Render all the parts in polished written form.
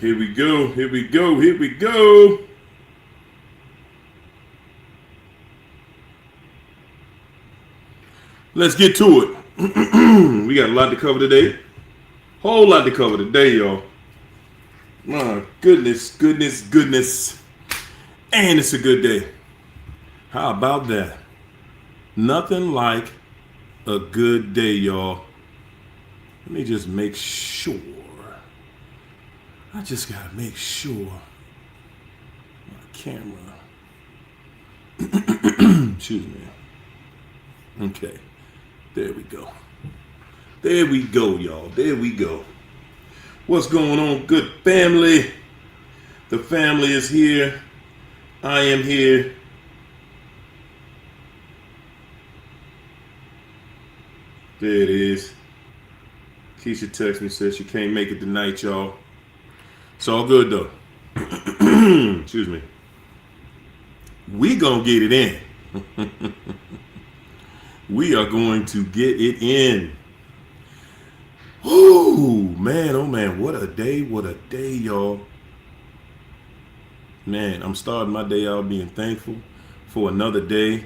Here we go. Here we go. Here we go. Let's get to it. We got a lot to cover today. Whole lot to cover today, y'all. My goodness, goodness, goodness. And it's a good day. How about that? Nothing like a good day, y'all. Let me just make sure. I just gotta make sure my camera. Excuse me. Okay. There we go. There we go, y'all. There we go. What's going on, good family? The family is here. I am here. There it is. Keisha texted me, said she can't make it tonight, y'all. It's all good though. Excuse me. We gonna get it in. We are going to get it in. Oh man, what a day, y'all. Man, I'm starting my day out being thankful for another day.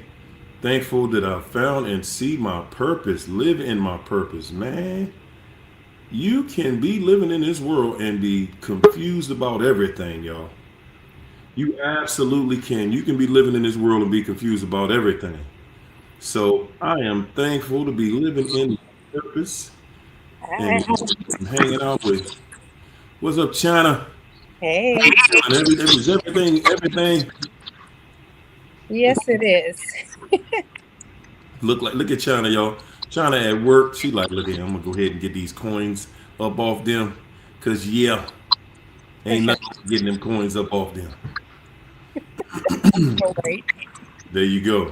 Thankful that I found and see my purpose, live in my purpose, man. You can be living in this world and be confused about everything, y'all. You absolutely can. You can be living in this world and be confused about everything. So I am thankful to be living in my purpose and I'm hanging out with. What's up, China? Hey, And everything. yes, it is. Look at China, y'all. China at work. She like, look at him. I'm gonna go ahead and get these coins up off them, cause yeah, ain't nothing getting them coins up off them. All right. There you go.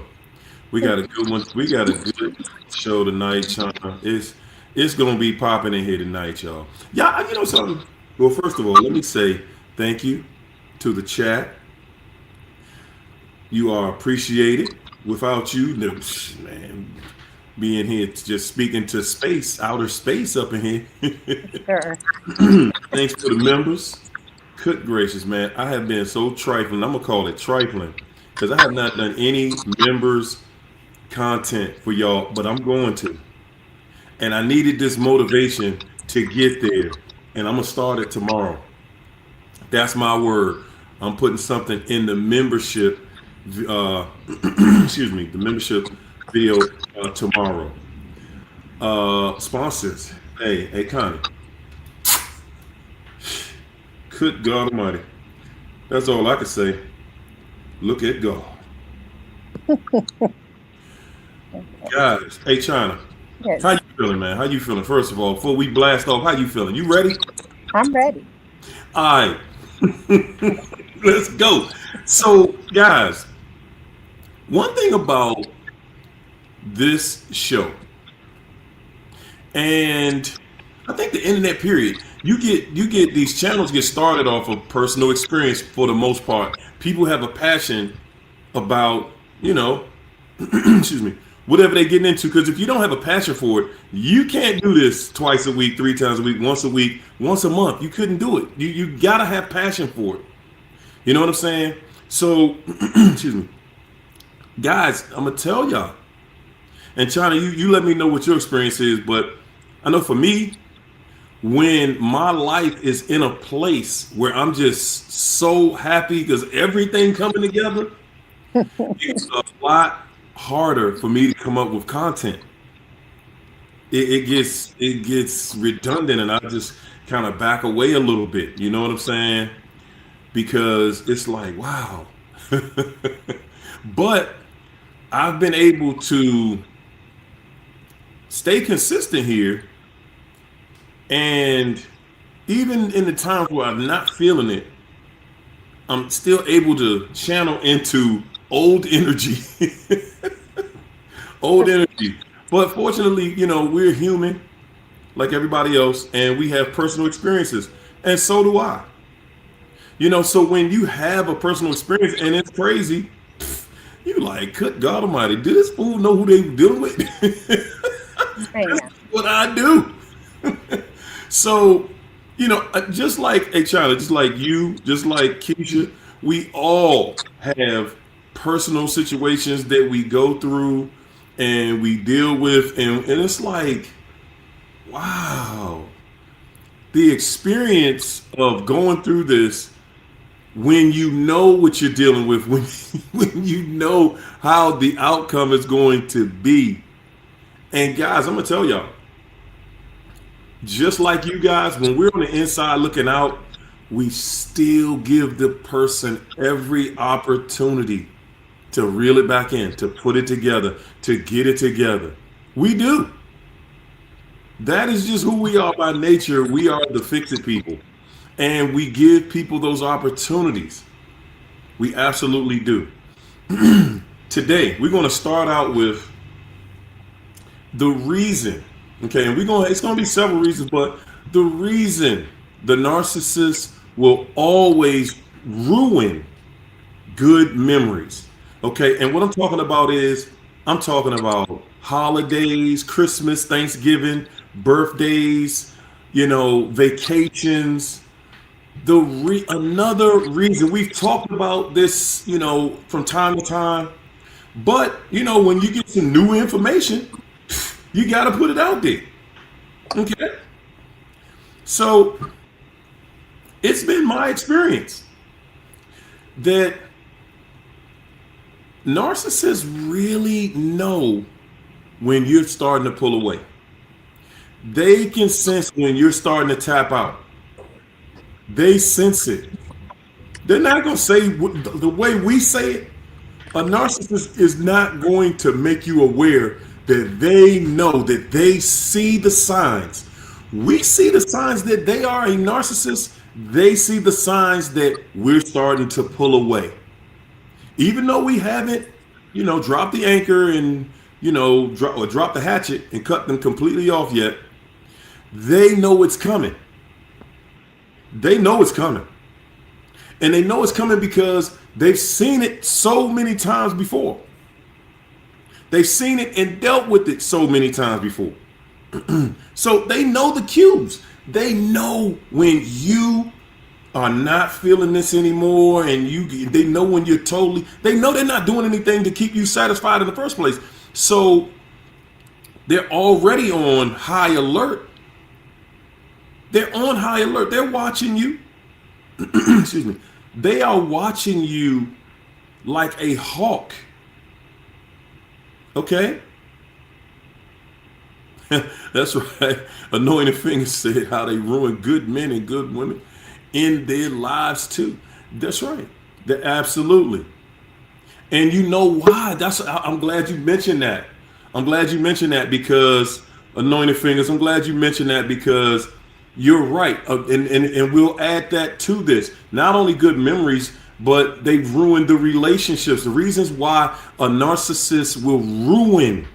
We got a good one. We got a good show tonight, China. It's gonna be popping in here tonight, y'all. Yeah, you know something. Well, first of all, let me say thank you to the chat. You are appreciated. Without you, man, being here, just speaking to space, outer space up in here. Sure. Thanks to the members. Good gracious, man. I have been so trifling. I'm going to call it trifling because I have not done any members content for y'all, but I'm going to. And I needed this motivation to get there. And I'm going to start it tomorrow. That's my word. I'm putting something in the membership, excuse me, the membership video tomorrow. Sponsors. Hey, Connie. Good God Almighty. That's all I can say. Look at God. Guys, hey China. How Yes, you feeling, man? How you feeling? First of all, before we blast off, how you feeling? You ready? I'm ready. All right. Let's go. So, guys, one thing about this show, and I think the internet period, you get these channels get started off of personal experience for the most part. People have a passion about, you know, excuse me, whatever they're getting into. Because if you don't have a passion for it, you can't do this twice a week, three times a week, once a month. You couldn't do it. You gotta have passion for it. You know what I'm saying? So, excuse me, guys, I'm gonna tell y'all. And China, you let me know what your experience is. But I know for me, when my life is in a place where I'm just so happy because everything coming together, it's a lot harder for me to come up with content. It gets redundant, and I just kind of back away a little bit. You know what I'm saying? Because it's like, wow. But I've been able to stay consistent here, and even in the times where I'm not feeling it, I'm still able to channel into old energy. Old energy. But fortunately, we're human like everybody else, and we have personal experiences. And so do I. So when you have a personal experience and it's crazy, you like, good God Almighty, did this fool know who they were dealing with? Man. That's what I do. So just like China, just like you, just like Keisha, we all have personal situations that we go through and we deal with, and it's like, wow, the experience of going through this when you know what you're dealing with, when you know how the outcome is going to be. And guys, I'm gonna tell y'all, just like you guys, when we're on the inside looking out, we still give the person every opportunity to reel it back in, to put it together, to get it together. We do. That is just who we are by nature. We are the fix-it people. And we give people those opportunities. We absolutely do. Today, we're going to start out with the reason. Okay, and it's going to be several reasons, but the reason the narcissist will always ruin good memories. Okay, and what I'm talking about is I'm talking about holidays, Christmas, Thanksgiving, birthdays, vacations. Another reason we've talked about this, from time to time, but when you get some new information, you got to put it out there. Okay, so it's been my experience that narcissists really know when you're starting to pull away. They can sense when you're starting to tap out. They sense it. They're not going to say the way we say it. A narcissist is not going to make you aware that they know, that they see the signs. We see the signs that they are a narcissist. They see the signs that we're starting to pull away. Even though we haven't, dropped the anchor and, drop the hatchet and cut them completely off yet, they know it's coming. They know it's coming. And they know it's coming because they've seen it so many times before. They've seen it and dealt with it so many times before. So they know the cues. They know when you are not feeling this anymore, and they know when they know they're not doing anything to keep you satisfied in the first place. So they're already on high alert. They're on high alert. They're watching you. Excuse me. They are watching you like a hawk. Okay? That's right. Anointed Fingers said how they ruin good men and good women in their lives too. That's right. Absolutely. And you know why? I'm glad you mentioned that. I'm glad you mentioned that because Anointed Fingers, I'm glad you mentioned that because you're right. And we'll add that to this. Not only good memories, but they've ruined the relationships. The reasons why a narcissist will ruin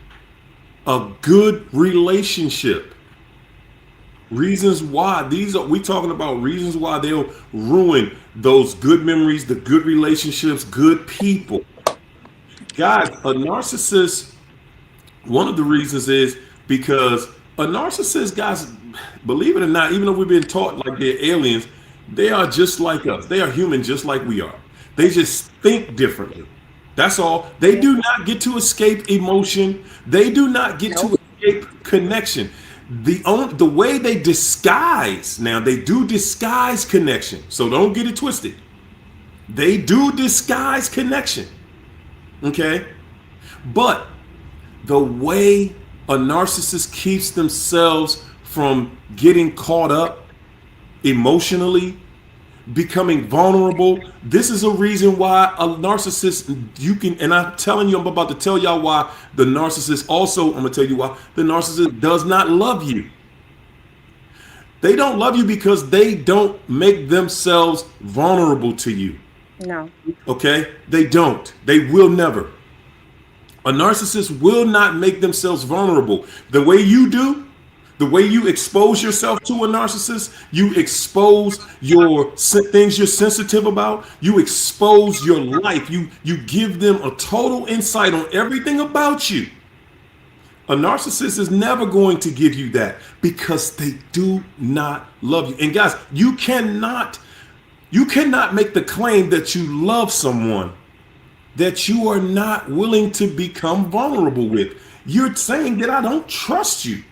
a good relationship. Reasons why we talking about reasons why they'll ruin those good memories, the good relationships, good people. Guys, a narcissist, one of the reasons is because a narcissist, guys, believe it or not, even though we've been taught like they're aliens, they are just like us. They are human just like we are. They just think differently. That's all. They do not get to escape emotion. They do not get to escape connection. The way they disguise, now they do disguise connection. So don't get it twisted. They do disguise connection. Okay? But the way a narcissist keeps themselves from getting caught up emotionally, becoming vulnerable. This is a reason why a narcissist, and I'm telling you, I'm about to tell y'all why the narcissist also, I'm going to tell you why the narcissist does not love you. They don't love you because they don't make themselves vulnerable to you. No. Okay? They don't. They will never. A narcissist will not make themselves vulnerable. The way you do, the way you expose yourself to a narcissist, you expose your things you're sensitive about. You expose your life. You give them a total insight on everything about you. A narcissist is never going to give you that because they do not love you. And guys, you cannot make the claim that you love someone that you are not willing to become vulnerable with. You're saying that I don't trust you.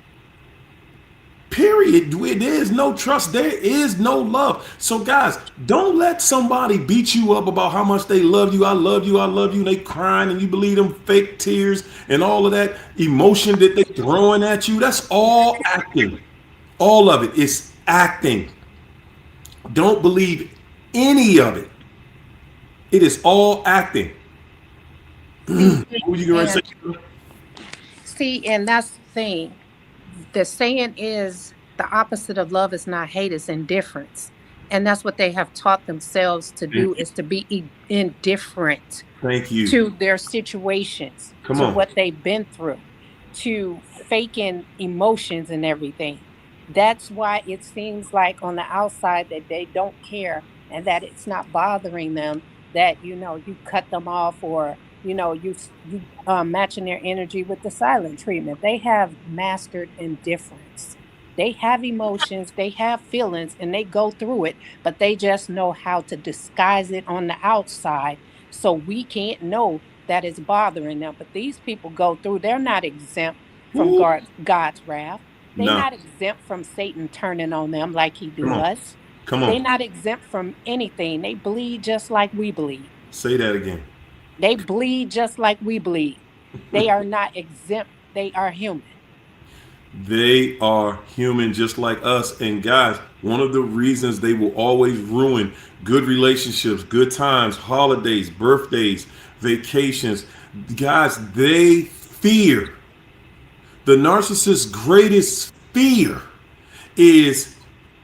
Period. There is no trust. There is no love. So, guys, don't let somebody beat you up about how much they love you. I love you. I love you. And they crying and you believe them fake tears and all of that emotion that they throwing at you. That's all acting. All of it is acting. Don't believe any of it. It is all acting. What were you going to And say? see, and that's the thing. The saying is the opposite of love is not hate, it's indifference. And that's what they have taught themselves to do is to be indifferent Thank you. to their situations, Come to on. what they've been through, to faking emotions and everything. That's why it seems like on the outside that they don't care and that it's not bothering them that you cut them off or you matching their energy with the silent treatment. They have mastered indifference. They have emotions, they have feelings, and they go through it, but they just know how to disguise it on the outside so we can't know that it's bothering them. But these people go through, they're not exempt from Woo. God's wrath. They're No. not exempt from Satan turning on them like he Come do on. us. Come They're on. not exempt from anything. They bleed just like we bleed. Say that again. They bleed just like we bleed. They are not exempt. They are human. They are human just like us. And guys, one of the reasons they will always ruin good relationships, good times, holidays, birthdays, vacations, guys, they fear. The narcissist's greatest fear is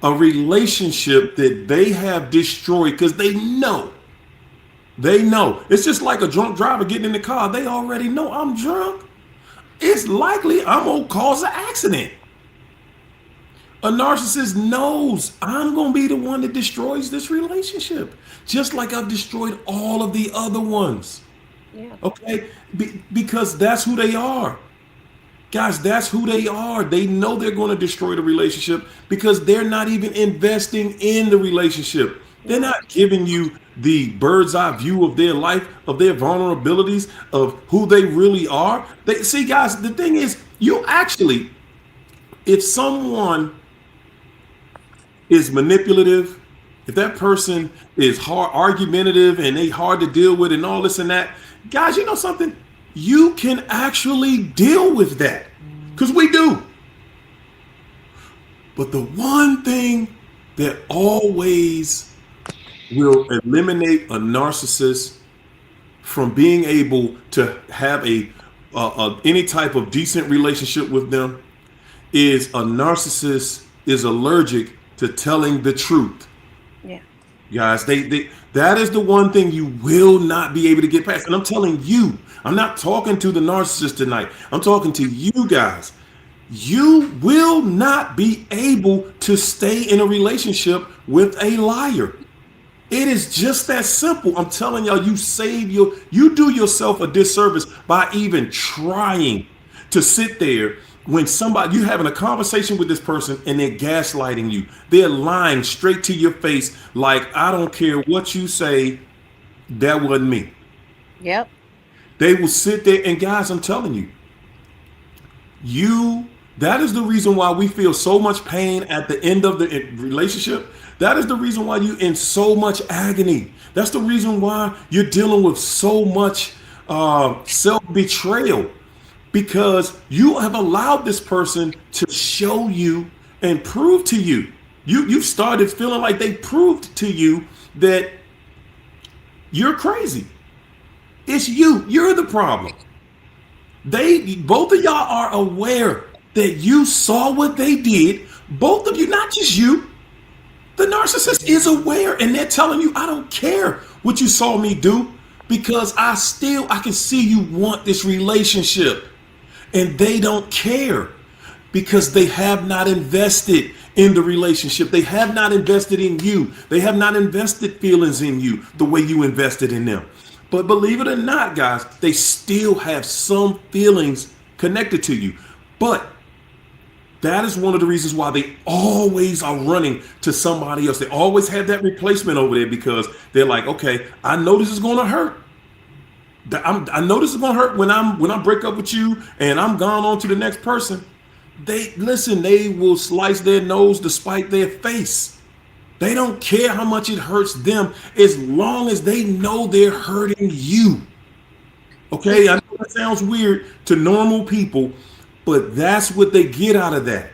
a relationship that they have destroyed because they know. They know. It's just like a drunk driver getting in the car. They already know I'm drunk. It's likely I'm going to cause an accident. A narcissist knows I'm going to be the one that destroys this relationship, just like I've destroyed all of the other ones. Yeah. Okay? Because that's who they are. Guys, that's who they are. They know they're going to destroy the relationship because they're not even investing in the relationship. They're Yeah. not giving you the bird's eye view of their life, of their vulnerabilities, of who they really are. They see, guys, the thing is, you actually, if someone is manipulative, if that person is hard argumentative and they hard to deal with and all this and that, guys, you know something? You can actually deal with that. Because we do. But the one thing that always will eliminate a narcissist from being able to have any type of decent relationship with them is a narcissist is allergic to telling the truth. Yeah. Guys, they that is the one thing you will not be able to get past. And I'm telling you, I'm not talking to the narcissist tonight. I'm talking to you guys. You will not be able to stay in a relationship with a liar. It is just that simple. I'm telling y'all, you do yourself a disservice by even trying to sit there when you having a conversation with this person and they're gaslighting you. They're lying straight to your face like, I don't care what you say, that wasn't me. Yep. They will sit there and guys, I'm telling you, that is the reason why we feel so much pain at the end of the relationship. That is the reason why you're in so much agony. That's the reason why you're dealing with so much self-betrayal because you have allowed this person to show you and prove to you. You've started feeling like they proved to you that you're crazy. It's you. You're the problem. Both of y'all are aware that you saw what they did. Both of you, not just you. The narcissist is aware and they're telling you, I don't care what you saw me do because I can see you want this relationship. And they don't care because they have not invested in the relationship. They have not invested in you. They have not invested feelings in you the way you invested in them. But believe it or not, guys, they still have some feelings connected to you. But that is one of the reasons why they always are running to somebody else. They always have that replacement over there because they're like, okay, I know this is going to hurt. I know this is going to hurt when I break up with you and I'm gone on to the next person. They listen. They will slice their nose to spite their face. They don't care how much it hurts them as long as they know they're hurting you. Okay, I know that sounds weird to normal people, but that's what they get out of that.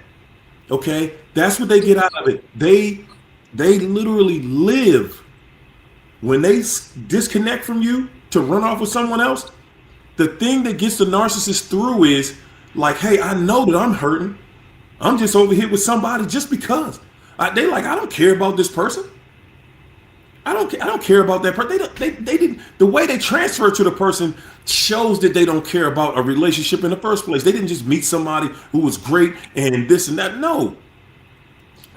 Okay, that's what they get out of it. They literally live when they disconnect from you to run off with someone else. The thing that gets the narcissist through is like, hey, I know that I'm hurting. I'm just over here with somebody just because. They like, I don't care about this person. I don't care about that person. They didn't. The way they transfer to the person shows that they don't care about a relationship in the first place. They didn't just meet somebody who was great and this and that. No,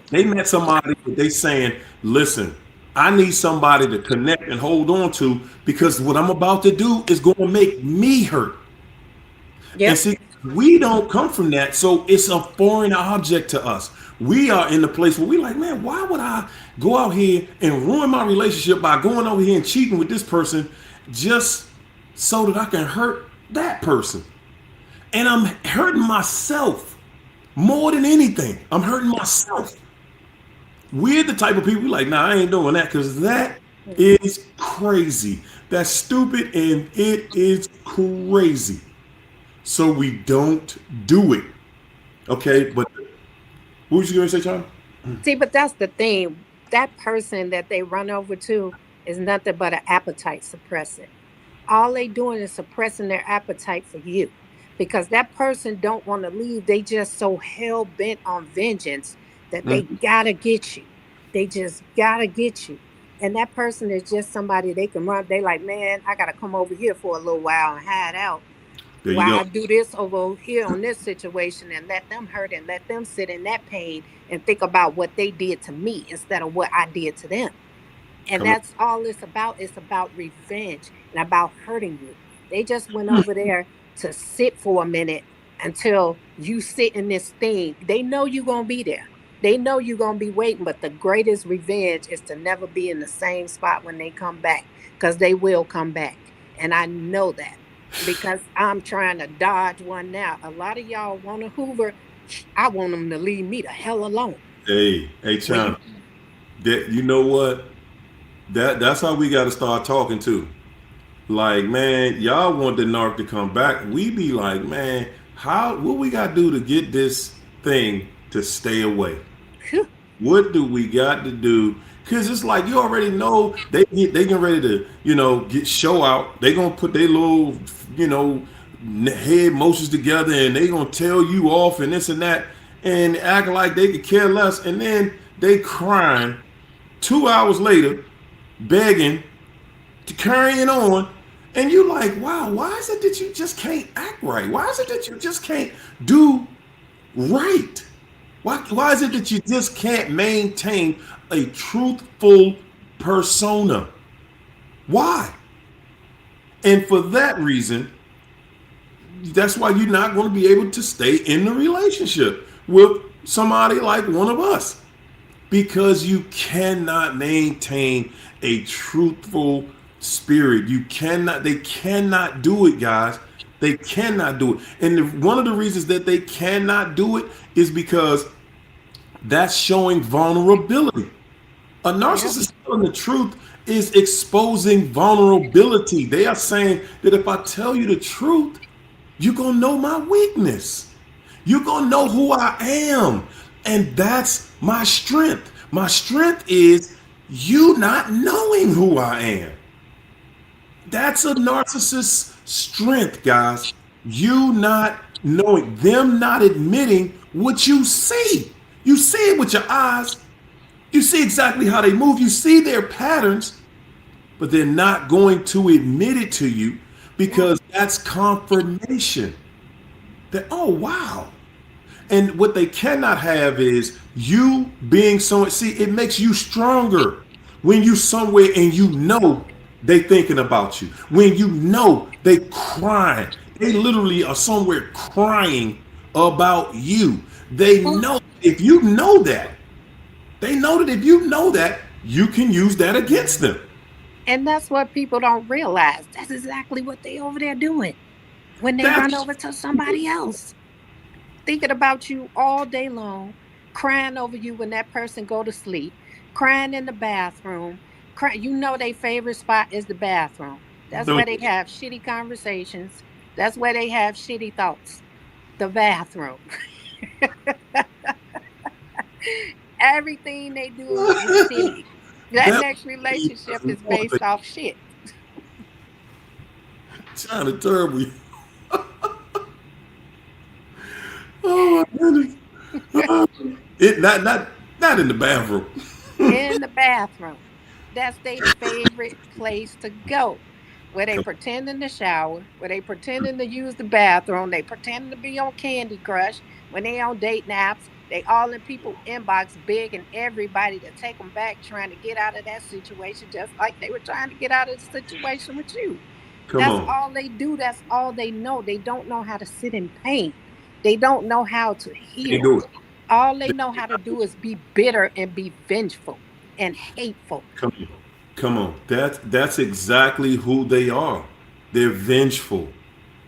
they met somebody that they saying, listen, I need somebody to connect and hold on to because what I'm about to do is going to make me hurt. Yep. And see, we don't come from that, so it's a foreign object to us. We are in the place where we're like, man, why would I go out here and ruin my relationship by going over here and cheating with this person just so that I can hurt that person? And I'm hurting myself more than anything. I'm hurting myself. We're the type of people like, nah, I ain't doing that because that is crazy. That's stupid and it is crazy. So we don't do it. Okay, but what was you going to say, Charlie? See, but that's the thing. That person that they run over to is nothing but an appetite suppressant. All they doing is suppressing their appetite for you because that person don't want to leave. They just so hell bent on vengeance that they gotta get you. They just gotta get you. And that person is just somebody they can run. They like, man, I gotta come over here for a little while and hide out. There you While I go. do this over here on this situation and let them hurt and let them sit in that pain and think about what they did to me instead of what I did to them. And Come on. that's all it's about. It's about revenge and about hurting you. They just went over there to sit for a minute until you sit in this thing. They know you're going to be there. They know you're going to be waiting, but the greatest revenge is to never be in the same spot when they come back because they will come back. And I know that because I'm trying to dodge one now. A lot of y'all want to Hoover. I want them to leave me the hell alone. Hey, China. That you know what? That's how we got to start talking too. Like, man, y'all want the narc to come back. We be like, man, what we got to do to get this thing to stay away? Phew. What do we got to do? Because it's like you already know they getting ready to, get show out. They gonna put their little, head motions together and they gonna tell you off and this and that and act like they could care less. And then they crying 2 hours later, begging to carrying on. And you like, wow, why is it that you just can't act right? Why is it that you just can't do right? Why is it that you just can't maintain a truthful persona? Why? And for that reason, that's why you're not going to be able to stay in the relationship with somebody like one of us because you cannot maintain a truthful spirit. They cannot do it, guys. They cannot do it. And one of the reasons that they cannot do it is because that's showing vulnerability. A narcissist telling the truth is exposing vulnerability. They are saying that if I tell you the truth, you're going to know my weakness. You're going to know who I am. And that's my strength. My strength is you not knowing who I am. That's a narcissist's strength, guys. You not knowing, them not admitting what you see. You see it with your eyes. You see exactly how they move. You see their patterns, but they're not going to admit it to you because that's confirmation that, oh, wow. And what they cannot have is you being someone. See, it makes you stronger when you somewhere and you know they thinking about you. When you know they crying They literally are somewhere crying about you. They know if you know that, they know that if you know that, you can use that against them. And that's what people don't realize. That's exactly what they over there doing when they run That's over to somebody else, thinking about you all day long, crying over you when that person go to sleep, crying in the bathroom. Cry, you know their favorite spot is the bathroom. That's where they have shitty conversations. That's where they have shitty thoughts. The bathroom. Everything they do is shitty. That that next relationship doesn't is based motivate. off shit. Sounded terrible. Oh my goodness. It not in the bathroom. In the bathroom. That's their favorite place to go. Where they Come, pretending to shower, where they pretending to use the bathroom, they pretending to be on Candy Crush, when they on dating apps, they all in people inbox begging everybody to take them back, trying to get out of that situation, just like they were trying to get out of the situation with you. come That's on. all they do. That's all they know. They don't know how to sit in pain. They don't know how to Can't heal. do it. All they know how to do is be bitter and be vengeful and hateful. Come on. Come on. That's exactly who they are. They're vengeful.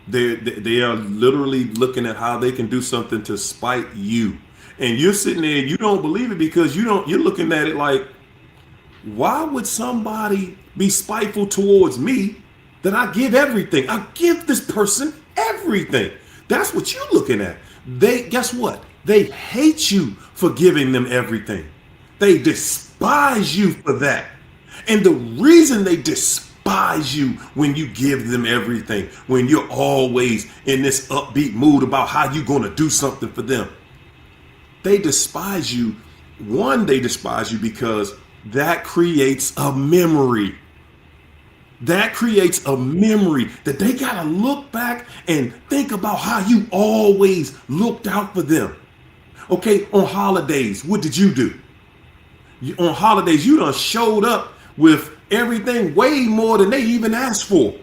They are literally looking at how they can do something to spite you. And you're sitting there, you don't believe it because you're looking at it like, why would somebody be spiteful towards me that I give everything? I give this person everything. That's what you're looking at. They guess what? They hate you for giving them everything. They despise you for that. And the reason they despise you when you give them everything, when you're always in this upbeat mood about how you're going to do something for them, they despise you. One, they despise you because that creates a memory. That creates a memory that they got to look back and think about how you always looked out for them. Okay, on holidays, what did you do? On holidays, you done showed up with everything way more than they even asked for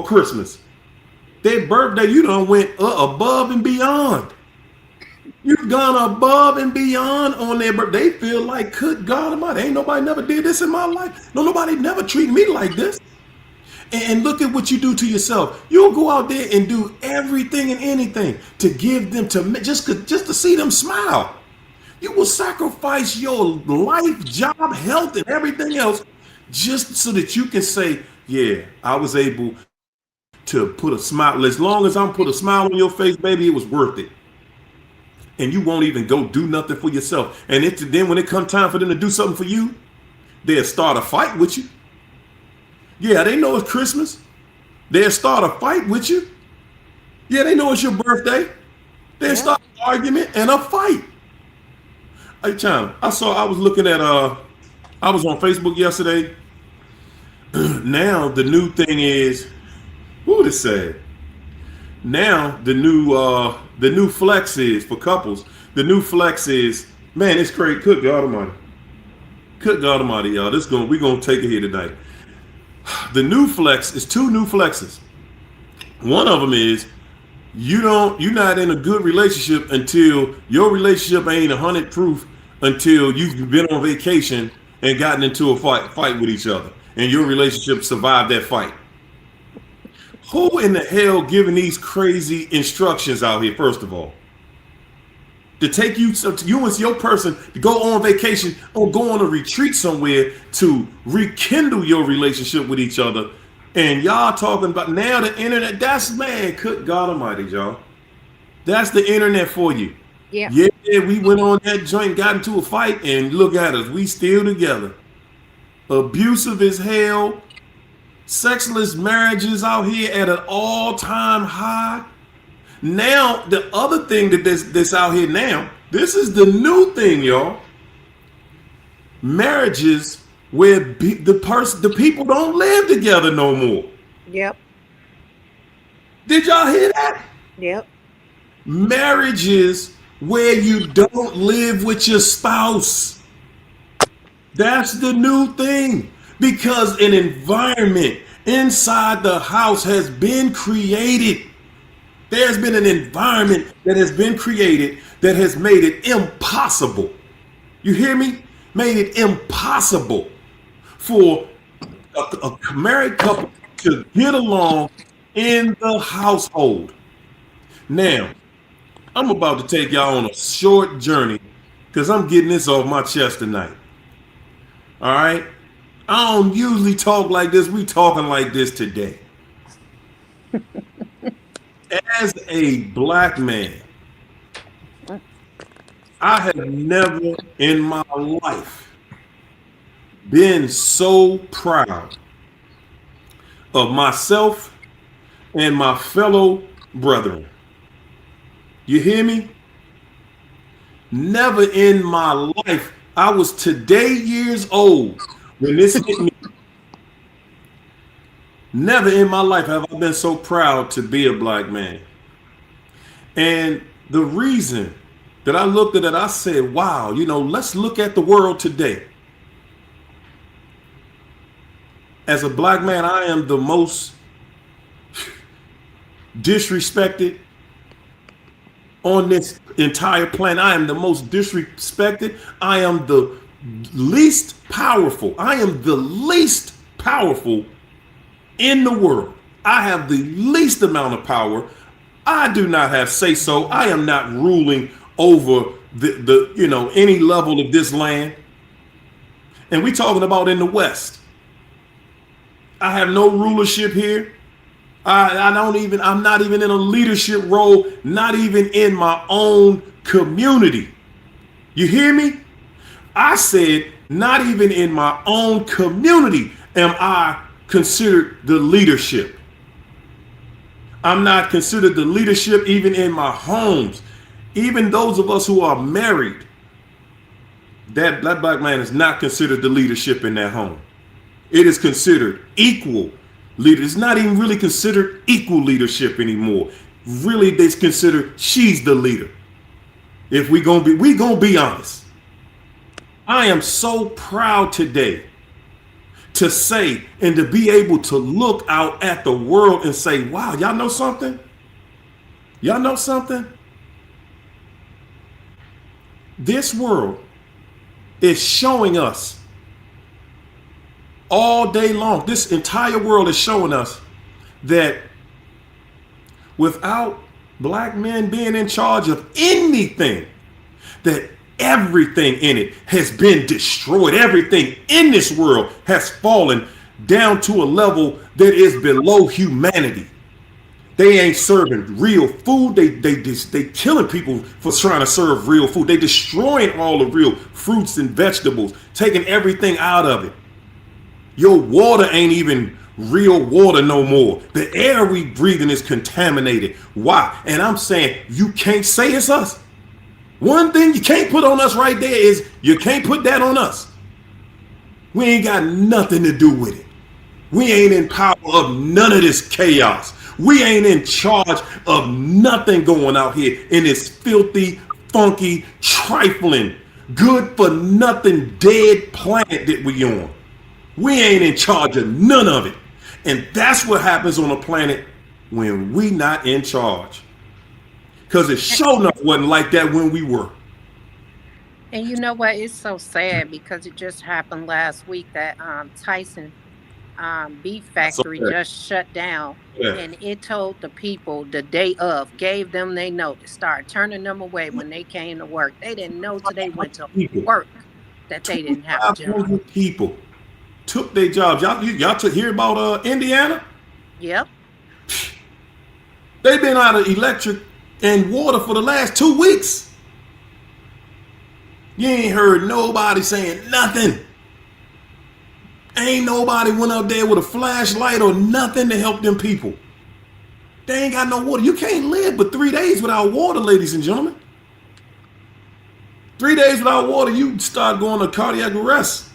Christmas. Their birthday, you done went above and beyond. You've gone above and beyond on their birthday. They feel like, good God Almighty, ain't nobody never did this in my life. No, nobody never treated me like this. And look at what you do to yourself. You'll go out there and do everything and anything to give them to just to see them smile. You will sacrifice your life, job, health, and everything else just so that you can say, yeah, I was able to put a smile. As long as I'm put a smile on your face, baby, it was worth it. And you won't even go do nothing for yourself. And then when it comes time for them to do something for you, they'll start a fight with you. Yeah, they know it's Christmas. They'll start a fight with you. Yeah, they know it's your birthday. They'll start an argument and a fight. Hey, China, I was looking at, I was on Facebook yesterday. Now the new thing is, what would it say? Now the new flex is for couples. The new flex is, man, it's crazy. Good God Almighty. Good God Almighty, y'all. We're gonna take it here tonight. The new flex is two new flexes. One of them is you're not in a good relationship until your relationship ain't 100 proof until you've been on vacation and gotten into a fight with each other and your relationship survived that fight. Who in the hell giving these crazy instructions out here, first of all? To take you and your person to go on vacation or go on a retreat somewhere to rekindle your relationship with each other. And y'all talking about now the internet. That's, man, good God Almighty, y'all. That's the internet for you. Yeah. Yeah, we went on that joint, got into a fight, and look at us. We still together. Abusive as hell. Sexless marriages out here at an all-time high. Now, the other thing that's out here now, this is the new thing, y'all. Marriages where the people don't live together no more. Yep. Did y'all hear that? Yep. Marriages where you don't live with your spouse. That's the new thing. Because an environment inside the house has been created. There's been an environment that has been created that has made it impossible. You hear me? Made it impossible for a married couple to get along in the household. Now, I'm about to take y'all on a short journey because I'm getting this off my chest tonight. All right? I don't usually talk like this. We talking like this today. As a black man, I have never in my life been so proud of myself and my fellow brethren. You hear me? Never in my life. I was today years old when this hit me. Never in my life have I been so proud to be a black man. And the reason that I looked at it, I said, wow, let's look at the world today. As a black man, I am the most disrespected on this entire planet. I am the most disrespected. I am the least powerful. I am the least powerful in the world. I have the least amount of power. I do not have say so. I am not ruling over the any level of this land. And we talking about in the West. I have no rulership here. I'm not even in a leadership role, not even in my own community. You hear me? I said, not even in my own community am I considered the leadership. I'm not considered the leadership even in my homes. Even those of us who are married, that black man is not considered the leadership in that home. It is considered equal leader. It's not even really considered equal leadership anymore. Really, it's considered she's the leader. If we gonna be honest. I am so proud today to say and to be able to look out at the world and say, wow, y'all know something? Y'all know something? This world is showing us all day long. This entire world is showing us that without black men being in charge of anything, that everything in it has been destroyed. Everything in this world has fallen down to a level that is below humanity. They ain't serving real food. They killing people for trying to serve real food. They destroying all the real fruits and vegetables, taking everything out of it. Your water ain't even real water no more. The air we breathing is contaminated. Why? And I'm saying you can't say it's us. One thing you can't put on us right there is you can't put that on us. We ain't got nothing to do with it. We ain't in power of none of this chaos. We ain't in charge of nothing going out here in this filthy, funky, trifling, good for nothing, dead planet that we on. We ain't in charge of none of it. And that's what happens on a planet when we not in charge. Because it sure enough wasn't like that when we were. And you know what? It's so sad because it just happened last week that Tyson beef factory just shut down, and it told the people the day of, gave them they notice, started turning them away when they came to work. They didn't know till they went to work that they didn't have a job. People took their jobs. Y'all to hear about Indiana? Yep. They've been out of electric and water for the last 2 weeks. You ain't heard nobody saying nothing. Ain't nobody went up there with a flashlight or nothing to help them people. They ain't got no water. You can't live but 3 days without water, ladies and gentlemen. 3 days without water, you start going to cardiac arrest.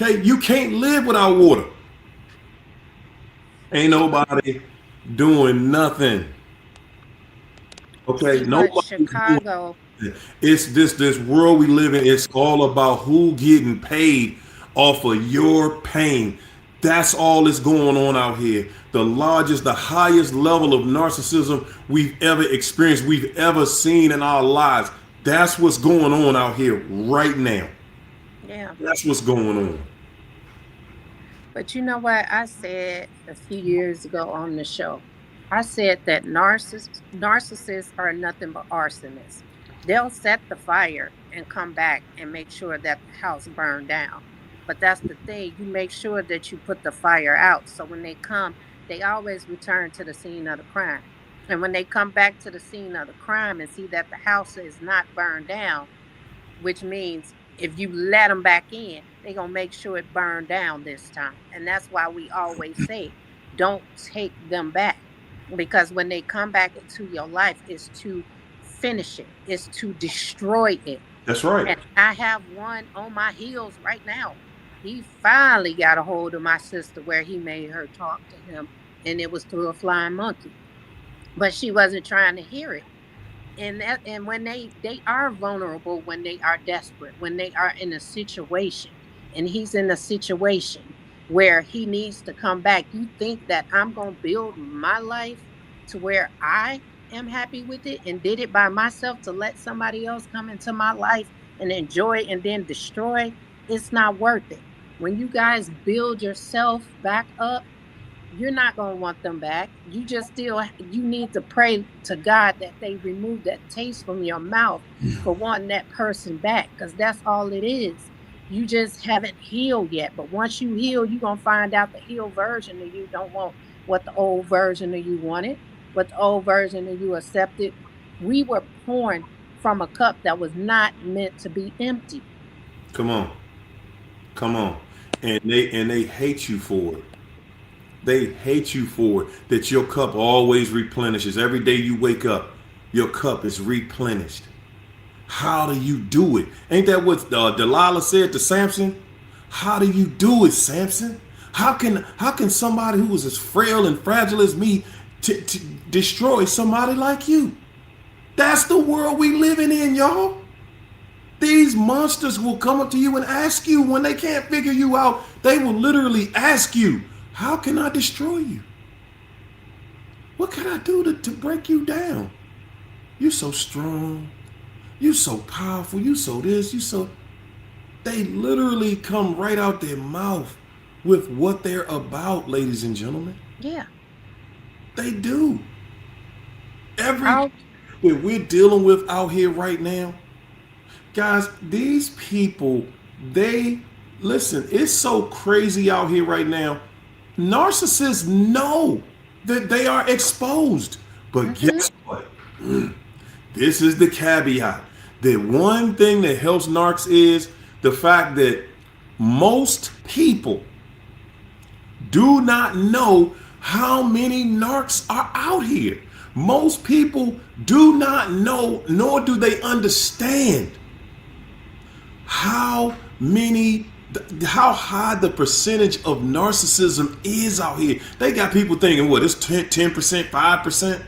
Okay, you can't live without water. Ain't nobody doing nothing. Okay, nobody. Chicago. It's this world we live in. It's all about who getting paid off of your pain. That's all that's going on out here. The highest level of narcissism we've ever experienced, we've ever seen in our lives. That's what's going on out here right now. Yeah. That's what's going on. But you know what? I said a few years ago on the show, I said that narcissists are nothing but arsonists. They'll set the fire and come back and make sure that the house burned down. But that's the thing. You make sure that you put the fire out. So when they come, they always return to the scene of the crime. And when they come back to the scene of the crime and see that the house is not burned down, which means if you let them back in, they're going to make sure it burned down this time. And that's why we always say, don't take them back. Because when they come back into your life, it's to finish it, it's to destroy it. That's right. And I have one on my heels right now. He finally got a hold of my sister where he made her talk to him, and it was through a flying monkey. But she wasn't trying to hear it. And when they are vulnerable, when they are desperate, when they are in a situation, and he's in a situation where he needs to come back, you think that I'm going to build my life to where I am happy with it and did it by myself to let somebody else come into my life and enjoy and then destroy? It's not worth it. When you guys build yourself back up, you're not going to want them back. You need to pray to God that they remove that taste from your mouth for wanting that person back, because that's all it is. You just haven't healed yet. But once you heal, you're going to find out the healed version of you don't want what the old version of you wanted, what the old version of you accepted. We were pouring from a cup that was not meant to be empty. Come on. And they hate you for it. They hate you for it, that your cup always replenishes. Every day you wake up, your cup is replenished. How do you do it? Ain't that what Delilah said to Samson? How do you do it, Samson? How can somebody who is as frail and fragile as me to destroy somebody like you? That's the world we living in, y'all. These monsters will come up to you and ask you when they can't figure you out. They will literally ask you, how can I destroy you? What can I do to break you down? You're so strong. You're so powerful. You so this. You so... They literally come right out their mouth with what they're about, ladies and gentlemen. Yeah. They do. What we're dealing with out here right now, guys, these people, listen, it's so crazy out here right now. Narcissists know that they are exposed. But guess what? This is the caveat. The one thing that helps narcs is the fact that most people do not know how many narcs are out here. Most people do not know, nor do they understand how high the percentage of narcissism is out here. They got people thinking, what, it's 10%, 5%?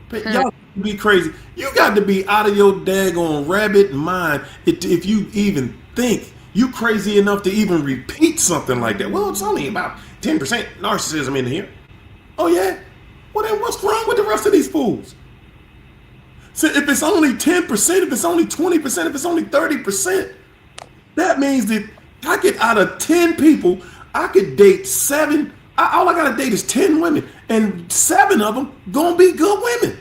But y'all be crazy. You got to be out of your daggone rabbit mind if you even think you crazy enough to even repeat something like that. Well, it's only about 10% narcissism in here. Oh yeah? Well then what's wrong with the rest of these fools? So if it's only 10%, if it's only 20%, if it's only 30%, that means that I get out of 10 people, I could date 7. All I gotta date is 10 women, and 7 of them gonna be good women.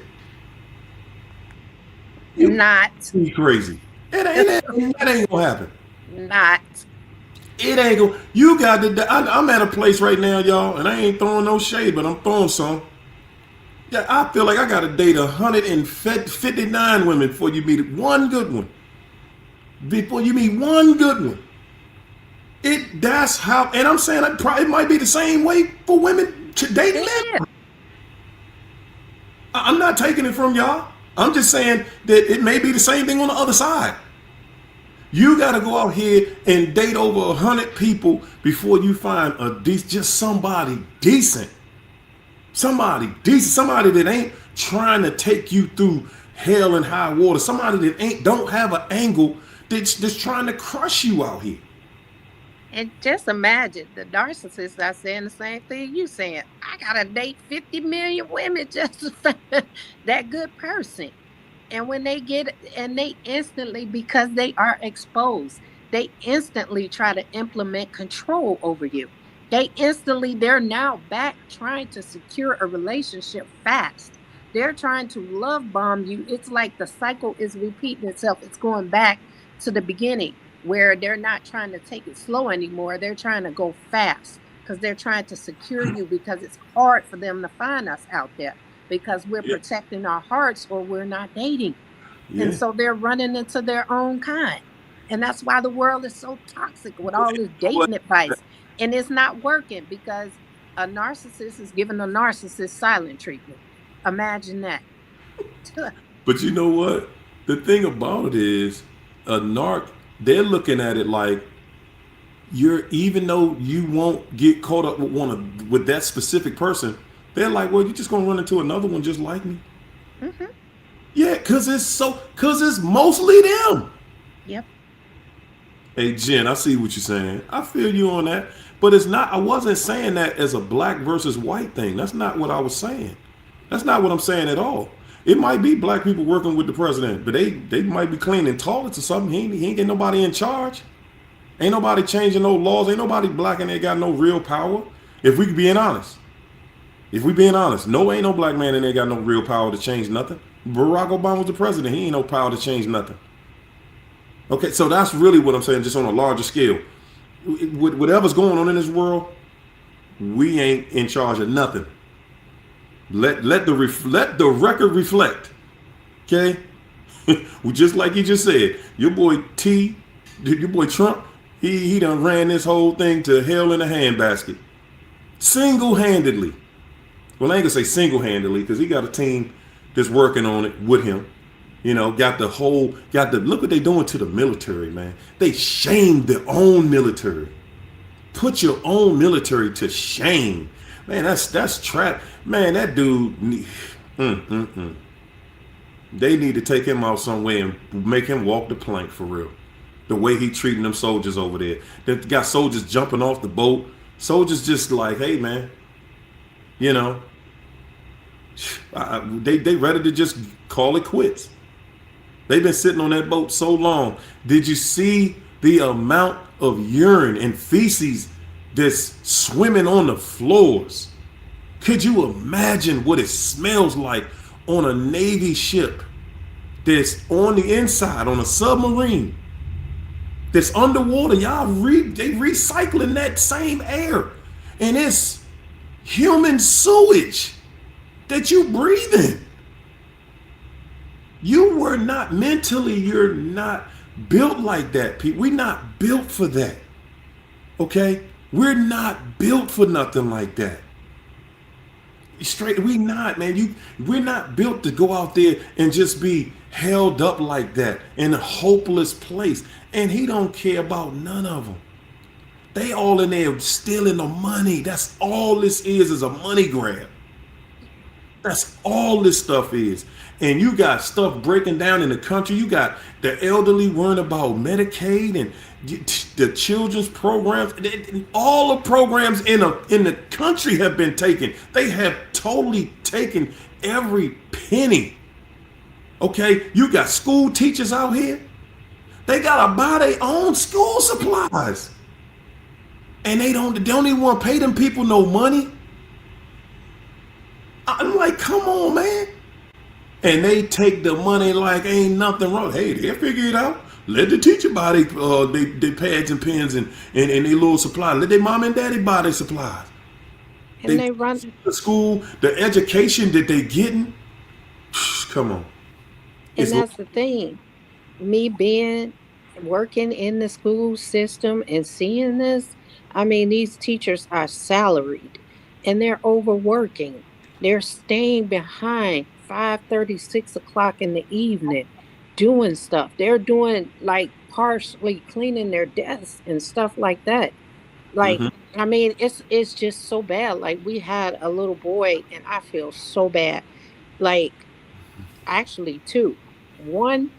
Not. You crazy. That ain't gonna happen. Not. It ain't gonna. You got to. I'm at a place right now, y'all, and I ain't throwing no shade, but I'm throwing some. Yeah, I feel like I gotta date 159 women before you meet one good one. Before you meet one good one. That's how, and I'm saying it might be the same way for women dating men. I'm not taking it from y'all. I'm just saying that it may be the same thing on the other side. You got to go out here and date over 100 people before you find just somebody decent. Somebody that ain't trying to take you through hell and high water. Somebody that don't have an angle that's trying to crush you out here. And just imagine the narcissists are saying the same thing you saying. I gotta date 50 million women just to find that good person. And when they get and they instantly, because they are exposed, they instantly try to implement control over you. They're now back trying to secure a relationship fast. They're trying to love bomb you. It's like the cycle is repeating itself. It's going back to the beginning where they're not trying to take it slow anymore. They're trying to go fast because they're trying to secure you, because it's hard for them to find us out there because we're Yeah, protecting our hearts or we're not dating. And yeah. so they're running into their own kind. And that's why the world is so toxic with all this What? dating advice. And it's not working because a narcissist is giving a narcissist silent treatment. Imagine that. But you know what? The thing about it is, a narc, they're looking at it like you're, even though you won't get caught up with with that specific person, they're like, well, you're just gonna run into another one just like me. Hmm. Yeah, cause it's mostly them. Yep. Hey Jen, I see what you're saying. I feel you on that. But it's not, I wasn't saying that as a black versus white thing. That's not what I was saying. That's not what I'm saying at all. It might be black people working with the president, but they might be cleaning toilets or something. He ain't getting nobody in charge. Ain't nobody changing no laws. Ain't nobody black and they got no real power. If we being honest. If we being honest, no, ain't no black man and they got no real power to change nothing. Barack Obama was the president. He ain't no power to change nothing. Okay, so that's really what I'm saying, just on a larger scale. Whatever's going on in this world, we ain't in charge of nothing. Let the record reflect. Okay, well, just like you just said, your boy your boy Trump, he done ran this whole thing to hell in a handbasket, single handedly. Well, I ain't gonna say single handedly because he got a team that's working on it with him. You know, look what they doing to the military, man. They shamed their own military. Put your own military to shame, man. That's trap, man. That dude, they need to take him out somewhere and make him walk the plank for real. The way he treating them soldiers over there, they got soldiers jumping off the boat. Soldiers just like, hey, man, you know, they ready to just call it quits. They've been sitting on that boat so long. Did you see the amount of urine and feces that's swimming on the floors? Could you imagine what it smells like on a Navy ship that's on the inside, on a submarine that's underwater? They recycling that same air. And it's human sewage that you breathe in. You're not built like that, people. We're not built for that. Okay? We're not built for nothing like that. Straight, we not, man. We're not built to go out there and just be held up like that in a hopeless place. And he don't care about none of them. They all in there stealing the money. That's all this is a money grab. That's all this stuff is. And you got stuff breaking down in the country. You got the elderly worrying about Medicaid and the children's programs. All the programs in the country have been taken. They have totally taken every penny. Okay, you got school teachers out here. They gotta buy their own school supplies, and they don't even want to pay them people no money. I'm like, come on, man. And they take the money like ain't nothing wrong. Hey, they'll figure it out. Let the teacher buy their pads and pens and their little supplies. Let their mom and daddy buy their supplies. And They they run. the school, the education that they getting. Come on, And it's that's the thing. Me being working in the school system and seeing this, I mean, these teachers are salaried and they're overworking. They're staying behind 5:30, 6 o'clock in the evening doing stuff. They're doing like partially cleaning their desks and stuff like that. Like, hmm I mean, it's just so bad. Like we had a little boy and I feel so bad. Like actually two. One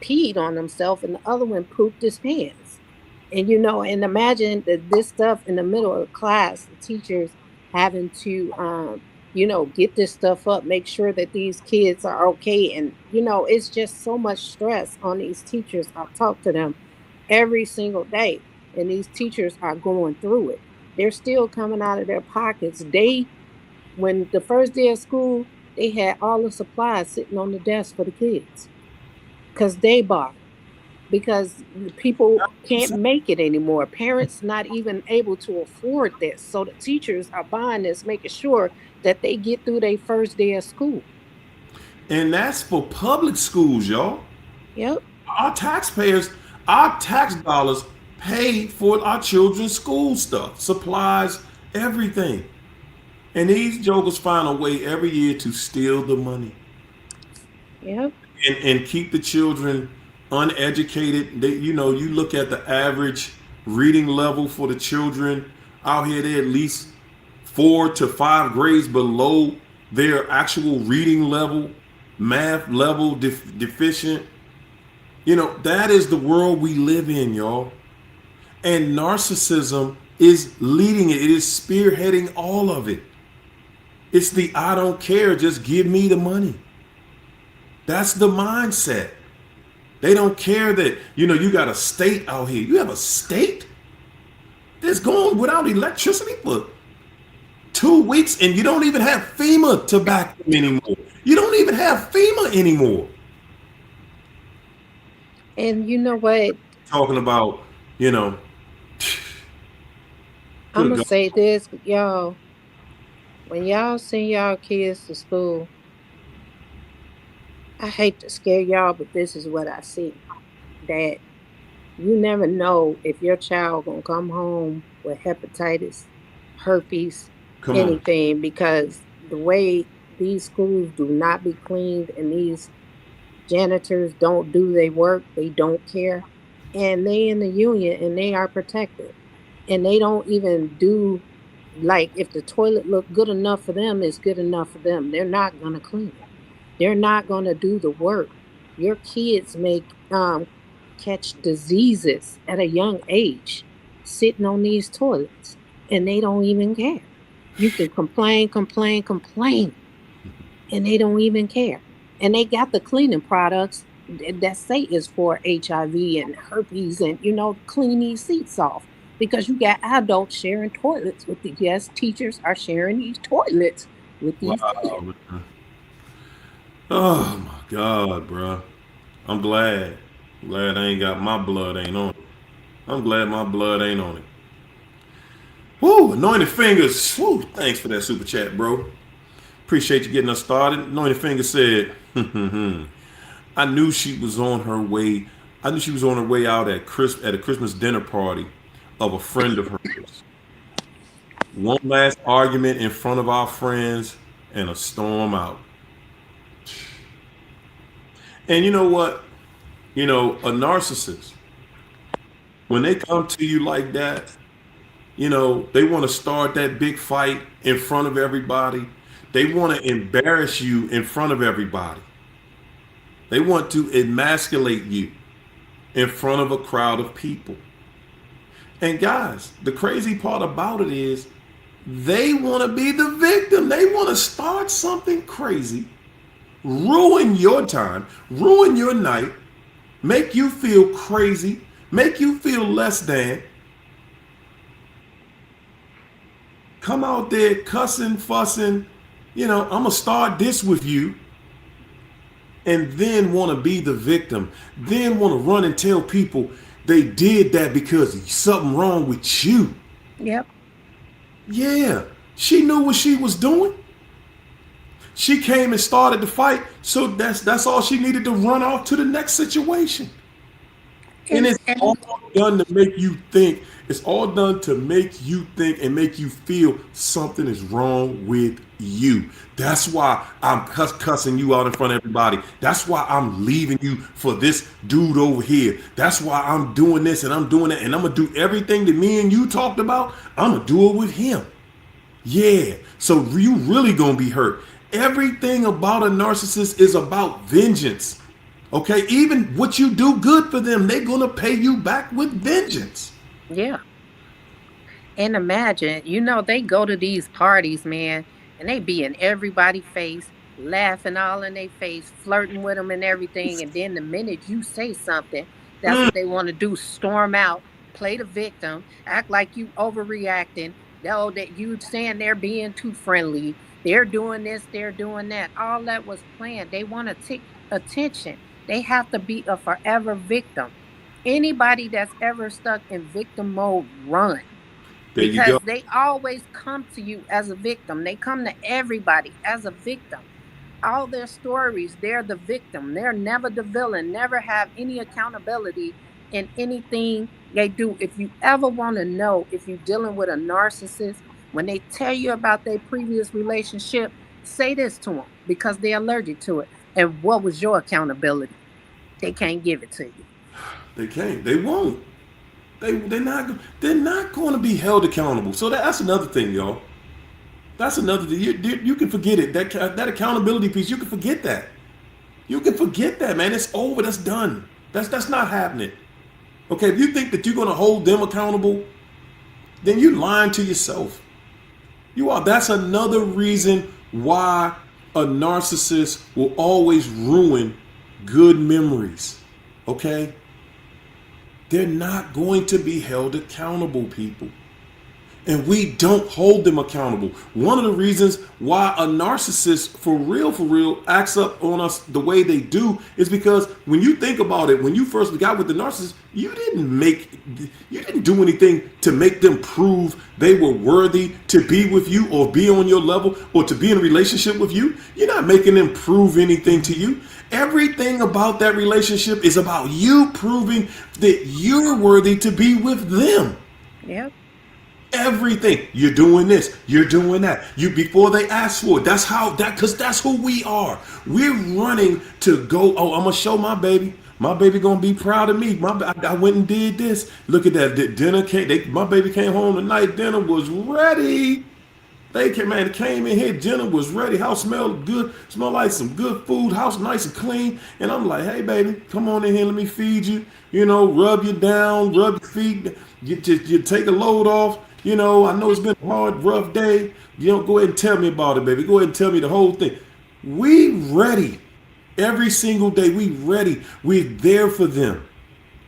peed on himself and the other one pooped his pants. And and imagine that this stuff in the middle of class, the teachers having to get this stuff up, make sure that these kids are okay. And it's just so much stress on these teachers. I talk to them every single day, and these teachers are going through it. They're still coming out of their pockets. When the first day of school, they had all the supplies sitting on the desk for the kids because they bought them, because people can't make it anymore. Parents not even able to afford this. So the teachers are buying this, making sure that they get through their first day of school. And that's for public schools, y'all. Yep. Our taxpayers, our tax dollars pay for our children's school stuff, supplies, everything. And these jokers find a way every year to steal the money Yep. and keep the children uneducated. You look at the average reading level for the children out here, they're at least 4 to 5 grades below their actual reading level, math level deficient. That is the world we live in, y'all. And narcissism is leading it. It is spearheading all of it. It's the I don't care, just give me the money. That's the mindset. They don't care that, you got a state out here. You have a state that's going without electricity for 2 weeks, and you don't even have FEMA to back them anymore. You don't even have FEMA anymore. And you know what? Talking about, you know, I'm good gonna God. say this, y'all. When y'all send y'all kids to school, I hate to scare y'all, but this is what I see. That you never know if your child gonna come home with hepatitis, herpes, Come on. anything, because the way these schools do not be cleaned and these janitors don't do their work, they don't care. And they in the union and they are protected. And they don't even do, like, if the toilet look good enough for them, it's good enough for them. They're not gonna clean it. They're not gonna do the work. Your kids may catch diseases at a young age sitting on these toilets, and they don't even care. You can complain, complain, complain, and they don't even care. And they got the cleaning products that say is for HIV and herpes, and clean these seats off, because you got adults sharing toilets with the yes, teachers are sharing these toilets with these kids. Wow. Oh my God, bro. I'm glad. Glad I ain't got my blood ain't on it. I'm glad my blood ain't on it. Woo, anointed fingers. Woo, thanks for that super chat, bro. Appreciate you getting us started. Anointed fingers said, I knew she was on her way. I knew she was on her way out at a Christmas dinner party of a friend of hers. One last argument in front of our friends and a storm out. And you know what? A narcissist, when they come to you like that, they want to start that big fight in front of everybody. They want to embarrass you in front of everybody. They want to emasculate you in front of a crowd of people. And guys, the crazy part about it is they want to be the victim. They want to start something crazy, ruin your time, ruin your night, make you feel crazy, make you feel less than. Come out there cussing, fussing, I'm going to start this with you, and then want to be the victim. Then want to run and tell people they did that because something wrong with you. Yep. Yeah, she knew what she was doing. She came and started the fight, so that's all she needed to run off to the next situation. And it's all done to make you think. It's all done to make you think and make you feel something is wrong with you. That's why I'm cussing you out in front of everybody. That's why I'm leaving you for this dude over here. That's why I'm doing this and I'm doing that. And I'm going to do everything that me and you talked about. I'm going to do it with him. Yeah. So you really going to be hurt. Everything about a narcissist is about vengeance. Okay, even what you do good for them, they're gonna pay you back with vengeance. Yeah. And imagine, they go to these parties, man, and they be in everybody's face, laughing all in their face, flirting with them and everything. And then the minute you say something, that's Mm, what they want to do: storm out, play the victim, act like you overreacting. Oh, that you saying they're being too friendly, they're doing this, they're doing that. All that was planned. They want to take attention. They have to be a forever victim. Anybody that's ever stuck in victim mode, run, there you go. because they always come to you as a victim. They come to everybody as a victim. All their stories, they're the victim. They're never the villain, never have any accountability in anything they do. If you ever want to know if you're dealing with a narcissist, when they tell you about their previous relationship, say this to them because they're allergic to it. And what was your accountability? They can't give it to you. They can't. They won't. They're not going to be held accountable. So that's another thing, y'all. That's another thing. You can forget it. That accountability piece, you can forget that. You can forget that, man. It's over. That's done. That's not happening. Okay, if you think that you're going to hold them accountable, then you're lying to yourself. You are. That's another reason why a narcissist will always ruin good memories. Okay? They're not going to be held accountable, people. And we don't hold them accountable. One of the reasons why a narcissist, for real, acts up on us the way they do is because when you think about it, when you first got with the narcissist, you didn't do anything to make them prove they were worthy to be with you or be on your level or to be in a relationship with you. You're not making them prove anything to you. Everything about that relationship is about you proving that you're worthy to be with them. Yep. Everything. You're doing this, you're doing that. You before they ask for it. Because that's who we are. We're running to go, oh, I'm gonna show my baby. My baby gonna be proud of me. I went and did this. Look at that. The dinner came. My baby came home tonight. Dinner was ready. Came in here. Dinner was ready. House smelled good. Smelled like some good food. House nice and clean. And I'm like, hey, baby, come on in here. Let me feed you. Rub you down, rub your feet. You take a load off. I know it's been a hard, rough day. Go ahead and tell me about it, baby. Go ahead and tell me the whole thing. We ready. Every single day, we ready. We're there for them.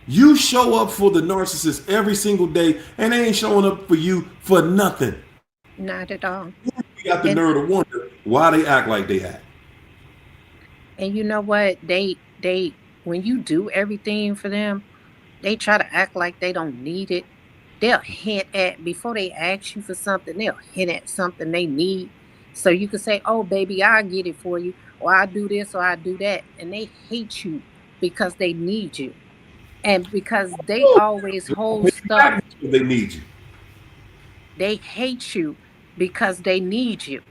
You show up for the narcissist every single day, and they ain't showing up for you for nothing. Not at all. You got the And nerve to wonder why they act like they act. and you know what? They when you do everything for them, they try to act like they don't need it. They'll hint at, before they ask you for something, they'll hint at something they need. So you can say, "Oh baby, I'll get it for you," or "I'll do this," or "I'll do that." And they hate you because they need you. And because they Oh, always hold pay you stuff, back because they need you. they hate you because they need you.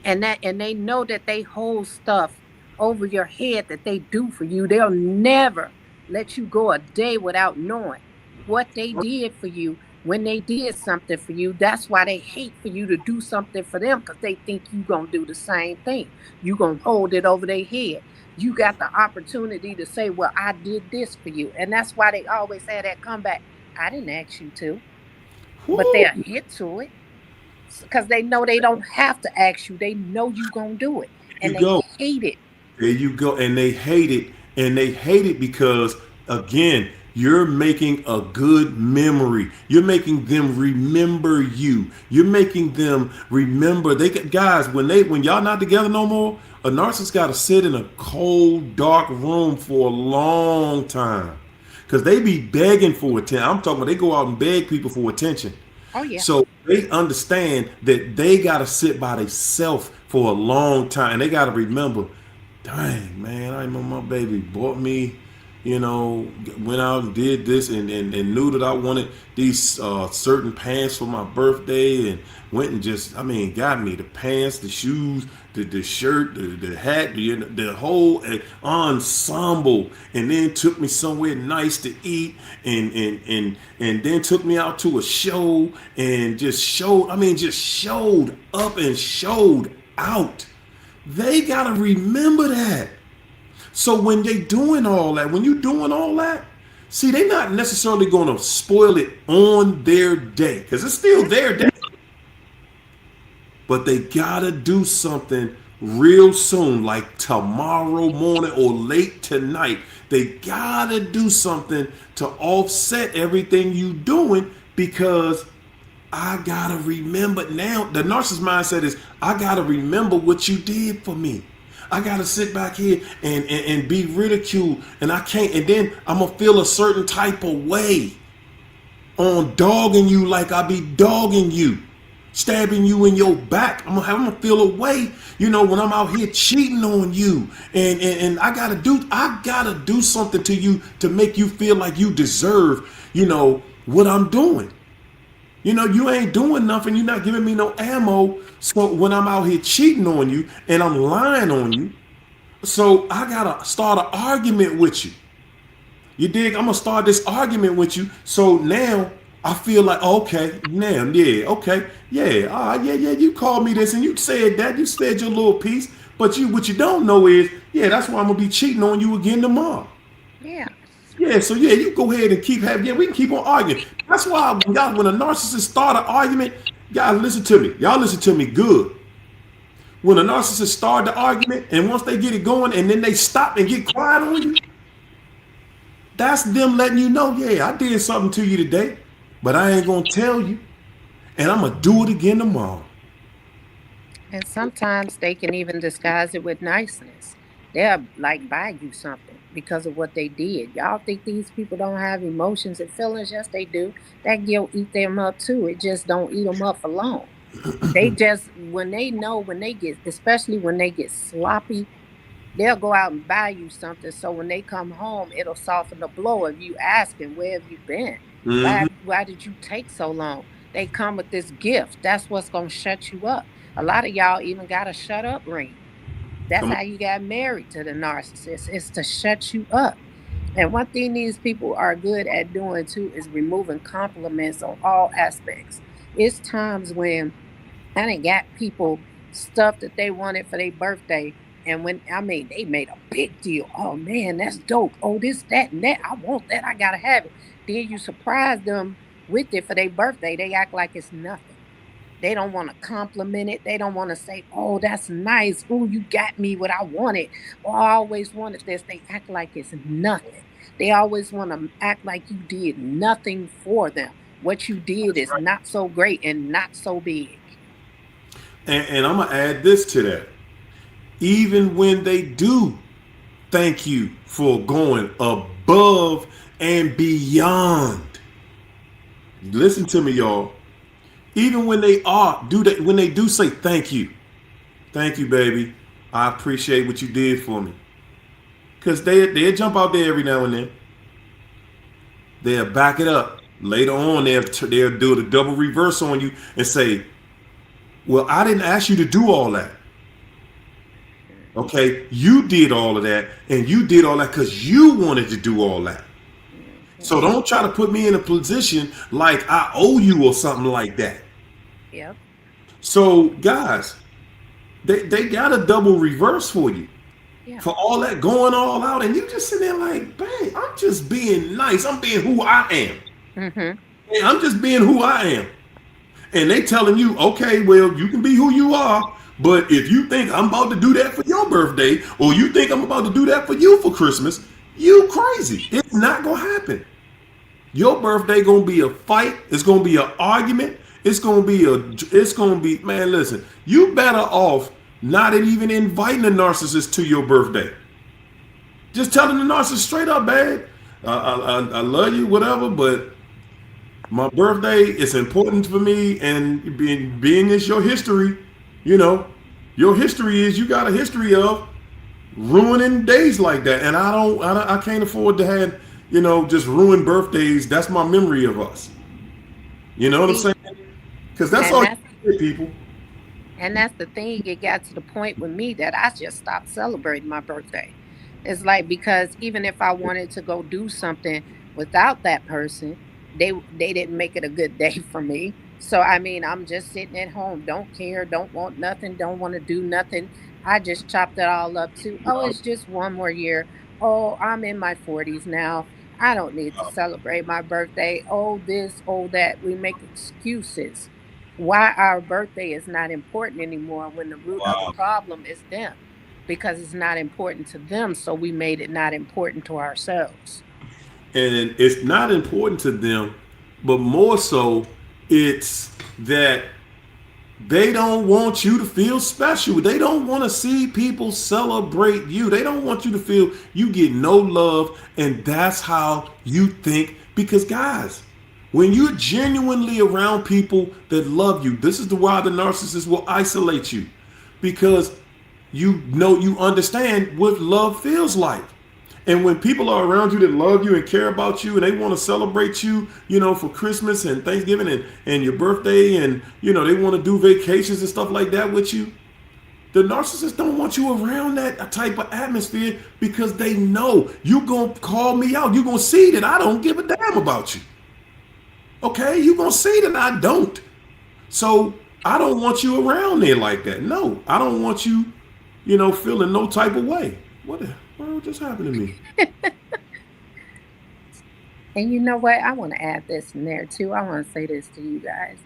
And they know that they hold stuff over your head that they do for you. They'll never let you go a day without knowing what they did for you when they did something for you. That's why they hate for you to do something for them, because they think you gonna do the same thing. You gonna hold it over their head. You got the opportunity to say, "Well, I did this for you," and that's why they always have that comeback. I didn't ask you to, but Woo, they'll hit to it because they know they don't have to ask you. They know you gonna do it, there and you they go. hate it. There you go. And they hate it. And they hate it because, again, you're making a good memory. You're making them remember you. You're making them remember. Guys, when y'all not together no more, a narcissist got to sit in a cold, dark room for a long time. Because they be begging for attention. I'm talking about they go out and beg people for attention. Oh yeah. So they understand that they got to sit by themselves for a long time. They got to remember, dang, man, I remember my baby bought me, went out and did this and knew that I wanted these certain pants for my birthday and went and got me the pants, the shoes, the shirt, the hat, the whole ensemble, and then took me somewhere nice to eat and then took me out to a show and just showed up and showed out. They got to remember that. So when they doing all that, when you doing all that, See, they're not necessarily going to spoil it on their day because it's still their day. But they gotta do something real soon, like tomorrow morning or late tonight. They gotta do something to offset everything you doing because I gotta remember now. The narcissist mindset is I gotta remember what you did for me. I gotta sit back here and be ridiculed, and I can't. And then I'm gonna feel a certain type of way on dogging you like I be dogging you, stabbing you in your back. I'm gonna feel a way, when I'm out here cheating on you, and I gotta do something to you to make you feel like you deserve, what I'm doing. You ain't doing nothing. You're not giving me no ammo. So when I'm out here cheating on you and I'm lying on you, so I gotta start an argument with you. You dig? I'm gonna start this argument with you. So now I feel like, okay, now, yeah, okay, yeah, yeah. You called me this and you said that. You said your little piece. But what you don't know is, yeah, that's why I'm gonna be cheating on you again tomorrow. Yeah. Yeah, so yeah, you go ahead and we can keep on arguing. That's why when a narcissist start an argument, guys, listen to me. Y'all listen to me good. When a narcissist start the argument and once they get it going and then they stop and get quiet on you, that's them letting you know, yeah, I did something to you today, but I ain't gonna tell you, and I'm gonna do it again tomorrow. And sometimes they can even disguise it with niceness. They'll like buy you something because of what they did. Y'all think these people don't have emotions and feelings? Yes, they do. That guilt eat them up too. It just don't eat them up for long. They just when they know when they get, especially when they get sloppy, they'll go out and buy you something. So when they come home, it'll soften the blow of you asking, "Where have you been? Mm-hmm. Why did you take so long?" They come with this gift. That's what's gonna shut you up. A lot of y'all even got a shut up ring. That's Come how you got married to the narcissist. It's to shut you up. And one thing these people are good at doing too is removing compliments on all aspects. It's times when I done got people stuff that they wanted for their birthday. And they made a big deal. Oh man, that's dope. Oh, this, that, and that. I want that. I gotta have it. Then you surprise them with it for their birthday. They act like it's nothing. They don't want to compliment it. They don't want to say, "Oh, that's nice. Oh, you got me what I wanted. Oh, I always wanted this." They act like it's nothing. They always want to act like you did nothing for them. What you did is not so great and not so big. and I'm gonna add this to that. Even when they do thank you for going above and beyond. Listen to me, y'all. Even when when they do say thank you, baby. I appreciate what you did for me. Cause they'll jump out there every now and then. They'll back it up. Later on, they'll do the double reverse on you and say, "Well, I didn't ask you to do all that. Okay, you did all of that, and you did all that because you wanted to do all that. So Mhm. don't try to put me in a position like I owe you or something like that." Yep. So guys, they got a double reverse for you Yeah. for all that going all out, and you just sitting there like, "Bang, I'm just being nice. I'm being who I am. Hmm. Hey, I'm just being who I am." And they telling you, "Okay, well, you can be who you are, but if you think I'm about to do that for your birthday, or you think I'm about to do that for you for Christmas, you crazy. It's not gonna happen. Your birthday gonna be a fight. It's gonna be an argument. It's gonna be, man, listen, you better off not even inviting a narcissist to your birthday. Just telling the narcissist straight up, babe, I love you, whatever, but my birthday is important for me, and being is your history, you know, your history is you got a history of ruining days like that, and I can't afford to have, just ruin birthdays. That's my memory of us. You know what I'm See, saying? Because that's and all that's you get, people. And that's the thing. It got to the point with me that I just stopped celebrating my birthday. It's like because even if I wanted to go do something without that person, they didn't make it a good day for me. So I'm just sitting at home, don't care, don't want nothing, don't want to do nothing. I just chopped it all up to, oh, it's just one more year. Oh, I'm in my 40s now. I don't need to celebrate my birthday. Oh, this, oh, that. We make excuses why our birthday is not important anymore when the root of the Wow. problem is them because it's not important to them. So we made it not important to ourselves. And it's not important to them, but more so, it's that they don't want you to feel special. They don't want to see people celebrate you. They don't want you to feel you get no love, and that's how you think. Because, guys, when you're genuinely around people that love you, this is the why the narcissist will isolate you. Because you know, you understand what love feels like. And when people are around you that love you and care about you and they want to celebrate you, for Christmas and Thanksgiving and your birthday and, they want to do vacations and stuff like that with you, the narcissists don't want you around that type of atmosphere because they know you're going to call me out. You're going to see that I don't give a damn about you. Okay? You're going to see that I don't. So I don't want you around there like that. No, I don't want you, feeling no type of way. What the world just happened to me? And you know what? I want to add this in there too. I want to say this to you guys.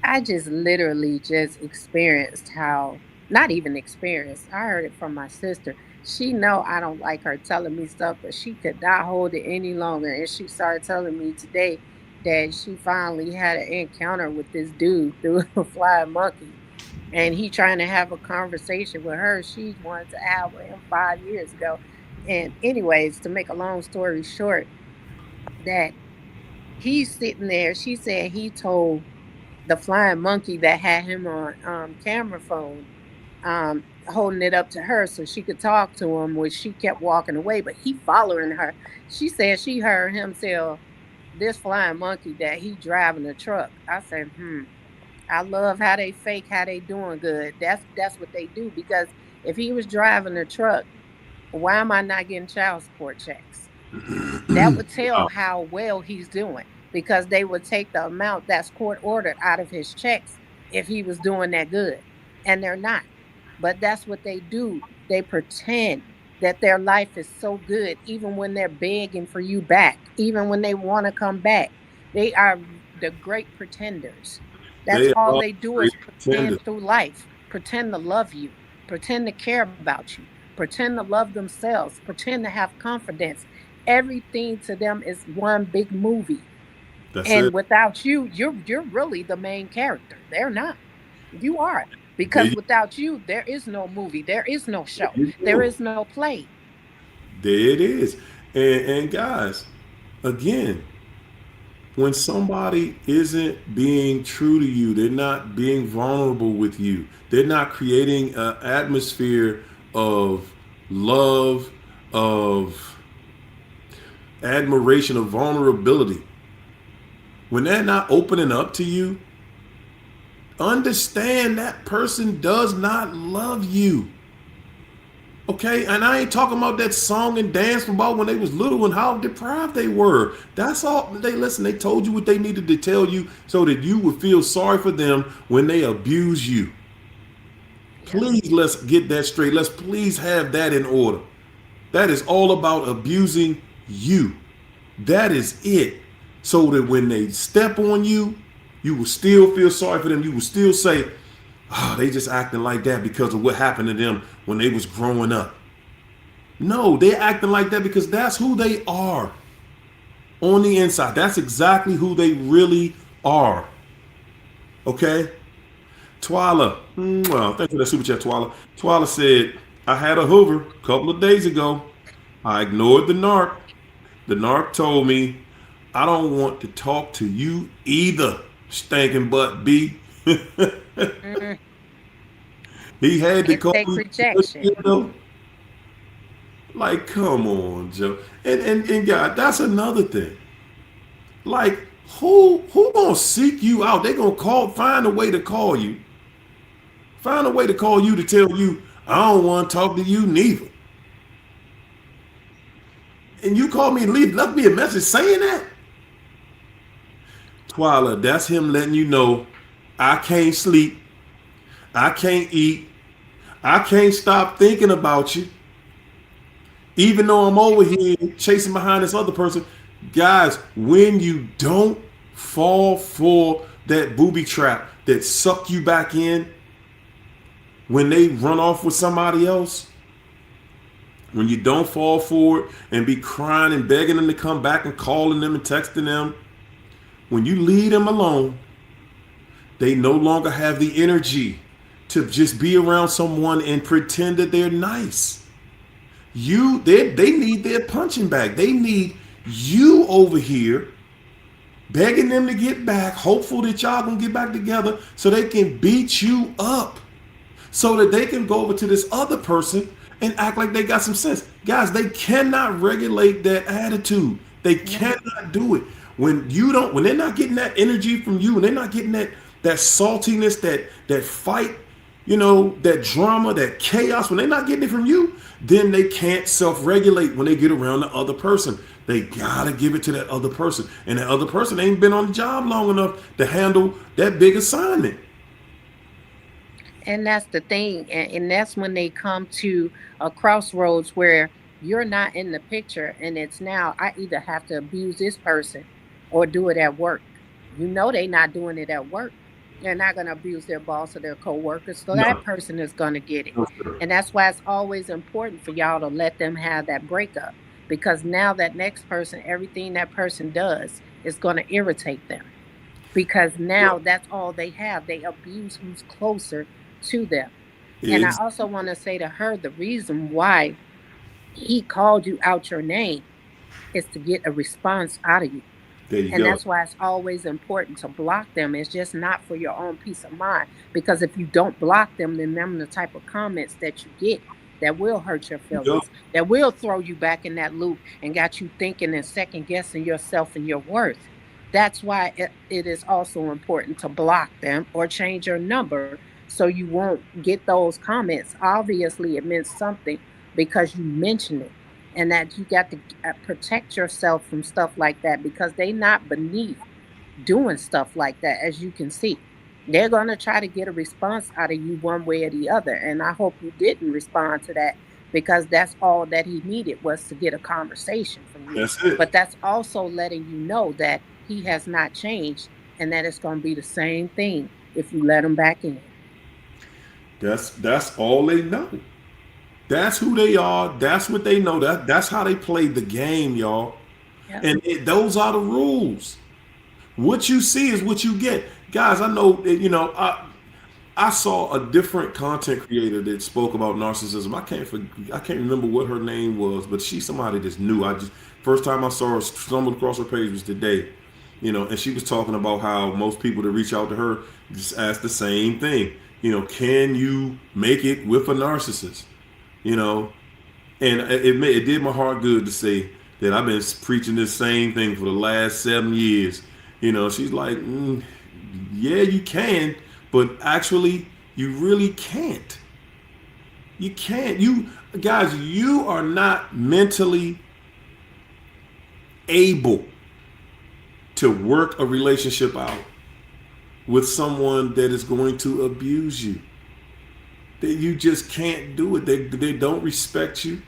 I just literally just experienced how, not even experienced, I heard it from my sister. She know I don't like her telling me stuff, but she could not hold it any longer. And she started telling me today that she finally had an encounter with this dude through a flying monkey. And he trying to have a conversation with her. She wanted to have with him 5 years ago. And anyways, to make a long story short, that he's sitting there. She said he told the flying monkey that had him on camera phone, holding it up to her so she could talk to him, which she kept walking away, but he following her. She said she heard him tell this flying monkey that he driving a truck. I said, I love how they fake, how they doing good. That's what they do because if he was driving a truck, why am I not getting child support checks? That would tell Wow. how well he's doing because they would take the amount that's court ordered out of his checks if he was doing that good. And they're not. But that's what they do. They pretend that their life is so good, even when they're begging for you back, even when they want to come back. They are the great pretenders. That's They all are they do great is pretenders. pretend through life, pretend to love you, pretend to care about you, pretend to love themselves, pretend to have confidence. Everything to them is one big movie. That's And it. without you, you're really the main character. They're not. You are. There Because you, without you, there is no movie, there is no there show, you there go. is no play. There it is. And guys, again, when somebody isn't being true to you, they're not being vulnerable with you, they're not creating an atmosphere of love, of admiration, of vulnerability. When they're not opening up to you, understand that person does not love you. Okay, and I ain't talking about that song and dance about when they was little and how deprived they were. That's all. They listen. They told you what they needed to tell you so that you would feel sorry for them when they abuse you. Yep. Please, let's get that straight. Let's please have that in order. That is all about abusing you. That is it. So that when they step on you, you will still feel sorry for them. You will still say, "Oh, they just acting like that because of what happened to them when they was growing up." No, they're acting like that because that's who they are on the inside. That's exactly who they really are. Okay? Twyla, well, thank you for that super chat, Twyla. Twyla said, I had a Hoover a couple of days ago. I ignored the narc. The narc told me, I don't want to talk to you either, stinking butt B. Mm, He had to call intake me, rejection. you know, like, come on, Joe. And God, that's another thing. Like, who gonna seek you out? They gonna find a way to call you. Find a way to call you to tell you, I don't want to talk to you neither. And you call me and left me a message saying that? Twyla, that's him letting you know I can't sleep, I can't eat, I can't stop thinking about you. Even though I'm over here chasing behind this other person, guys, when you don't fall for that booby trap that suck you back in, when they run off with somebody else, when you don't fall for it and be crying and begging them to come back and calling them and texting them, when you leave them alone, they no longer have the energy to just be around someone and pretend that they're nice. They need their punching bag. They need you over here begging them to get back, hopeful that y'all gonna get back together so they can beat you up. So that they can go over to this other person and act like they got some sense. Guys, they cannot regulate that attitude. They cannot do it. When they're not getting that energy from you, and they're not getting that saltiness, that fight, that drama, that chaos, when they're not getting it from you, then they can't self-regulate when they get around the other person. They gotta give it to that other person. And that other person ain't been on the job long enough to handle that big assignment. And that's the thing. And that's when they come to a crossroads where you're not in the picture. And it's now, I either have to abuse this person or do it at work. They're not doing it at work. They're not going to abuse their boss or their coworkers. So No. that person is going to get it. No, sir. And that's why it's always important for y'all to let them have that breakup. Because now that next person, everything that person does is going to irritate them. Because Yeah. now that's all they have. They abuse who's closer to them. And I Ex- also want to say to her, the reason why he called you out your name is to get a response out of you. There you And go. that's why it's always important to block them. It's just not for your own peace of mind. Because if you don't block them, then them the type of comments that you get that will hurt your You go. feelings, that will throw you back in that loop and got you thinking and second guessing yourself and your worth. That's why it is also important to block them or change your number so you won't get those comments. Obviously, it meant something because you mentioned it, and that you got to protect yourself from stuff like that because they not beneath doing stuff like that, as you can see. They're going to try to get a response out of you one way or the other. And I hope you didn't respond to that because that's all that he needed was to get a conversation from you. That's it. But that's also letting you know that he has not changed and that it's going to be the same thing if you let him back in. That's all they know. That's who they are. That's what they know. That's how they play the game, y'all. Yep. And those are the rules. What you see is what you get, guys. I know. I saw a different content creator that spoke about narcissism. I can't remember what her name was, but she's somebody that's new. I just first time I saw her, stumbled across her page was today. And she was talking about how most people that reach out to her just ask the same thing. Can you make it with a narcissist? You know, and it did my heart good to say that I've been preaching this same thing for the last 7 years. She's like, yeah, you can, but actually, you really can't. You can't. You guys, you are not mentally able to work a relationship out with someone that is going to abuse you. That you just can't do it. They don't respect you.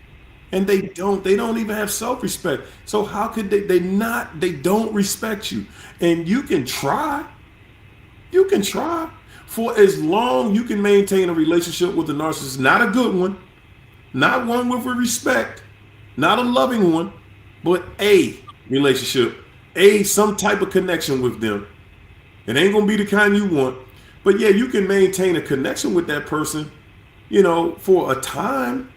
And they don't even have self-respect. So how could they don't respect you. And you can try. You can try for as long you can maintain a relationship with a narcissist, not a good one, not one with respect, not a loving one, but a relationship, some type of connection with them. It ain't gonna be the kind you want, but yeah, you can maintain a connection with that person, for a time.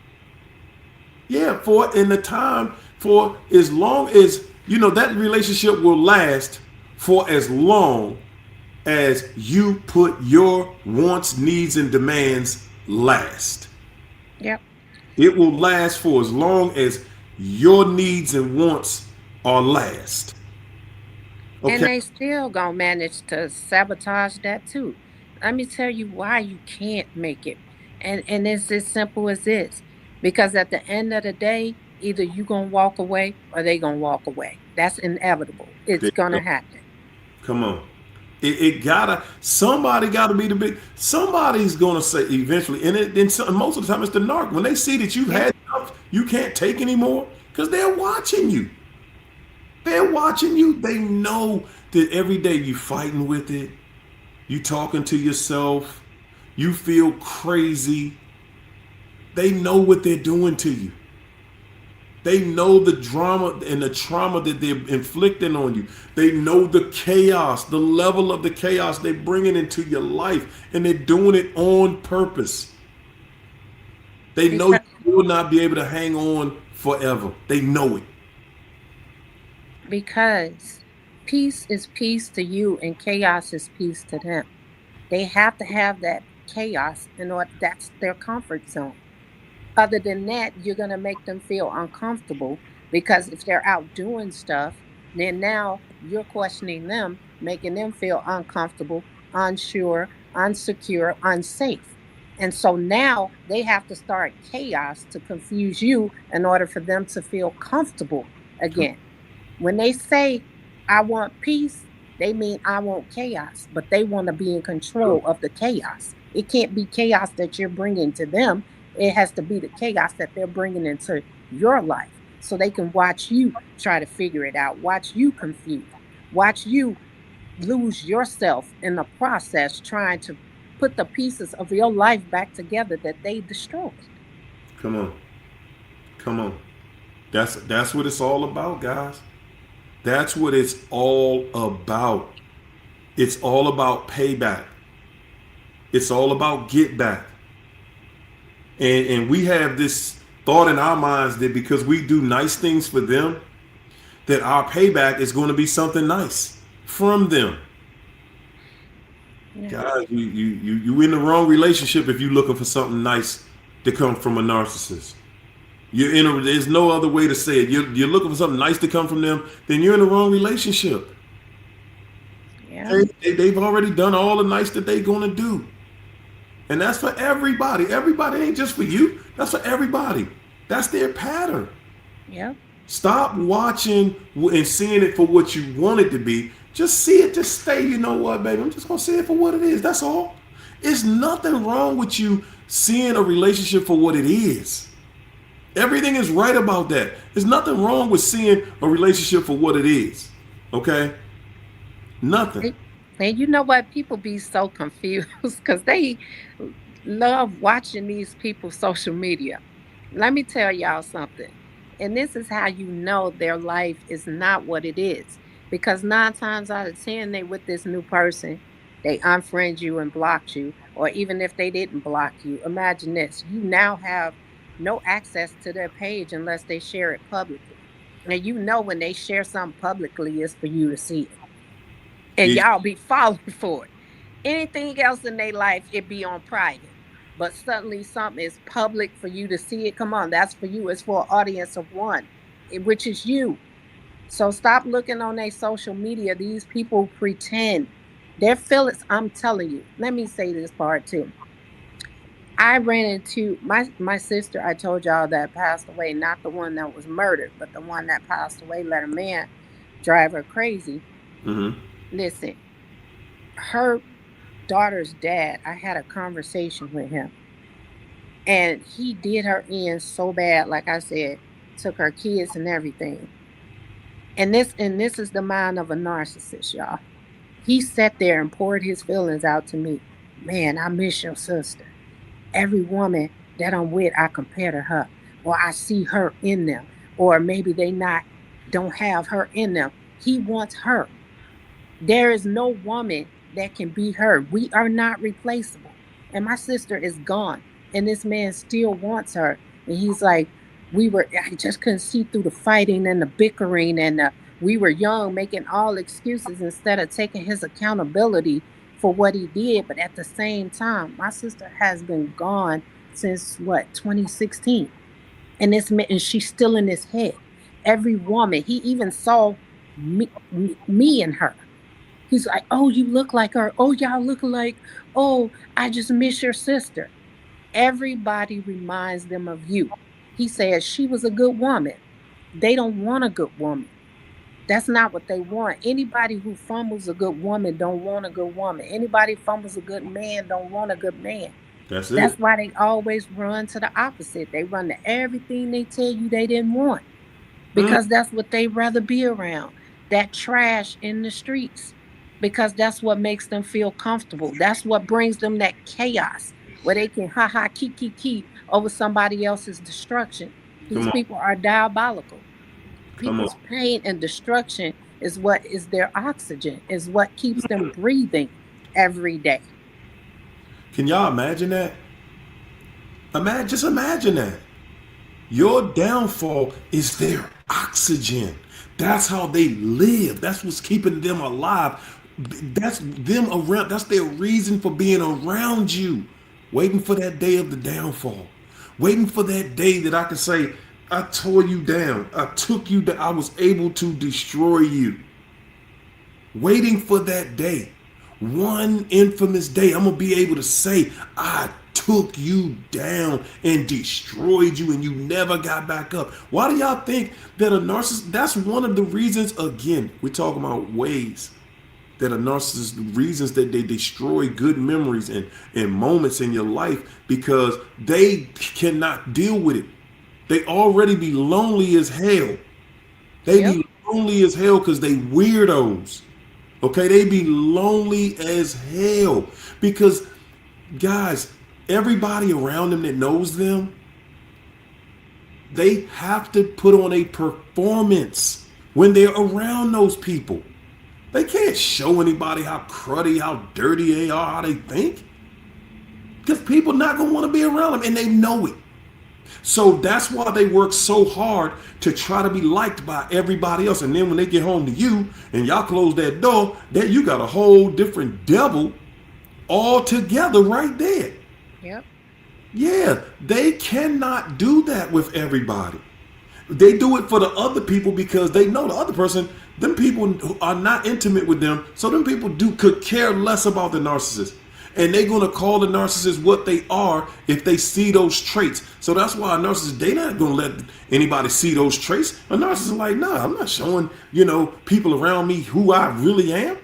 Yeah, for as long as that relationship will last for as long as you put your wants, needs, and demands last. Yep. It will last for as long as your needs and wants are last. And Okay. they still gonna manage to sabotage that too. Let me tell you why you can't make it. And it's as simple as this. Because at the end of the day, either you gonna walk away or they gonna walk away. That's inevitable. There It's you go. gonna happen. Come on. Somebody gotta be somebody's gonna say eventually, and most of the time it's the narc. When they see that you've Yep. had enough? You can't take anymore? Because they're watching you. They're watching you. They know that every day you fighting with it. You talking to yourself. You feel crazy. They know what they're doing to you. They know the drama and the trauma that they're inflicting on you. They know the chaos, the level of the chaos they're bringing into your life, and they're doing it on purpose. They know because you will not be able to hang on forever. They know it. because peace is peace to you and chaos is peace to them. They have to have that chaos in order, that's their comfort zone. Other than that, you're going to make them feel uncomfortable because if they're out doing stuff, then now you're questioning them, making them feel uncomfortable, unsure, unsecure, unsafe. And so now they have to start chaos to confuse you in order for them to feel comfortable again. When they say, I want peace, they mean I want chaos, but they want to be in control of the chaos. It can't be chaos that you're bringing to them. It has to be the chaos that they're bringing into your life so they can watch you try to figure it out, watch you confused, watch you lose yourself in the process trying to put the pieces of your life back together that they destroyed. Come on. Come on. That's what it's all about, guys. That's what it's all about. It's all about payback. It's all about get back. And we have this thought in our minds that because we do nice things for them, that our payback is going to be something nice from them. Yeah. Guys, you in the wrong relationship if you're looking for something nice to come from a narcissist. There's no other way to say it. You're looking for something nice to come from them, then you're in the wrong relationship. Yeah. They've already done all the nice that they're going to do. And that's for everybody. Everybody ain't just for you. That's for everybody. That's their pattern. Yeah. Stop watching and seeing it for what you want it to be. Just see it. Just stay, you know what, baby? I'm just going to see it for what it is. That's all. It's nothing wrong with you seeing a relationship for what it is. Everything is right about that. There's nothing wrong with seeing a relationship for what it is. Okay? Nothing. And you know what? People be so confused because they love watching these people's social media. Let me tell y'all something. And this is how you know their life is not what it is. Because 9 times out of 10, they with this new person, they unfriend you and blocked you. Or even if they didn't block you, imagine this. You now have no access to their page unless they share it publicly. And you know when they share something publicly, it's for you to see it and Yeah. y'all be falling for it. Anything else in their life, it be on private. But suddenly something is public for you to see it. Come on, that's for you. It's for an audience of one, which is you. So stop looking on their social media. These people pretend. Their feelings, I'm telling you. Let me say this part too. I ran into my sister, I told y'all that passed away, not the one that was murdered, but the one that passed away, let a man drive her crazy. Mm-hmm. Listen, her daughter's dad, I had a conversation with him and he did her in so bad, like I said, took her kids and everything. And this is the mind of a narcissist, y'all. He sat there and poured his feelings out to me. Man, I miss your sister. Every woman that I'm with, I compare to her. Or I see her in them. Or maybe they not don't have her in them. He wants her. There is no woman that can be her. We are not replaceable. And my sister is gone. And this man still wants her. And he's like, I just couldn't see through the fighting and the bickering. And we were young, making all excuses instead of taking his accountability for what he did. But at the same time, my sister has been gone since what, 2016. And she's still in his head. Every woman, he even saw me and her. He's like, oh, you look like her. Oh, y'all look alike. Oh, I just miss your sister. Everybody reminds them of you. He says she was a good woman. They don't want a good woman. That's not what they want. Anybody who fumbles a good woman don't want a good woman. Anybody fumbles a good man don't want a good man. That's That's it. why they always run to the opposite. They run to everything they tell you they didn't want Mm, because that's what they rather be around. That trash in the streets because that's what makes them feel comfortable. That's what brings them that chaos where they can ha ha key over somebody else's destruction. come These on. people are diabolical. Come on. People's pain and destruction is what is their oxygen, is what keeps them breathing every day. Can y'all imagine that? Just imagine that. Your downfall is their oxygen. That's how they live. That's what's keeping them alive. That's them around. That's their reason for being around you. Waiting for that day of the downfall. Waiting for that day that I can say, I tore you down. I took you down. I was able to destroy you. Waiting for that day. One infamous day, I'm going to be able to say, I took you down and destroyed you and you never got back up. Why do y'all think that a narcissist, that's one of the reasons, again, we're talking about ways that a narcissist, the reasons that they destroy good memories and moments in your life because they cannot deal with it. They already be lonely as hell. They Yep. be lonely as hell because they weirdos. Okay, they be lonely as hell because, guys, everybody around them that knows them, they have to put on a performance when they're around those people. They can't show anybody how cruddy, how dirty they are, how they think, because people not gonna want to be around them, and they know it. So that's why they work so hard to try to be liked by everybody else. And then when they get home to you and y'all close that door, that you got a whole different devil all together right there. Yep. Yeah, they cannot do that with everybody. They do it for the other people because they know the other person, them people are not intimate with them. So them people could care less about the narcissist. And they're gonna call the narcissist what they are if they see those traits. So that's why a narcissist, they not gonna let anybody see those traits. A narcissist is like, nah, I'm not showing, people around me who I really am.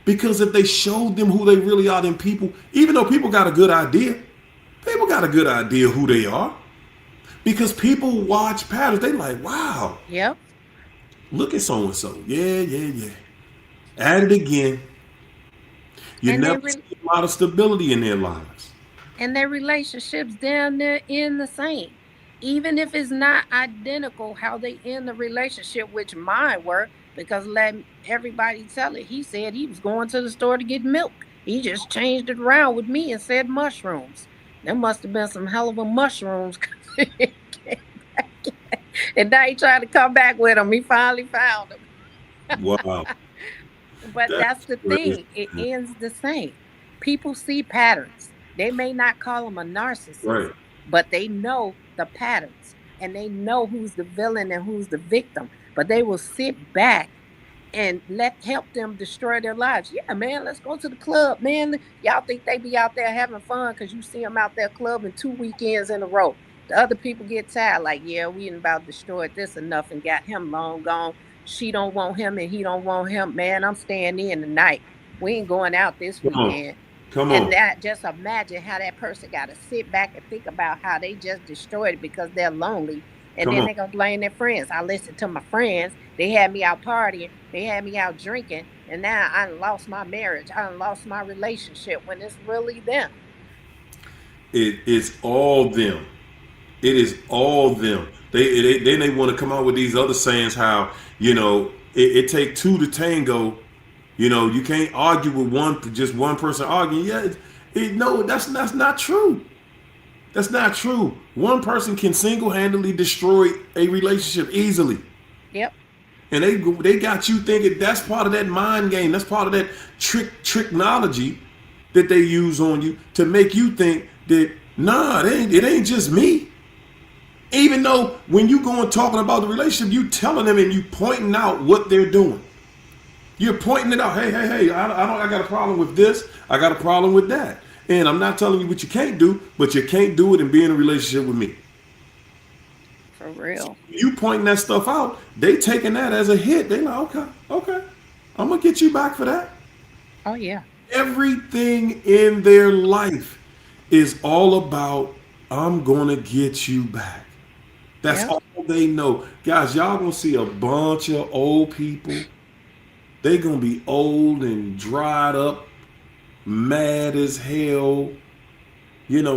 Because if they showed them who they really are, then people, even though people got a good idea, people got a good idea who they are. Because people watch patterns, they like, wow, Yep. look at so and so. Yeah, yeah, yeah. At it again. You And never their see a lot of stability in their lives. their relationships down there end the same. Even if it's not identical how they end the relationship, which mine were, because let everybody tell it. He said he was going to the store to get milk. He just changed it around with me and said mushrooms. There must have been some hell of a mushrooms. And now he trying to come back with them. He finally found them. Wow. But that's That's the crazy. thing, it ends the same. People see patterns. They may not call them a narcissist, Right. but they know the patterns and they know who's the villain and who's the victim. But they will sit back and let help them destroy their lives. Yeah, man, let's go to the club, man. Y'all think they be out there having fun because you see them out there clubbing 2 weekends in a row. The other people get tired, like, yeah, we done about destroyed this enough and got him long gone. She don't want him and he don't want him. Man, I'm staying in tonight. We ain't going out this Come on. weekend. Come And on. that just imagine how that person got to sit back and think about how they just destroyed it because they're lonely. And Come then on. they're going to blame their friends. I listened to my friends. They had me out partying. They had me out drinking. And now I done lost my marriage. I done lost my relationship when it's really them. It is all them. It is all them. Then they want to come out with these other sayings how, it take two to tango. You can't argue with just one person arguing. Yeah, no, that's not true. That's not true. One person can single-handedly destroy a relationship easily. Yep. And they got you thinking that's part of that mind game. That's part of that technology that they use on you to make you think that nah, it ain't just me. Even though when you go and talking about the relationship, you telling them and you pointing out what they're doing. You're pointing it out. Hey, hey, hey! I got a problem with this. I got a problem with that. And I'm not telling you what you can't do, but you can't do it and be in a relationship with me. For real. You pointing that stuff out, they taking that as a hit. They like, okay, okay, I'm gonna get you back for that. Oh, yeah. Everything in their life is all about, I'm gonna get you back. That's Yep. all they know. Guys, y'all gonna see a bunch of old people. They gonna be old and dried up, mad as hell,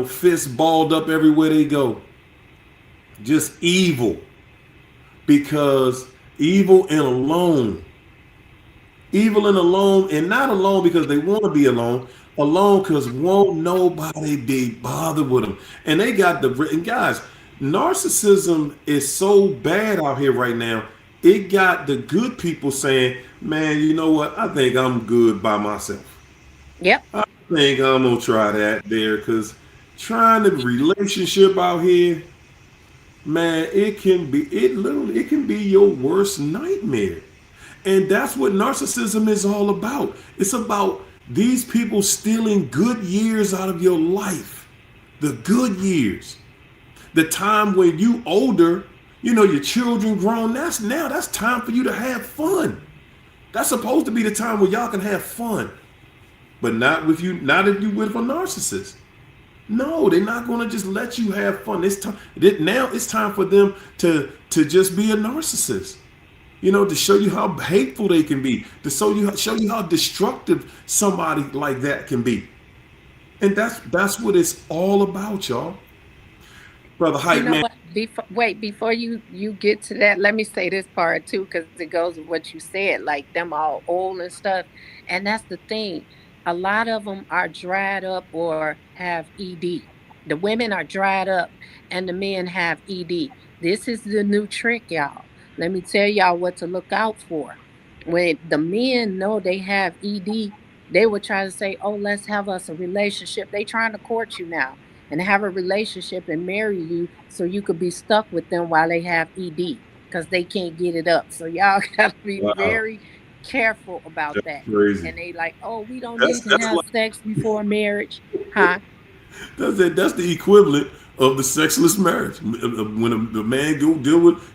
fists balled up everywhere they go. Just evil. Because evil and alone. Evil and alone, and not alone because they want to be alone. Alone because won't nobody be bothered with them. And they got and guys, narcissism is so bad out here right now. It got the good people saying, man, you know what? I think I'm good by myself. Yep. I think I'm gonna try that there because trying the relationship out here, man, it can be your worst nightmare. And that's what narcissism is all about. It's about these people stealing good years out of your life. The good years. The time when you older, your children grown, that's time for you to have fun. That's supposed to be the time where y'all can have fun. But not if you with a narcissist. No, they're not going to just let you have fun. Now it's time for them to just be a narcissist. To show you how hateful they can be, to show you how destructive somebody like that can be. And that's what it's all about, y'all. Brother You Hype know Man. what? Before you get to that, let me say this part too, because it goes with what you said, like them all old and stuff. And that's the thing. A lot of them are dried up or have ED. The women are dried up, and the men have ED. This is the new trick, y'all. Let me tell y'all what to look out for. When the men know they have ED, they will try to say, "Oh, let's have us a relationship." They trying to court you now and have a relationship and marry you so you could be stuck with them while they have ED because they can't get it up. So y'all gotta be Wow, very careful about that's that. crazy. And they like, oh, we don't That's need to that's have like sex before marriage. Huh? that's it. That's the equivalent of the sexless marriage. When the man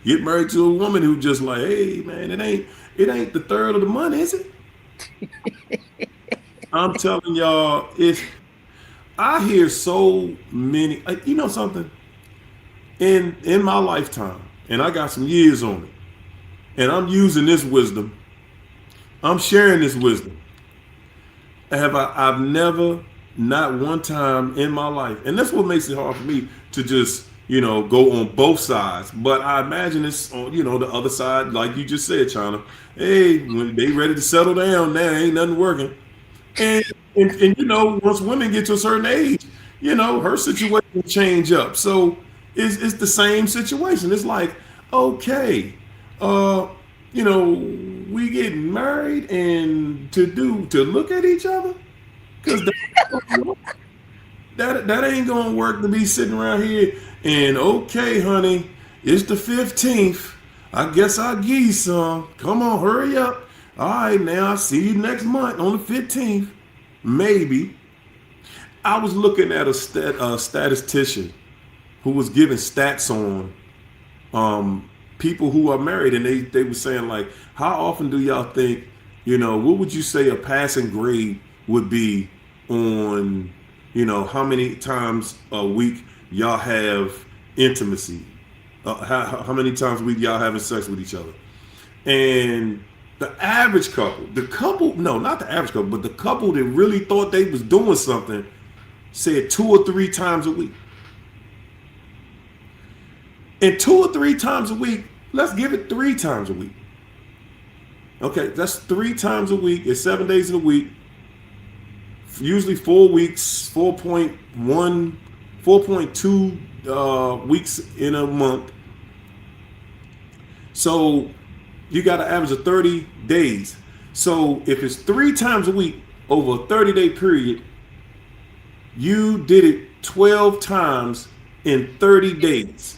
get married to a woman who just like, hey man, it ain't the third of the money, is it? I'm telling y'all, I hear so many. You know something? In my lifetime, and I got some years on it, and I'm using this wisdom. I'm sharing this wisdom. I've never, not one time in my life, and that's what makes it hard for me to just go on both sides. But I imagine it's on the other side, like you just said, China. Hey, when they ready to settle down, now ain't nothing working. And, and once women get to a certain age, her situation change up. So it's the same situation. It's like, okay, uh, we getting married and to look at each other because that ain't gonna work to be sitting around here and okay, honey, it's the 15th. I guess I'll give you some. Come on, hurry up. All right, now I'll see you next month on the 15th. Maybe. I was looking at a statistician who was giving stats on people who are married, and they were saying like, how often do y'all think, what would you say a passing grade would be on, how many times a week y'all have intimacy, how many times a week y'all having sex with each other, and the average couple, no, not the average couple, but the couple that really thought they was doing something, said 2 or 3 times a week. And 2 or 3 times a week, let's give it 3 times a week. Okay, that's 3 times a week. It's 7 days in a week. Usually 4 weeks, 4.1, 4.2 weeks in a month. So you got an average of 30 days. So if it's 3 times a week over a 30-day period, you did it 12 times in 30 days.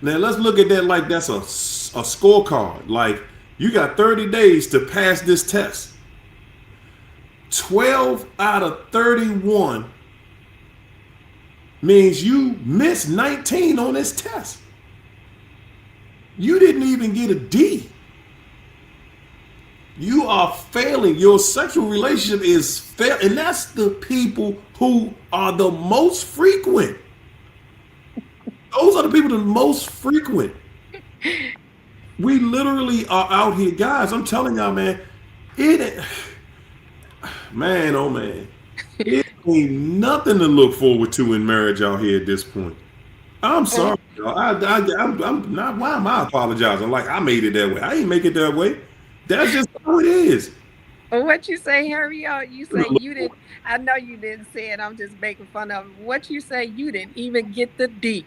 Now let's look at that like that's a scorecard. Like you got 30 days to pass this test. 12 out of 31 means you missed 19 on this test. You didn't even get a D. You are failing. Your sexual relationship is fail, and that's the people who are the most frequent. Those are the people the most frequent. We literally are out here, guys. I'm telling y'all, man. It, man, oh man, it ain't nothing to look forward to in marriage out here at this point. I'm Oh, sorry, y'all. I'm not. Why am I apologizing? Like I made it that way. I ain't make it that way. That's just how it is. what you say, Harry? You say you didn't. I know you didn't say it. I'm just making fun of him. What you say? You didn't even get the D.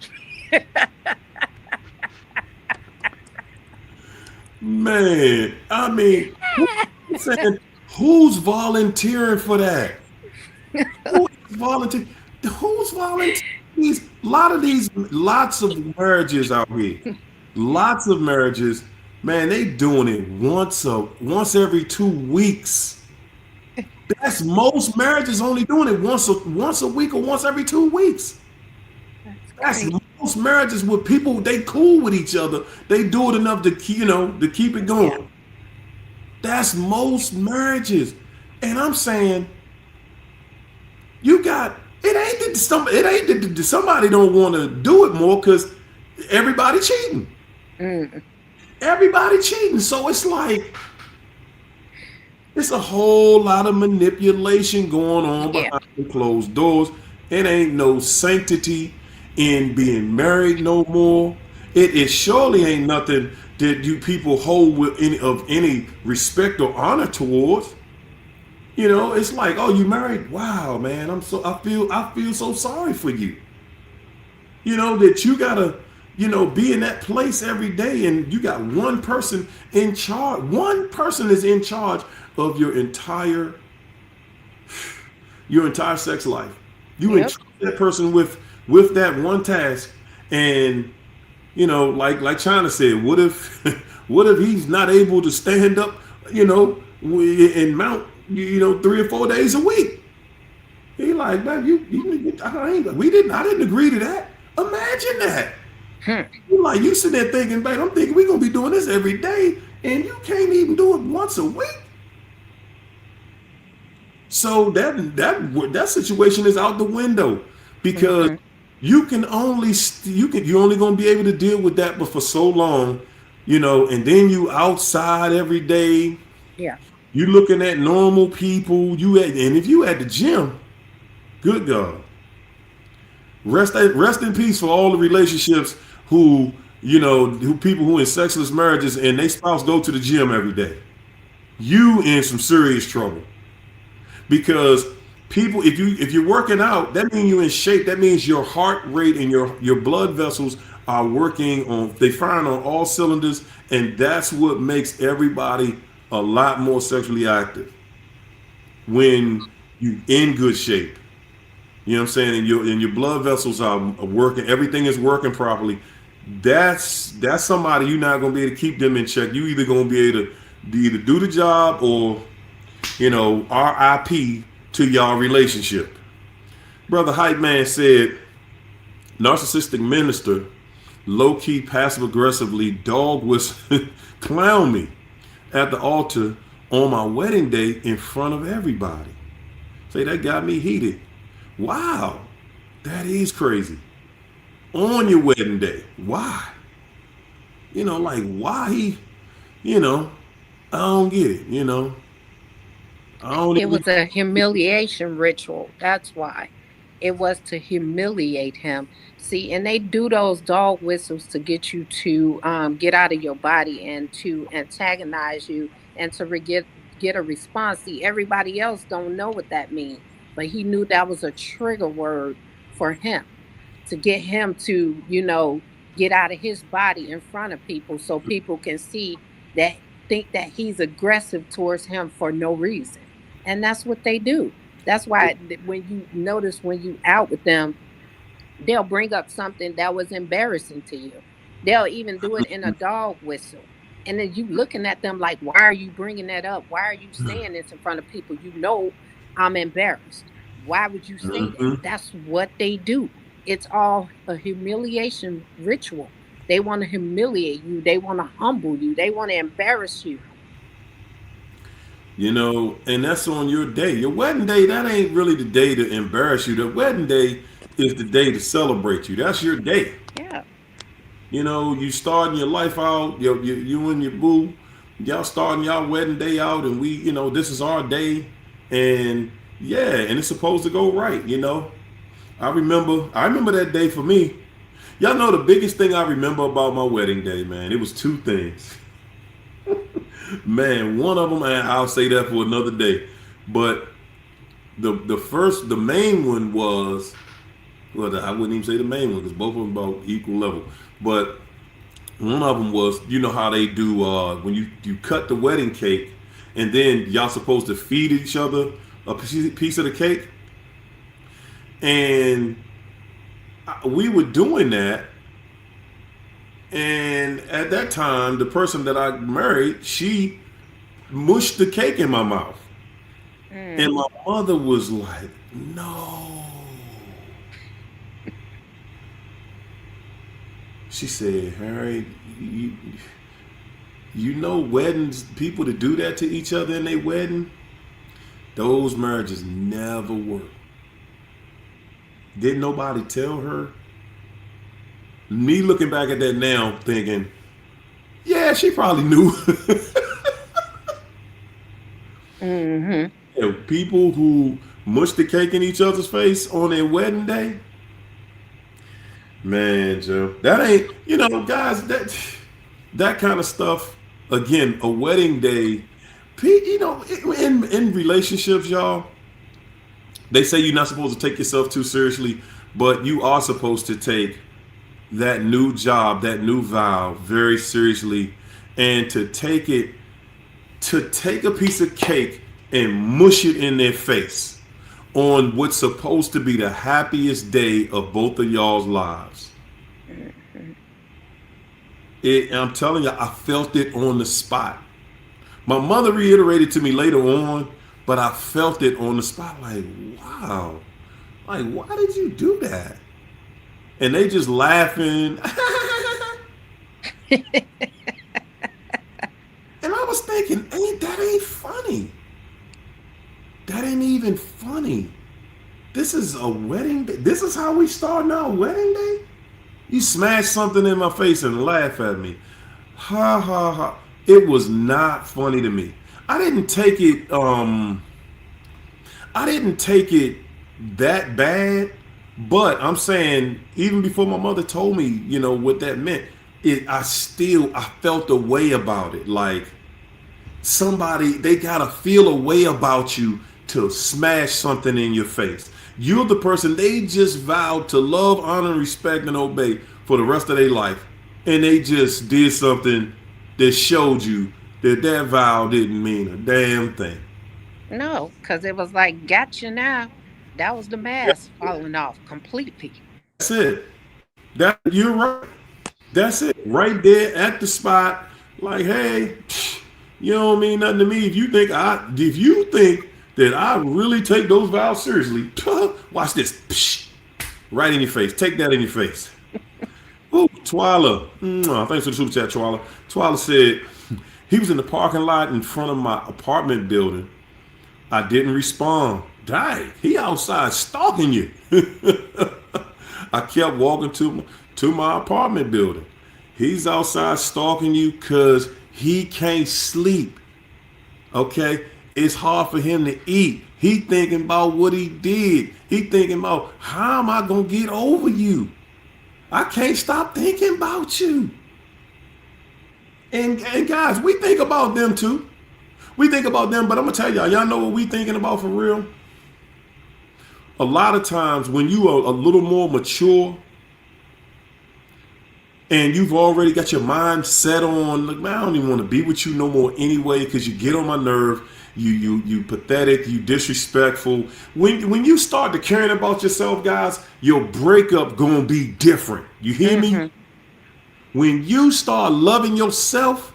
Man, I mean, I'm saying, who's volunteering for that? Who is volunteering? Who's volunteering? These lot of these lots of marriages out here. Lots of marriages, man, they doing it once every 2 weeks. That's most marriages only doing it once a week or once every 2 weeks. That's That's crazy. most marriages with people they cool with each other. They do it enough to to keep it Yeah. going. That's most marriages. And I'm saying you got it ain't that somebody don't want to do it more because everybody cheating. Mm, Everybody cheating. So it's like it's a whole lot of manipulation going on yeah. behind the closed doors. It ain't no sanctity in being married no more. It surely ain't nothing that you people hold with any respect or honor towards. It's like, oh, you married? Wow, man, I feel so sorry for you. That you gotta, be in that place every day, and you got one person in charge. One person is in charge of your entire sex life. You Yep. entrust that person with that one task, and like China said, what if what if he's not able to stand up, and mount, 3 or 4 days a week? He like, man, I didn't agree to that. Imagine that. Hmm. You sitting there thinking, babe, I'm thinking we're gonna be doing this every day, and you can't even do it once a week. So that situation is out the window because Hmm. you're only gonna be able to deal with that, but for so long, and then you outside every day. Yeah. You looking at normal people. And if you at the gym, good God, rest in peace for all the relationships who people who in sexless marriages and they spouse go to the gym every day. You in some serious trouble because people, if you're working out, that means you're in shape. That means your heart rate and your blood vessels are working on. They firing on all cylinders, and that's what makes everybody a lot more sexually active when you in good shape. You know what I'm saying? And your blood vessels are working. Everything is working properly. That's somebody you're not gonna be able to keep them in check. You either gonna be able to either do the job or RIP to y'all relationship. Brother Hype Man said, narcissistic minister, low key, passive aggressively, dog whistle, clown me at the altar on my wedding day in front of everybody. Say that got me heated. Wow, that is crazy. On your wedding day. Why? Like why he, you know, I don't get it, I don't It even. was a humiliation ritual. That's why. It was to humiliate him. See, and they do those dog whistles to get you to get out of your body and to antagonize you and to get a response. See, everybody else don't know what that means, but he knew that was a trigger word for him to get him to, get out of his body in front of people so people can see that think that he's aggressive towards him for no reason. And that's what they do. That's why when you notice when you out with them, they'll bring up something that was embarrassing to you. They'll even do it in a dog whistle. And then you looking at them like, why are you bringing that up? Why are you saying this in front of people? I'm embarrassed. Why would you say that? Mhm. That's what they do. It's all a humiliation ritual. They want to humiliate you. They want to humble you. They want to embarrass you. And that's on your day. Your wedding day, that ain't really the day to embarrass you. The wedding day is the day to celebrate you. That's your day. Yeah. You starting your life out, you and your boo, y'all starting y'all wedding day out, and this is our day, and yeah, and it's supposed to go right. I remember that day for me. Y'all know the biggest thing I remember about my wedding day, man. It was two things. Man, one of them, and I'll say that for another day. But the main one was, well, I wouldn't even say the main one because both of them about equal level. But one of them was, you know how they do when you cut the wedding cake, and then y'all supposed to feed each other a piece of the cake, and we were doing that. And at that time, the person that I married, she mushed the cake in my mouth. And Mm. my mother was like, no. She said, Harry, you know weddings, people to do that to each other in their wedding, those marriages never work. Didn't nobody tell her? Me looking back at that now thinking, yeah, she probably knew. Mm-hmm. People who mush the cake in each other's face on their wedding day, man, Joe, that ain't, guys, that kind of stuff. Again, a wedding day, in relationships, y'all, they say you're not supposed to take yourself too seriously, but you are supposed to take that new job, that new vow very seriously, and to take a piece of cake and mush it in their face on what's supposed to be the happiest day of both of y'all's lives. Mm-hmm. I'm telling you, I felt it on the spot. My mother reiterated to me later on, but I felt it on the spot. Like, wow, like why did you do that? And they just laughing. And I was thinking, ain't funny. That ain't even funny. This is a wedding day. This is how we start our wedding day? You smash something in my face and laugh at me. Ha ha ha. It was not funny to me. I didn't take it I didn't take it that bad, but I'm saying even before my mother told me, what that meant, I felt a way about it. Like somebody, they gotta feel a way about you to smash something in your face. You're the person they just vowed to love, honor, respect, and obey for the rest of their life. And they just did something that showed you that vow didn't mean a damn thing. No, because it was like, gotcha now. That was the mask falling off completely. That's it. You're right. That's it. Right there at the spot. Like, hey, you don't mean nothing to me. If you think that I really take those vows seriously, watch this. Right in your face. Take that in your face. Oh, Twyla. Thanks for the super chat, Twyla. Twyla said he was in the parking lot in front of my apartment building. I didn't respond. Dang, he outside stalking you. I kept walking to my apartment building. He's outside stalking you because he can't sleep. Okay? It's hard for him to eat. He thinking about what he did. He thinking about how am I gonna get over you? I can't stop thinking about you. And guys, we think about them too. We think about them, but I'm gonna tell y'all know what we thinking about for real? A lot of times when you are a little more mature and you've already got your mind set on, look, man, I don't even want to be with you no more anyway because you get on my nerve. You pathetic, you disrespectful. When you start to caring about yourself, guys, your breakup gonna be different. You hear me? Mm-hmm. When you start loving yourself,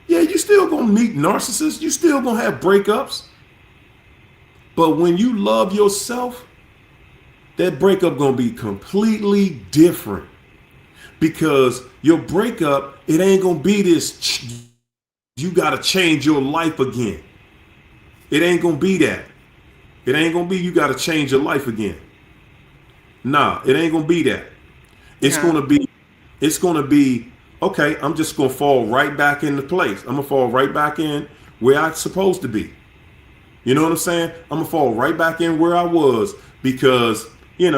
yeah, you still gonna meet narcissists. You still gonna have breakups. But when you love yourself, that breakup gonna be completely different. Because your breakup, it ain't gonna be this, you gotta change your life again. It ain't gonna be that. It ain't gonna be you gotta change your life again. Nah, it ain't gonna be that. It's No. gonna be it's gonna be okay, I'm just gonna fall right back into place. I'm gonna fall right back in where I'm supposed to be. You know what I'm saying? I'm gonna fall right back in where I was because, and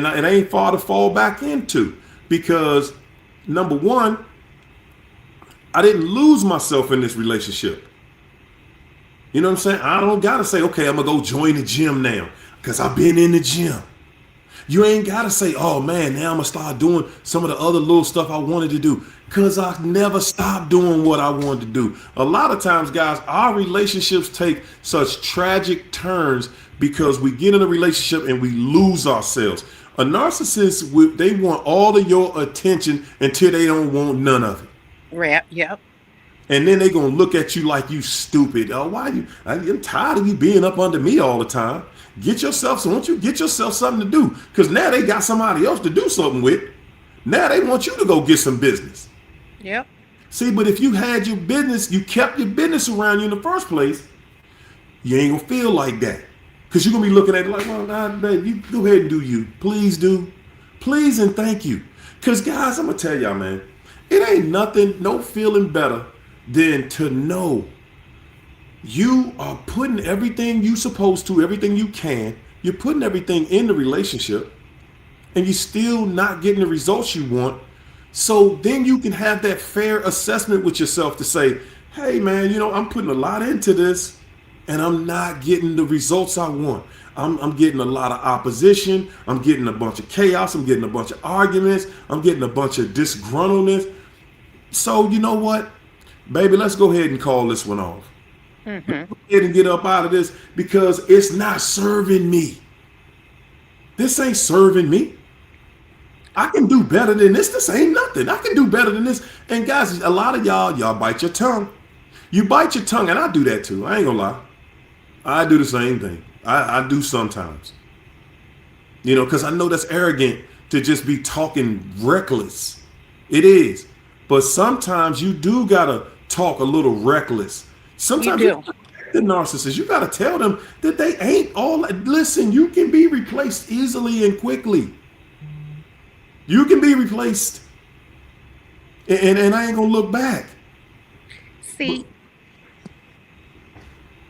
it ain't far to fall back into because number one, I didn't lose myself in this relationship. You know what I'm saying? I don't gotta say, okay, I'm gonna go join the gym now because I've been in the gym. You ain't gotta say, oh man, now I'm gonna start doing some of the other little stuff I wanted to do. Cause I never stopped doing what I wanted to do. A lot of times, guys, our relationships take such tragic turns because we get in a relationship and we lose ourselves. A narcissist, they want all of your attention until they don't want none of it. Rap. Yep. And then they gonna look at you like you stupid. Oh, why you? I'm tired of you being up under me all the time. Get yourself. So won't you get yourself something to do? Because now they got somebody else to do something with. Now they want you to go get some business. Yep. See, but if you had your business, you kept your business around you in the first place, you ain't gonna feel like that. Because you're gonna be looking at it like, well, nah, babe, you go ahead and do you. Please do. Please and thank you. Because guys, I'm gonna tell y'all, man, it ain't nothing, no feeling better than to know you are putting everything you supposed to, everything you can, you're putting everything in the relationship, and you're still not getting the results you want. So then you can have that fair assessment with yourself to say, hey man, I'm putting a lot into this and I'm not getting the results I want. I'm getting a lot of opposition. I'm getting a bunch of chaos. I'm getting a bunch of arguments. I'm getting a bunch of disgruntledness. So you know what? Baby, let's go ahead and call this one off. Mm-hmm. Go ahead and get up out of this because it's not serving me. This ain't serving me. I can do better than this. This ain't nothing. I can do better than this. And guys, a lot of y'all bite your tongue. You bite your tongue, and I do that too. I ain't gonna lie. I do the same thing. I do sometimes. Because I know that's arrogant to just be talking reckless. It is. But sometimes you do gotta talk a little reckless. Sometimes You do. the narcissist, you gotta tell them that they ain't all. Listen, you can be replaced easily and quickly. You can be replaced, and I ain't gonna look back. See,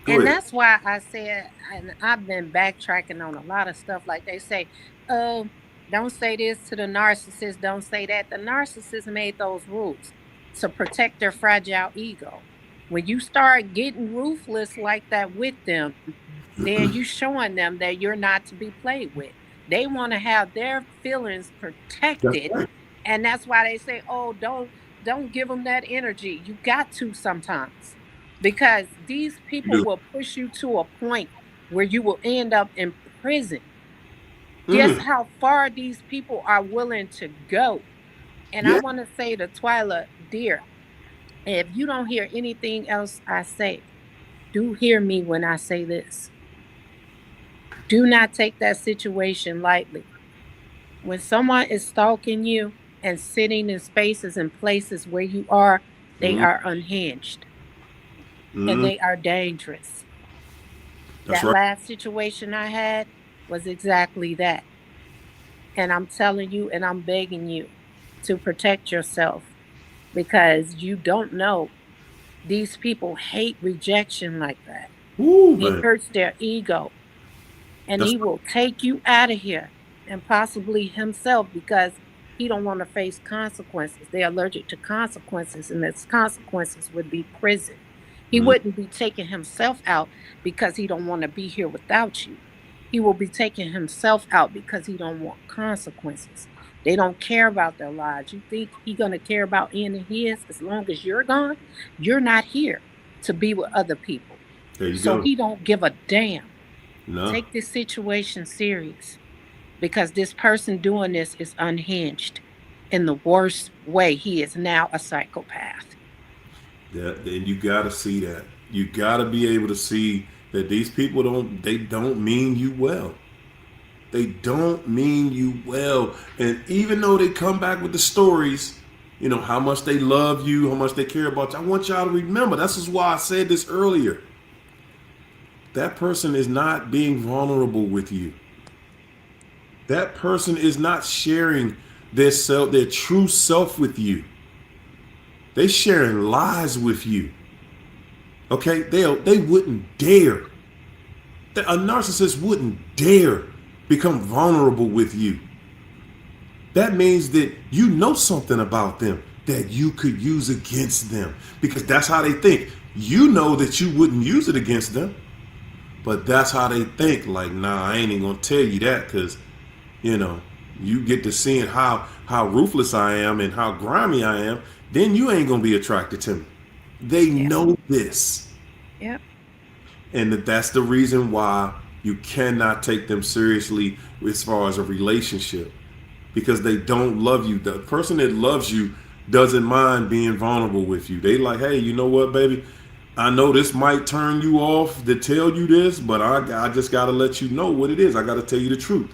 Go and ahead. that's why I said, and I've been backtracking on a lot of stuff. Like they say, oh, don't say this to the narcissist, don't say that. The narcissist made those rules to protect their fragile ego. When you start getting ruthless like that with them, then you showing them that you're not to be played with. They want to have their feelings That's protected, right. and that's why they say, "Oh, don't give them that energy." You got to sometimes, because these people You will push you to a point where you will end up in prison. do. Guess how far these people are willing to go? And I Yeah. want to say to Twyla, dear, if you don't hear anything else I say, do hear me when I say this. Do not take that situation lightly. When someone is stalking you and sitting in spaces and places where you are, they Mm, are unhinged and mm, they are dangerous. that's That right. last situation I had was exactly that. And I'm telling you and I'm begging you to protect yourself because you don't know. These people hate rejection like that. Ooh, It man. hurts their ego. And That's he will take you out of here and possibly himself because he don't want to face consequences. They're allergic to consequences, and its consequences would be prison. He right. wouldn't be taking himself out because he don't want to be here without you. He will be taking himself out because he don't want consequences. They don't care about their lives. You think he gonna care about ending his? As long as you're gone, you're not here to be with other people. There you So go. he don't give a damn. No, Take this situation serious because this person doing this is unhinged in the worst way. He is now a psychopath. and you gotta see that. You gotta be able to see that these people don't mean you well. They don't mean you well. And even though they come back with the stories, how much they love you, how much they care about you, I want y'all to remember. This is why I said this earlier. that person is not being vulnerable with you. That person is not sharing their self, their true self with you. They sharing lies with you. Okay, they wouldn't dare. A narcissist wouldn't dare become vulnerable with you. That means that you know something about them that you could use against them, because that's how they think. You know that you wouldn't use it against them, but that's how they think. Like, nah, I ain't even gonna tell you that, because you know, you get to seeing how ruthless I am and how grimy I am, then you ain't gonna be attracted to me. They Yeah. know this. Yep. And that's the reason why you cannot take them seriously as far as a relationship, because they don't love you. The person that loves you doesn't mind being vulnerable with you. They like, hey, you know what, baby? I know this might turn you off to tell you this, but I just got to let you know what it is. I got to tell you the truth.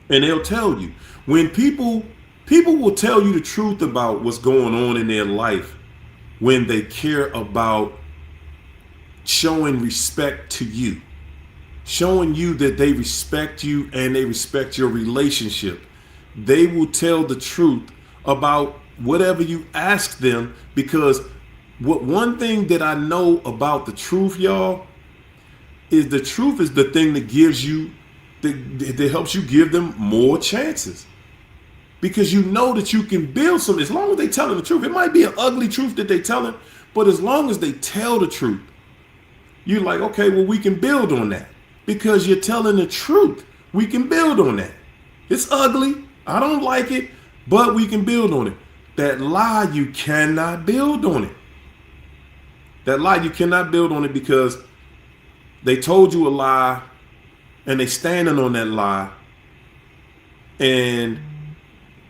And they'll tell you. When people will tell you the truth about what's going on in their life when they care about showing respect to you, showing you that they respect you and they respect your relationship. They will tell the truth about whatever you ask them, because what one thing that I know about the truth, y'all, is the truth is the thing that gives you that helps you give them more chances. Because you know that you can build some, as long as they telling the truth. It might be an ugly truth that they telling, but as long as they tell the truth, you're like, okay, well, we can build on that. Because you're telling the truth. We can build on that. It's ugly. I don't like it, but we can build on it. That lie, you cannot build on it. That lie, you cannot build on it, because they told you a lie and they standing on that lie, and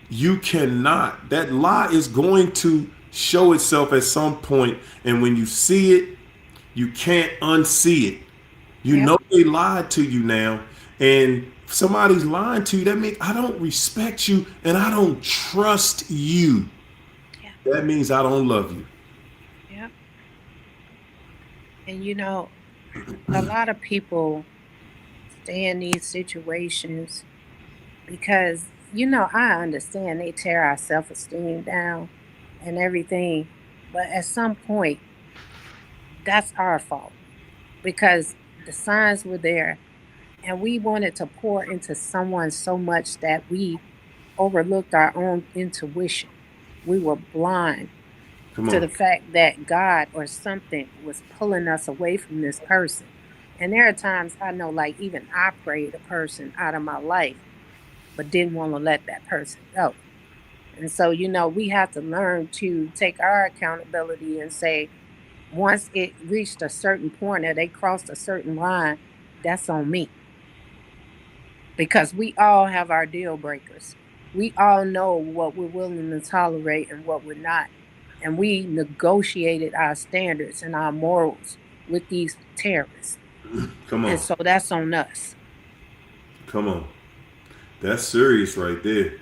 you cannot. That lie is going to show itself at some point, and when you see it, you can't unsee it. You Yep. know they lied to you now, and if somebody's lying to you, that means I don't respect you and I don't trust you. Yeah. That means I don't love you. Yep. And a lot of people stay in these situations because, I understand they tear our self esteem down and everything. But at some point, that's our fault because the signs were there and we wanted to pour into someone so much that we overlooked our own intuition. We were blind Come to on. the fact that God or something was pulling us away from this person. And there are times I know, like, even I prayed a person out of my life, but didn't want to let that person go. And so, we have to learn to take our accountability and say, once it reached a certain point or they crossed a certain line, that's on me. Because we all have our deal breakers. We all know what we're willing to tolerate and what we're not. And we negotiated our standards and our morals with these terrorists. Come And on. so that's on us. Come on. That's serious right there.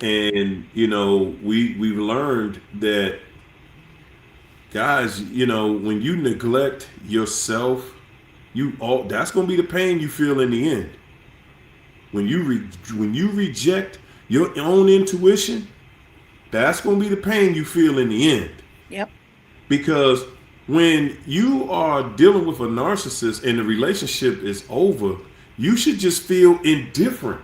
And we've learned that, guys, when you neglect yourself, that's going to be the pain you feel in the end. When you reject your own intuition, that's going to be the pain you feel in the end. Yep. Because when you are dealing with a narcissist and the relationship is over, you should just feel indifferent.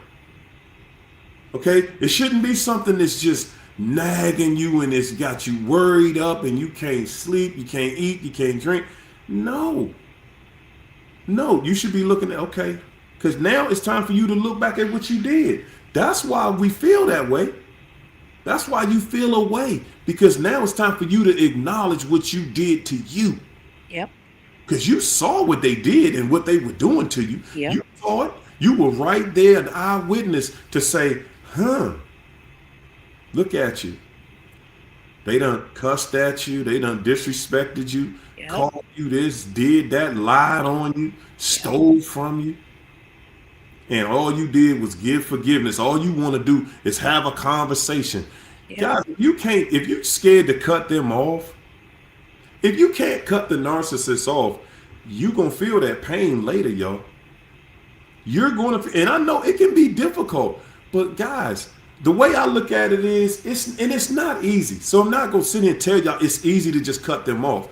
Okay? It shouldn't be something that's just nagging you and it's got you worried up and you can't sleep, you can't eat, you can't drink. No. No, you should be looking at, okay, because now it's time for you to look back at what you did. That's why we feel that way. That's why you feel away, because now it's time for you to acknowledge what you did to you. Yep. Because you saw what they did and what they were doing to you. Yep. You saw it. You were right there, an eyewitness, to say, look at you. They done cussed at you. They done disrespected you, Yep. called you this, did that, lied on you, stole from you. And all you did was give forgiveness. All you want to do is have a conversation. Yep. Guys, if you're scared to cut them off, if you can't cut the narcissist off, you're going to feel that pain later, yo. You're going to, and I know it can be difficult, but guys, the way I look at it is, it's not easy. So I'm not going to sit here and tell y'all it's easy to just cut them off.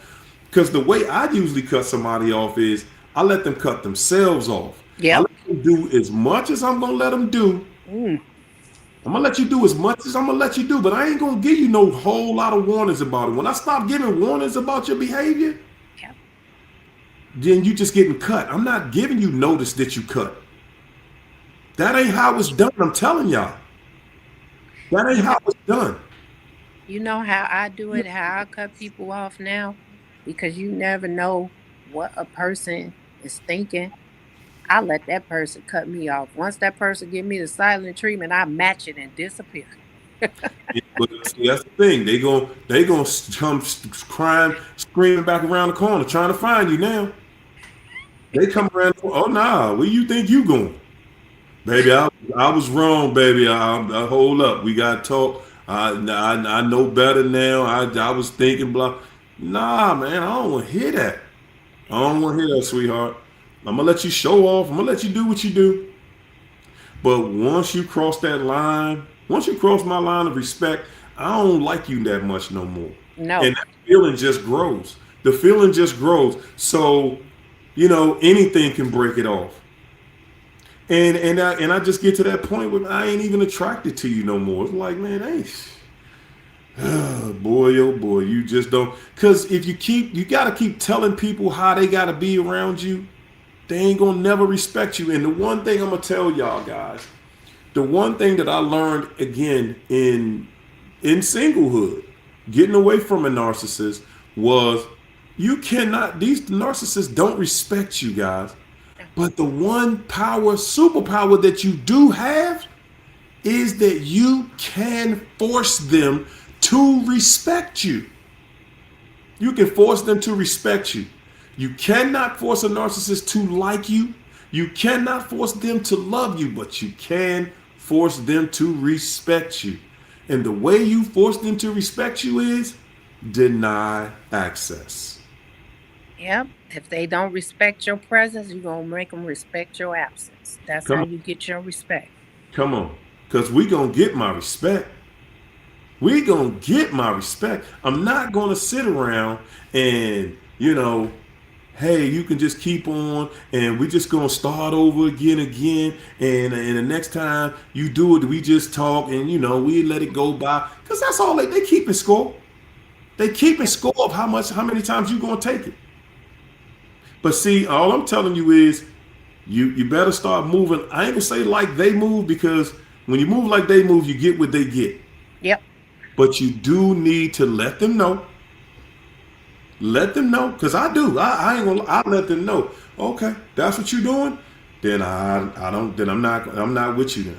Because the way I usually cut somebody off is I let them cut themselves off. I Yep. let them do as much as I'm going to let them do. Mm. I'm going to let you do as much as I'm going to let you do, but I ain't going to give you no whole lot of warnings about it. When I stop giving warnings about your behavior, Yep. then you just getting cut. I'm not giving you notice that you cut. That ain't how it's done. I'm telling y'all. That ain't how it's done. You know how I do it, how I cut people off now? Because you never know what a person is thinking. I let that person cut me off. Once that person give me the silent treatment, I match it and disappear. Yeah, but see, that's the thing. They gonna come crying, screaming back around the corner, trying to find you now. They come around. Oh nah, where you think you going, baby? I was wrong, baby. I hold up. We got to talk. I know better now. I was thinking blah. Nah, man. I don't want to hear that. I don't want to hear that, sweetheart. I'm gonna let you show off. I'm gonna let you do what you do. But once you cross that line, once you cross my line of respect, I don't like you that much no more. No. And that feeling just grows. The feeling just grows. So, anything can break it off. And I just get to that point where I ain't even attracted to you no more. It's like, man, boy, oh boy, you just don't. Because if you got to keep telling people how they got to be around you, they ain't gonna never respect you. And the one thing I'm gonna tell y'all guys, the one thing that I learned again in singlehood, getting away from a narcissist, was these narcissists don't respect you guys. But the one superpower that you do have is that you can force them to respect you. You can force them to respect you. You cannot force a narcissist to like you. You cannot force them to love you, but you can force them to respect you. And the way you force them to respect you is deny access. Yep. If they don't respect your presence, you're going to make them respect your absence. That's Come how on, you get your respect. come on. Because we going to get my respect. We going to get my respect. I'm not going to sit around and, hey, you can just keep on and we just gonna start over again and the next time you do it, we just talk and we let it go by. Because that's all they keeping score. They keeping Yep. score of how many times you gonna take it. But see, all I'm telling you is you better start moving. I ain't gonna say like they move, because when you move like they move, you get what they get. Yep. But you do need to let them know. Let them know, cause I do. I ain't gonna. I let them know. Okay, that's what you're doing. Then I don't. Then I'm not with you. Then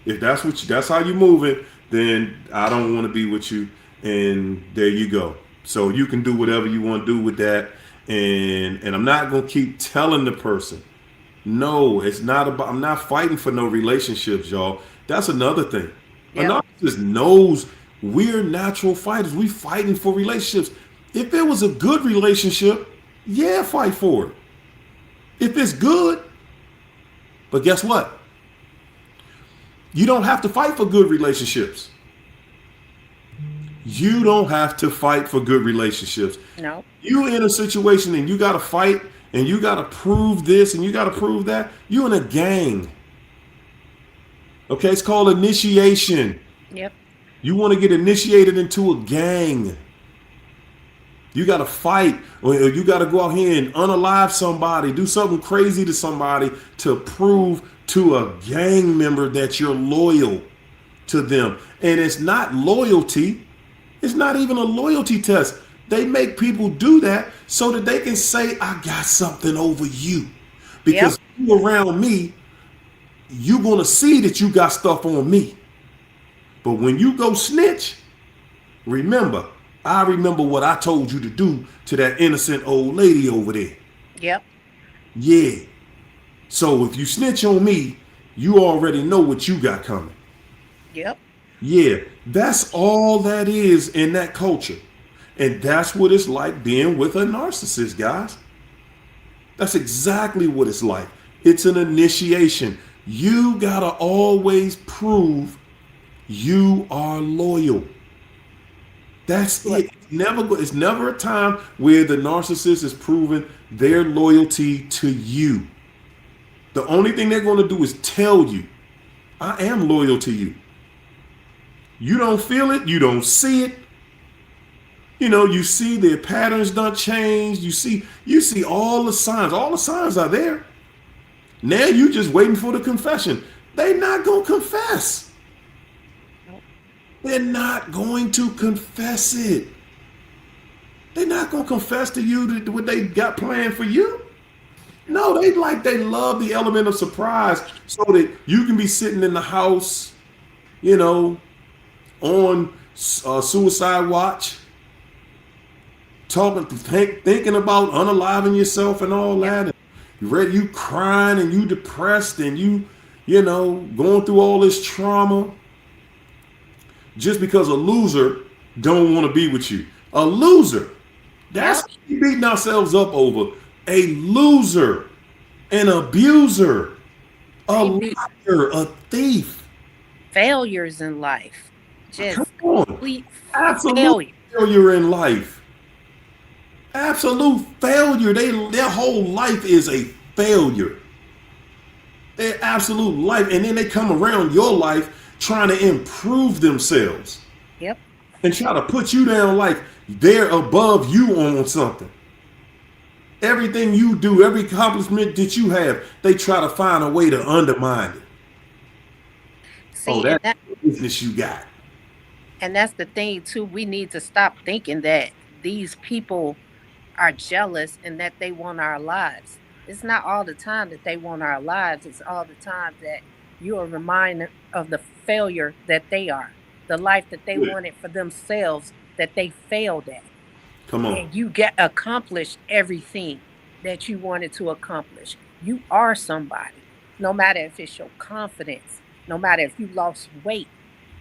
if that's how you moving, then I don't want to be with you. And there you go. So you can do whatever you want to do with that. And I'm not gonna keep telling the person. No, it's not about. I'm not fighting for no relationships, y'all. That's another thing. A Yep. narcissist knows we're natural fighters. We fighting for relationships. If it was a good relationship, yeah, fight for it. If it's good, but guess what? You don't have to fight for good relationships. You don't have to fight for good relationships. No. You in a situation and you got to fight and you got to prove this and you got to prove that. You in a gang. Okay, it's called initiation. Yep. You want to get initiated into a gang. You got to fight, or you got to go out here and unalive somebody, do something crazy to somebody to prove to a gang member that you're loyal to them. And it's not loyalty. It's not even a loyalty test. They make people do that so that they can say, I got something over you. Yep. Because you around me, you're going to see that you got stuff on me. But when you go snitch, remember, I remember what I told you to do to that innocent old lady over there. Yep. Yeah. So if you snitch on me, you already know what you got coming. Yep. Yeah. That's all that is in that culture. And that's what it's like being with a narcissist, guys. That's exactly what it's like. It's an initiation. You gotta always prove you are loyal. That's Look, it. It's never a time where the narcissist is proving their loyalty to you. The only thing they're going to do is tell you, I am loyal to you. You don't feel it, you don't see it. You know, you see their patterns don't change. You see all the signs. All the signs are there. Now you just waiting for the confession. They not gonna confess. They're not going to confess it. They're not gonna confess to you what they got planned for you. No, they love the element of surprise so that you can be sitting in the house, you know, on suicide watch, thinking about unaliving yourself and all that. And you crying and you depressed and you know, going through all this trauma just because a loser don't want to be with you. A loser. That's yep, what we beating ourselves up over. A loser, an abuser, a they be liar, a thief. failures in life. Come Just on. complete Absolute failure. failure in life. Absolute failure. Their whole life is a failure. Their absolute life. And then they come around your life trying to improve themselves Yep. and try to put you down like they're above you on something. Everything you do, every accomplishment that you have, they try to find a way to undermine it. Oh, See, and that's the business you got. that's the thing too. We need to stop thinking that these people are jealous and that they want our lives. It's not all the time that they want our lives. It's all the time that you are reminded of the failure that they are, the life that they Good. wanted for themselves that they failed at. Come on. And you get accomplished everything that you wanted to accomplish. You are somebody. No matter if it's your confidence, no matter if you lost weight,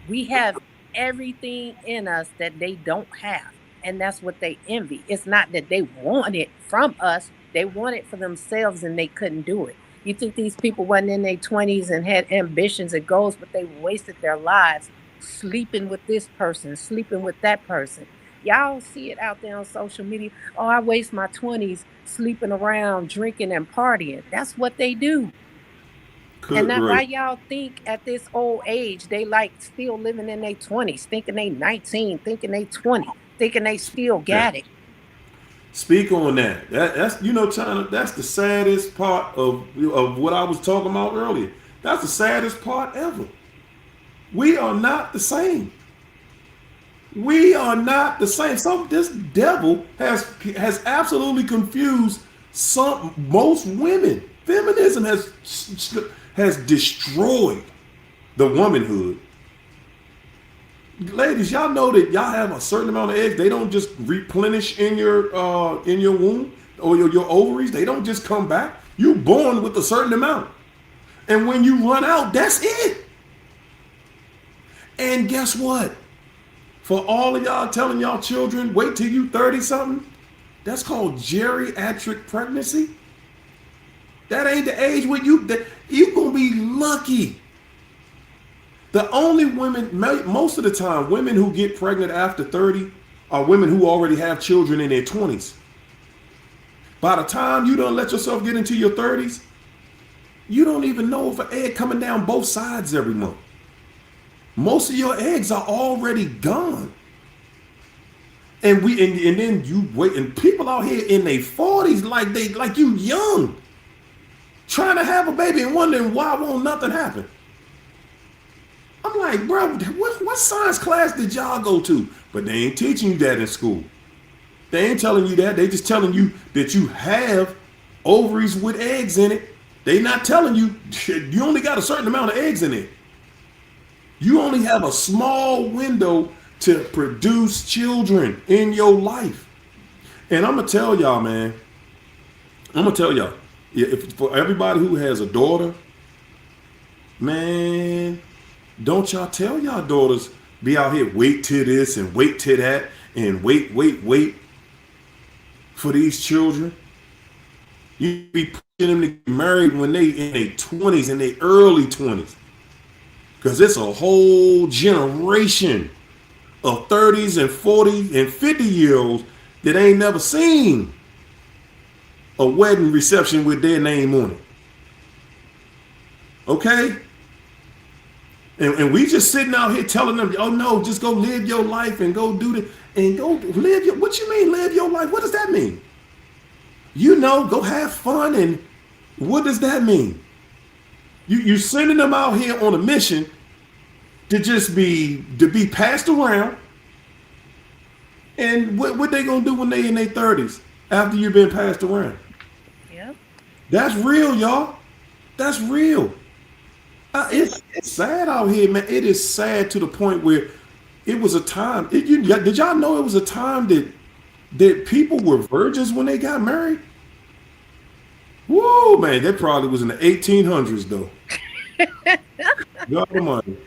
we have everything in us that they don't have. And that's what they envy. It's not that they want it from us, they want it for themselves and they couldn't do it. You think these people wasn't in their 20s and had ambitions and goals, but they wasted their lives sleeping with this person, sleeping with that person. Y'all see it out there on social media. Oh, I waste my 20s sleeping around, drinking and partying. That's what they do. And Good that why grace. y'all think at this old age they like still living in their 20s, thinking they 19, thinking they 20, thinking they still Yeah. got it. Speak on that. That's China. That's the saddest part of what I was talking about earlier. That's the saddest part ever. We are not the same. We are not the same. So this devil has absolutely confused most women. Feminism has destroyed the womanhood. Ladies, y'all know that y'all have a certain amount of eggs. They don't just replenish in your womb or your ovaries. They don't just come back. You born with a certain amount, and when you run out, that's it. And guess what? For all of y'all telling y'all children, wait till you 30 something. That's called geriatric pregnancy. That ain't the age where you gonna be lucky. The only women, most of the time, women who get pregnant after 30 are women who already have children in their 20s. By the time you don't let yourself get into your 30s, you don't even know if an egg coming down both sides every month. Most of your eggs are already gone. And then you wait, and people out here in their 40s like you young, trying to have a baby and wondering why won't nothing happen. I'm like, bro, what science class did y'all go to? But they ain't teaching you that in school. They ain't telling you that. They just telling you that you have ovaries with eggs in it. They not telling you you only got a certain amount of eggs in it. You only have a small window to produce children in your life. And I'm gonna tell y'all, man. I'm gonna tell y'all, if for everybody who has a daughter, man, don't y'all tell y'all daughters be out here wait till this and wait till that and wait for these children. You be pushing them to get married when they in their 20s, in their early 20s. Because it's a whole generation of 30s and 40s and 50-year-olds that ain't never seen a wedding reception with their name on it. Okay? And we just sitting out here telling them, oh no, just go live your life and go do the and go live your what you mean live your life? What does that mean? You know, go have fun and what does that mean? You sending them out here on a mission to be passed around. And what they gonna do when they in their 30s after you've been passed around? Yep. That's real, y'all. That's real. It's sad out here, man. It is sad to the point where it was a time. Did y'all know it was a time that people were virgins when they got married? Whoa, man, that probably was in the 1800s, though. God Almighty.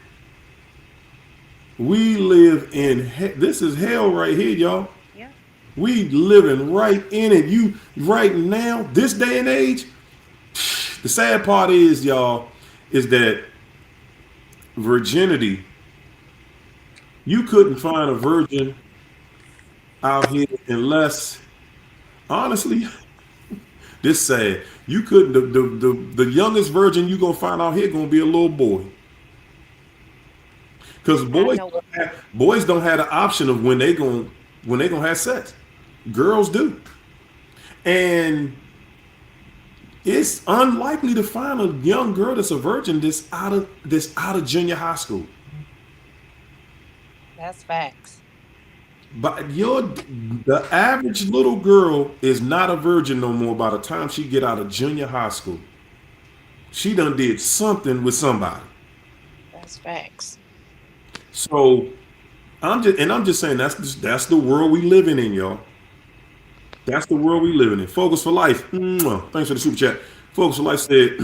We live in this is hell right here, y'all. Yep. We living right in it. You right now, this day and age. The sad part is, y'all, is that virginity. You couldn't find a virgin out here unless, honestly, this sad. You couldn't. The youngest virgin you gonna find out here gonna be a little boy. Because I know. boys don't have the option of when they gonna have sex. Girls do, and it's unlikely to find a young girl that's a virgin that's out of junior high school. That's facts. But the average little girl is not a virgin no more by the time she get out of junior high school. She done did something with somebody. That's facts. So I'm just saying that's the world we living in, y'all. That's the world we living in. Focus for Life. Mwah. Thanks for the super chat. Focus for Life said,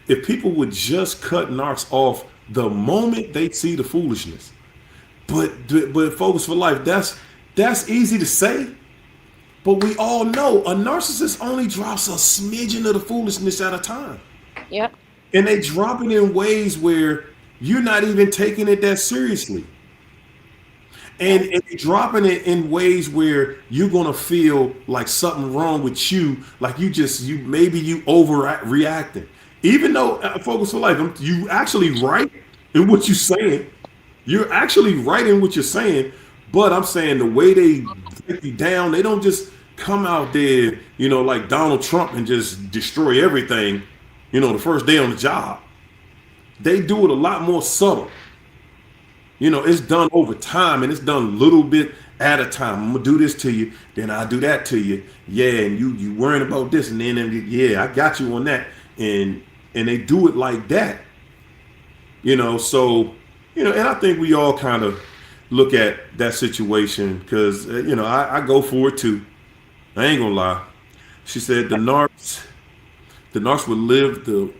if people would just cut narcs off the moment they see the foolishness, but Focus for Life, that's easy to say, but we all know a narcissist only drops a smidgen of the foolishness at a time, Yep. and they drop it in ways where you're not even taking it that seriously. And dropping it in ways where you're gonna feel like something wrong with you, like you overreacting. Even though Focus for Life, you actually right in what you're saying. You're actually right in what you're saying, but I'm saying the way they break you down, they don't just come out there, like Donald Trump and just destroy everything, the first day on the job. They do it a lot more subtle. It's done over time and it's done a little bit at a time. I'm gonna do this to you, then I'll do that to you. Yeah, and you worrying about this, and then yeah, I got you on that, and they do it like that. So and I think we all kind of look at that situation because I go for it too. I ain't gonna lie. She said the narcs would live the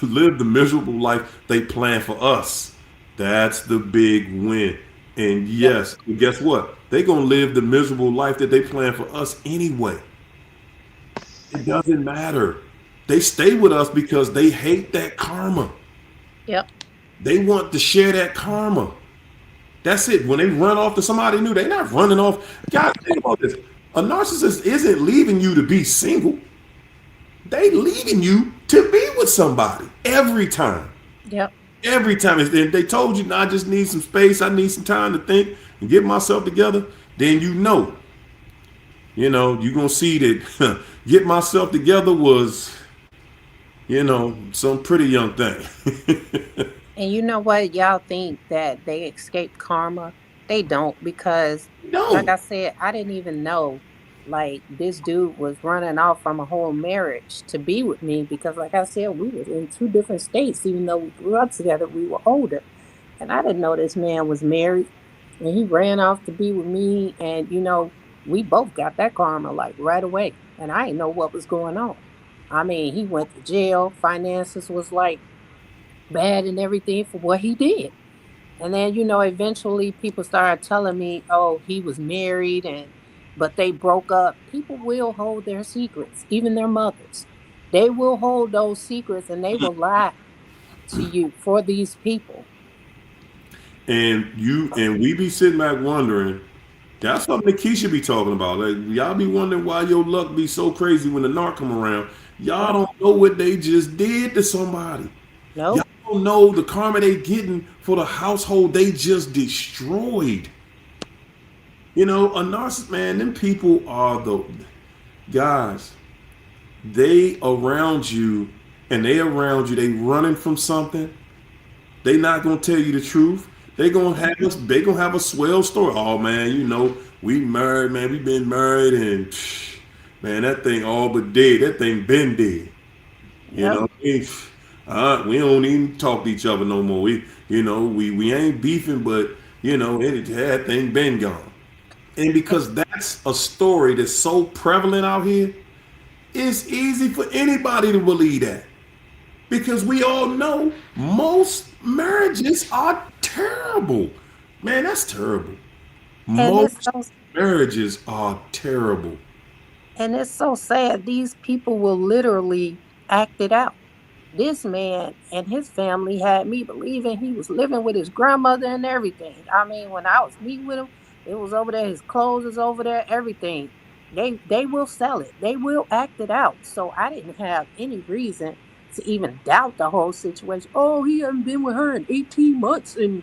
live the miserable life they plan for us. That's the big win. And yes, guess what? They're gonna live the miserable life that they plan for us anyway. It doesn't matter. They stay with us because they hate that karma. Yep. They want to share that karma. That's it. When they run off to somebody new, they're not running off. God, think about this. A narcissist isn't leaving you to be single. They leaving you to be with somebody every time. Yep. Every time. And they told you, I just need some space. I need some time to think and get myself together. Then you're going to see that get myself together was, some pretty young thing. And you know what? Y'all think that they escape karma? They don't, because, like No. I said, I didn't even know like this dude was running off from a whole marriage to be with me because, like I said, we were in two different states. Even though we grew up together, we were older, and I didn't know this man was married. And he ran off to be with me, and we both got that karma like right away, and I didn't know what was going on. I mean, he went to jail. Finances was like bad and everything for what he did. And then, eventually people started telling me, oh, he was married and but they broke up. People will hold their secrets, even their mothers. They will hold those secrets and they will lie to you for these people. And we be sitting back wondering. That's something that Keisha be talking about. Like, y'all be wondering why your luck be so crazy when the narc come around. Y'all Yep. don't know what they just did to somebody. Y'all Nope. don't know the karma they getting for the household they just destroyed. You know, a narcissist, man, them people are the guys. They around you and they around you, they running from something. They not gonna tell you the truth. They gonna have us. They gonna have a swell story. Oh man, you know we married, man. We been married, and man, that thing all but dead. That thing been dead. You Yep. know, we don't even talk to each other no more. We ain't beefing, but that thing been gone. And because that's a story that's so prevalent out here, it's easy for anybody to believe that. Because we all know most marriages are terrible. Man, that's terrible. And it's Most so marriages are terrible. and it's so sad. These people will literally act it out. This man and his family had me believing he was living with his grandmother and everything. I mean, when I was meeting with him, it was over there, his clothes is over there, everything. They will sell it. They will act it out. So I didn't have any reason to even doubt the whole situation. Oh, he hasn't been with her in 18 months and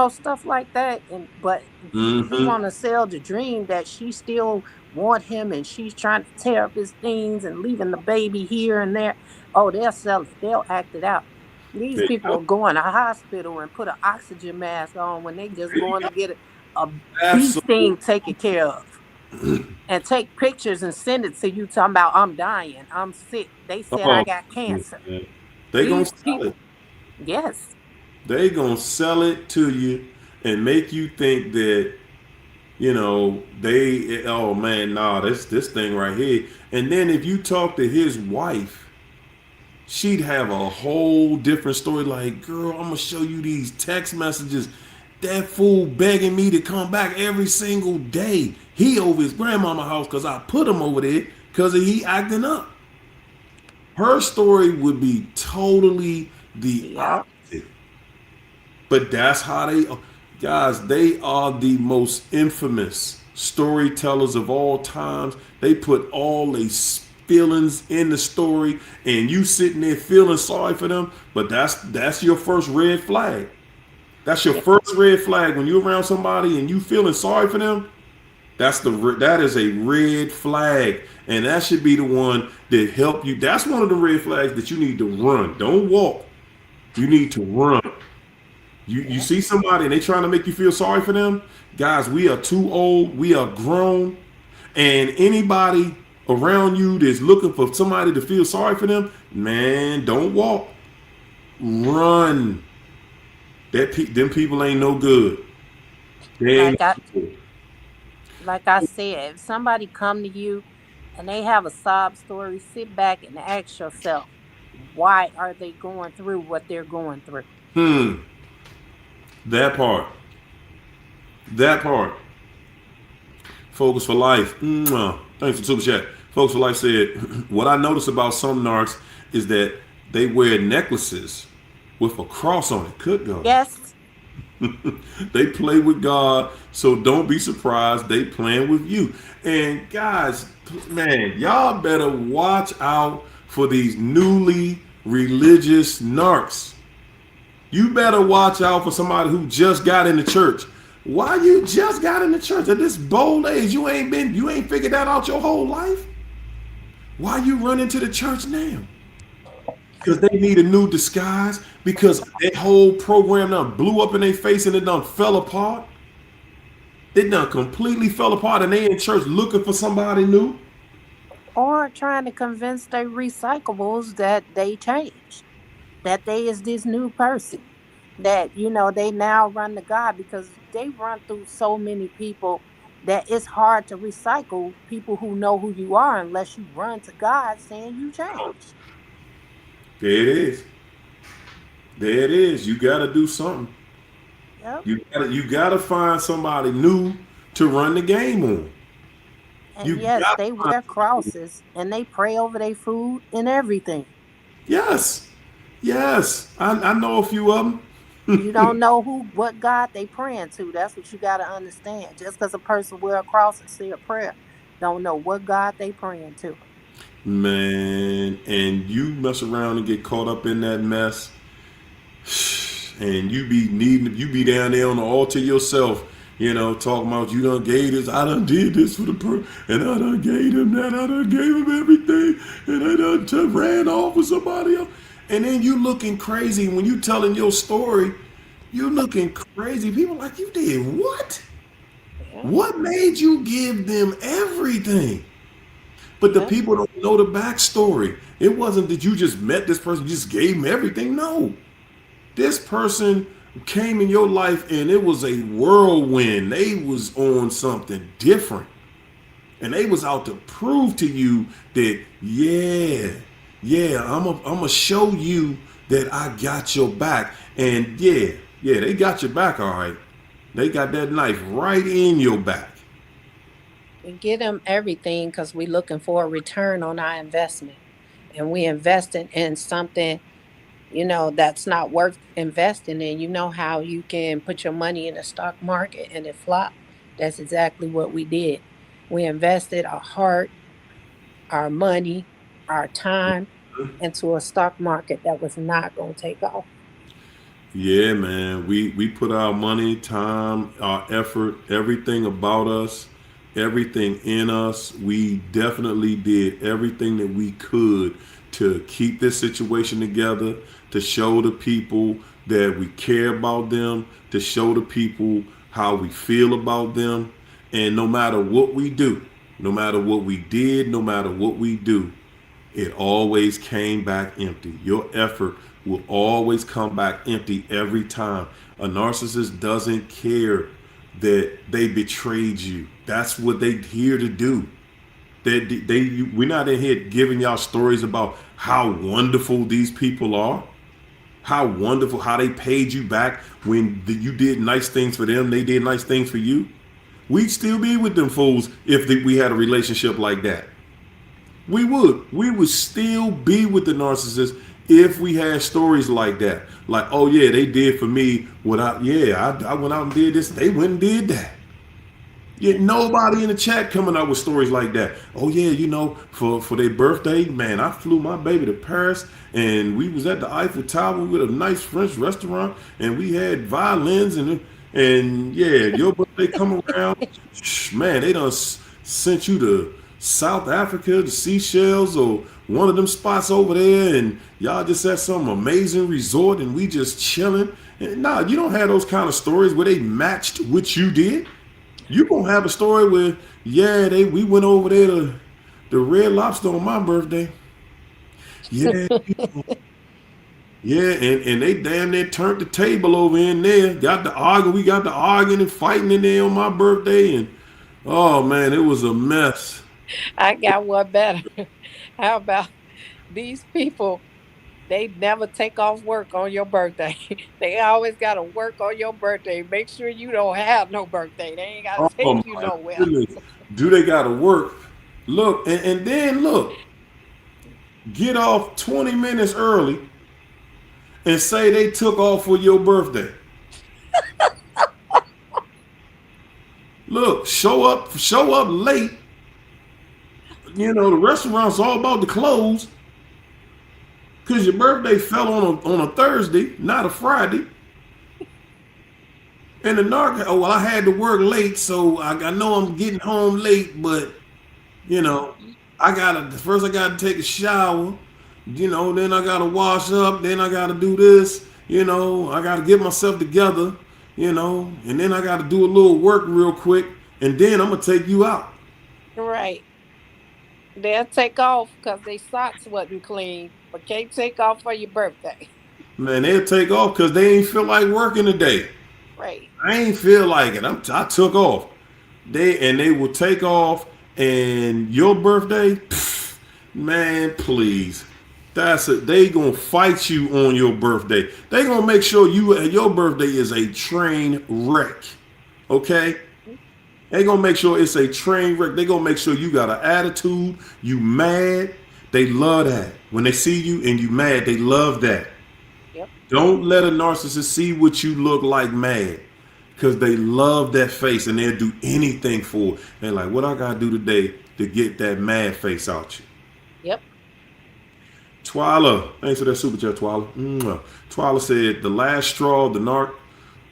stuff like that. And but he Hmm. want to sell the dream that she still want him and she's trying to tear up his things and leaving the baby here and there. Oh, they'll sell it. They'll act it out. These There you people go. will go in a hospital and put an oxygen mask on when they just There you going go. to get a bee Absolutely. sting taken care of and take pictures and send it to you talking about I'm dying, I'm sick. They said I Oh, got cancer. man. They gonna These sell it. people, yes, They gonna sell it to you and make you think that they. Oh man, nah, this thing right here. And then if you talk to his wife, she'd have a whole different story. Like, girl, I'm gonna show you these text messages. That fool begging me to come back every single day. He over his grandmama house because I put him over there because he acting up. Her story would be totally the yep. opposite. But that's how guys, they are the most infamous storytellers of all times. They put all these feelings in the story, and you sitting there feeling sorry for them. But that's your first red flag. That's your first red flag when you're around somebody and you feeling sorry for them. That is a red flag, and that should be the one that help you. That's one of the red flags that you need to run. Don't walk. You need to run. You Yeah. see somebody and they trying to make you feel sorry for them, guys. We are too old. We are grown, and anybody around you that's looking for somebody to feel sorry for them, man, don't walk. Run. Them people ain't no good. They ain't Like I no good. like I said, if somebody come to you and they have a sob story, sit back and ask yourself, why are they going through what they're going through? Hmm. That part. That part. Focus for Life. Mwah. Thanks for super chat. Focus for Life said, "What I notice about some narcs is that they wear necklaces with a cross on it. Good God. Yes. They play with God, so don't be surprised they playing with you. And guys, man, y'all better watch out for these newly religious narcs. You better watch out for somebody who just got in the church. Why you just got in the church at this bold age? You ain't figured that out your whole life. Why you run into the church now? Because they need a new disguise. Because that whole program done blew up in their face and it done fell apart. It done completely fell apart, and they in church looking for somebody new. Or trying to convince their recyclables that they changed, that they is this new person, that they now run to God because they run through so many people that it's hard to recycle people who know who you are unless you run to God saying you changed. There it is. There it is. You got to do something. Yep. You gotta find somebody new to run the game on. And You yes, got they to wear crosses and they pray over their food and everything. yes, yes. I know a few of You them. don't know what God they praying to. That's what you got to understand. Just because a person wear a cross and say a prayer, don't know what God they praying to. Man, and you mess around and get caught up in that mess, and you be down there on the altar yourself, talking about you done gave this, I done did this for the and I done gave him that, I done gave him everything, and I done ran off with somebody else, and then you looking crazy when you telling your story. You looking crazy. People like you did what? Yeah, What made you give them everything? But the yeah. people don't know the backstory. It wasn't that you just met this person, you just gave them everything. No. This person came in your life and it was a whirlwind. They was on something different. And they was out to prove to you that, yeah, I'm a show you that I got your back. And yeah, they got your back, all right. They got that knife right in your back. We get them everything because we're looking for a return on our investment. And we investing in something, that's not worth investing in. You know how you can put your money in the stock market and it flop? That's exactly what we did. We invested our heart, our money, our time into a stock market that was not going to take off. Yeah, man. We put our money, time, our effort, everything about us, everything in us. We definitely did everything that we could to keep this situation together, to show the people that we care about them, to show the people how we feel about them. And no matter what we do, no matter what we did, no matter what we do, it always came back empty. Your effort will always come back empty every time. A narcissist doesn't care that they betrayed you. That's what they here to do. We're not in here giving y'all stories about how wonderful these people are, how wonderful, how they paid you back when you did nice things for them, they did nice things for you. We'd still be with them fools if we had a relationship like that. We would. We would still be with the narcissist if we had stories like that. Like, oh yeah, they did for me what I went out and did this. They went and did that. Yet nobody in the chat coming out with stories like that. Oh yeah, for their birthday, man, I flew my baby to Paris and we was at the Eiffel Tower with a nice French restaurant and we had violins and yeah, your birthday come around, man, they done sent you to South Africa, the Seychelles, or one of them spots over there, and y'all just at some amazing resort and we just chilling. And nah, you don't have those kind of stories where they matched what you did. You gonna have a story where, yeah, we went over there to the Red Lobster on my birthday. Yeah, yeah, and they damn near turned the table over in there. We got the arguing and fighting in there on my birthday, and oh man, it was a mess. I got one better. How about these people? They never take off work on your birthday. They always got to work on your birthday. Make sure you don't have no birthday. They ain't got to Oh take you my nowhere. goodness, do they gotta work? Look, and then look, get off 20 minutes early and say they took off for your birthday. Look, show up late. The restaurant's all about the close because your birthday fell on a Thursday, not a Friday. And the narc, oh well, I had to work late, so I know I'm getting home late, but you know, I gotta take a shower, then I gotta wash up, then I gotta do this, I gotta get myself together, and then I gotta do a little work real quick, and then I'm gonna take you out. Right. They'll take off because their socks wasn't clean, but can't take off for your birthday. Man, they'll take off because they ain't feel like working today. Right. I ain't feel like it. I took off. They will take off, and your birthday, pff, man, please. That's it. They gonna fight you on your birthday. They gonna make sure your birthday is a train wreck. Okay? They gonna make sure it's a train wreck. They gonna make sure you got an attitude. You mad. They love that. When they see you and you mad, they love that. Yep. Don't let a narcissist see what you look like mad. Because they love that face and they'll do anything for it. They're like, what I gotta do today to get that mad face out you? Yep. Twyla, thanks for that super chat, Twyla. Twyla said the last straw, the narc,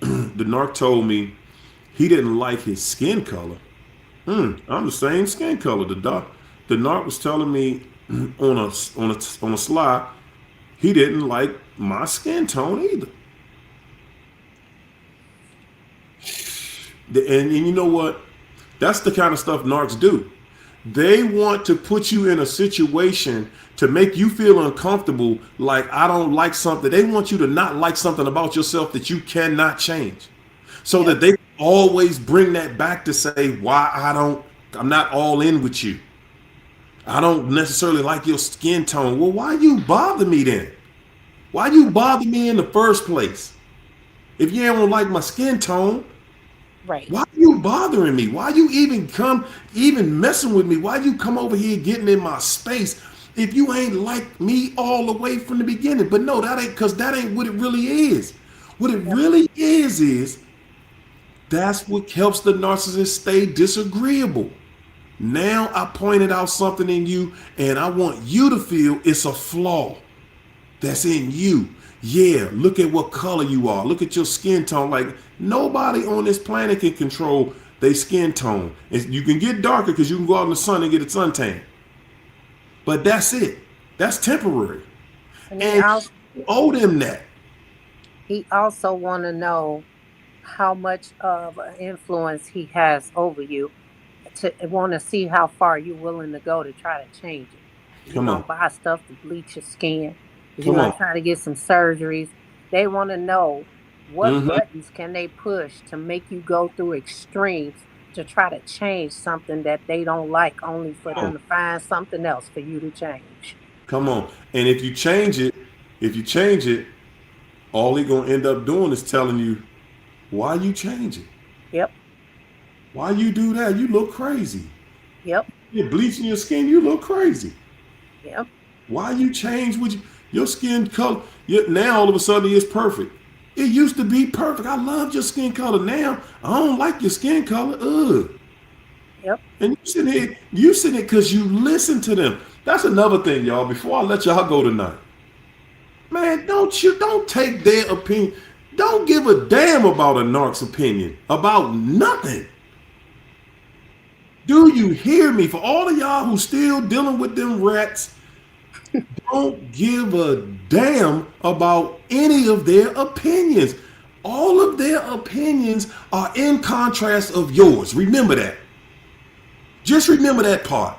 the narc told me he didn't like his skin color. I'm the same skin color. The narc was telling me on a slide he didn't like my skin tone either. And you know what? That's the kind of stuff narcs do. They want to put you in a situation to make you feel uncomfortable, like I don't like something. They want you to not like something about yourself that you cannot change. So that they always bring that back to say why I'm not all in with you. I don't necessarily like your skin tone. Well, why you bother me then? Why you bother me in the first place? If you don't like my skin tone, Right. why you bothering me? Why you even messing with me? Why you come over here getting in my space if you ain't like me all the way from the beginning? But no, that ain't what it really is. What it really is that's what helps the narcissist stay disagreeable. Now I pointed out something in you and I want you to feel it's a flaw that's in you. Yeah, look at what color you are. Look at your skin tone. Like nobody on this planet can control their skin tone. And you can get darker because you can go out in the sun and get a suntan. But that's it. That's temporary. And And you owe them that. he also want to know how much of an influence he has over you, to want to see how far you're willing to go to try to change it. You're Come going on. to buy stuff to bleach your skin. You're Come going on. to try to get some surgeries. They want to know what Mm-hmm. buttons can they push to make you go through extremes to try to change something that they don't like, only for Come them on. to find something else for you to change. Come on. And if you change it, all they're gonna end up doing is telling you why you change it. Yep. Why you do that? You look crazy. Yep. You're bleaching your skin, you look crazy. Yep. Why you change your skin color? Now all of a sudden it's perfect. It used to be perfect. I loved your skin color. Now I don't like your skin color. Ugh. Yep. And you sitting here because you listen to them. That's another thing, y'all. Before I let y'all go tonight, man, don't take their opinion. Don't give a damn about a narc's opinion about nothing. Do you hear me? For all of y'all who still dealing with them rats, don't give a damn about any of their opinions. All of their opinions are in contrast of yours. Remember that. Just remember that part.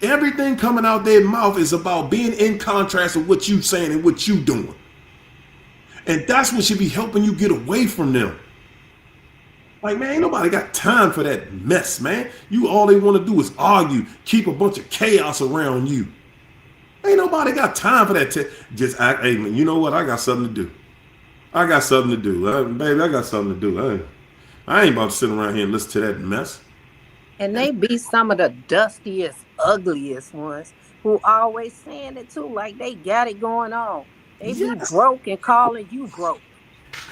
Everything coming out their mouth is about being in contrast of what you saying and what you doing. And that's what should be helping you get away from them. Like, man, ain't nobody got time for that mess, man. All they want to do is argue, keep a bunch of chaos around you. Ain't nobody got time for that. Just act, hey, man, you know what? I got something to do. I got something to do. Baby, I got something to do. I ain't about to sit around here and listen to that mess. And they be some of the dustiest, ugliest ones who always saying it too, like they got it going on. They be Yes. broke and calling you broke.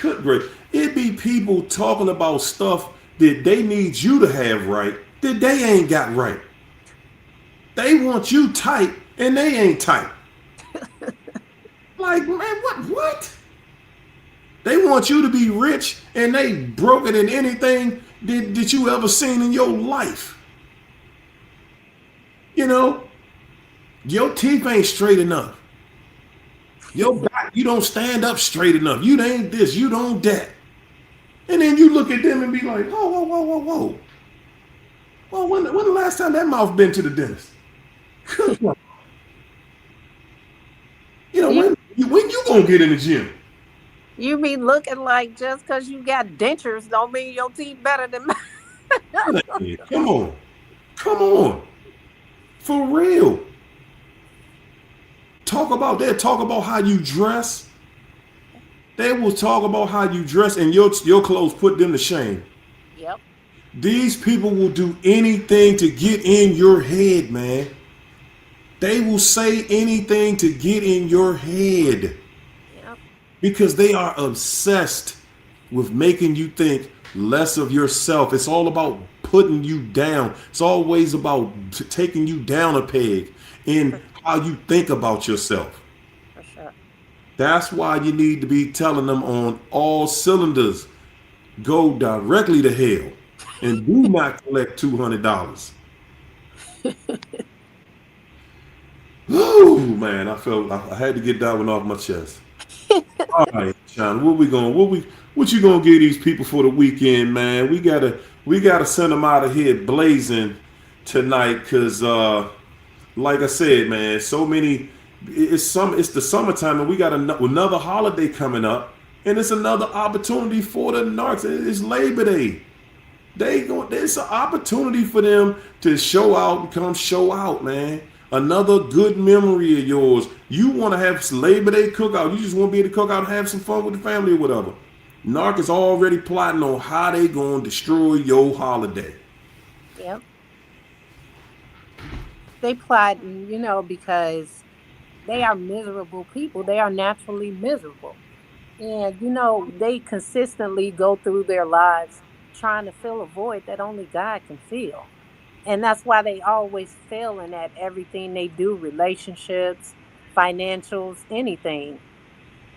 Good great. It be people talking about stuff that they need you to have right that they ain't got right. They want you tight and they ain't tight. Like, man, what? They want you to be rich and they broker than anything that you ever seen in your life. You know, your teeth ain't straight enough. Your back, you don't stand up straight enough. You ain't this, you don't that. And then you look at them and be like, whoa. Well, when the last time that mouth been to the dentist? You know, when you gonna get in the gym? You be looking like just because you got dentures don't mean your teeth better than mine. Man, come on, for real. Talk about how you dress. They will talk about how you dress and your clothes put them to shame. Yep. These people will do anything to get in your head, man. They will say anything to get in your head Yep. because they are obsessed with making you think less of yourself. It's all about putting you down. It's always about taking you down a peg in For, how you think about yourself. for sure. That's why you need to be telling them on all cylinders, go directly to hell and do not collect $200. Ooh, man, I had to get that one off my chest. All right, Sean, what you gonna give these people for the weekend, man? We gotta send them out of here blazing tonight, cause like I said, man, so many. It's the summertime, and we got another holiday coming up, and it's another opportunity for the narcs. It's Labor Day. There's an opportunity for them to show out and come show out, man. Another good memory of yours. You want to have Labor Day cookout. You just want to be able to cook out and have some fun with the family or whatever. Narc is already plotting on how they gonna destroy your holiday. Yep. They plotting, because they are miserable people. They are naturally miserable. And, they consistently go through their lives trying to fill a void that only God can fill. And that's why they always failing at everything they do, relationships, financials, anything.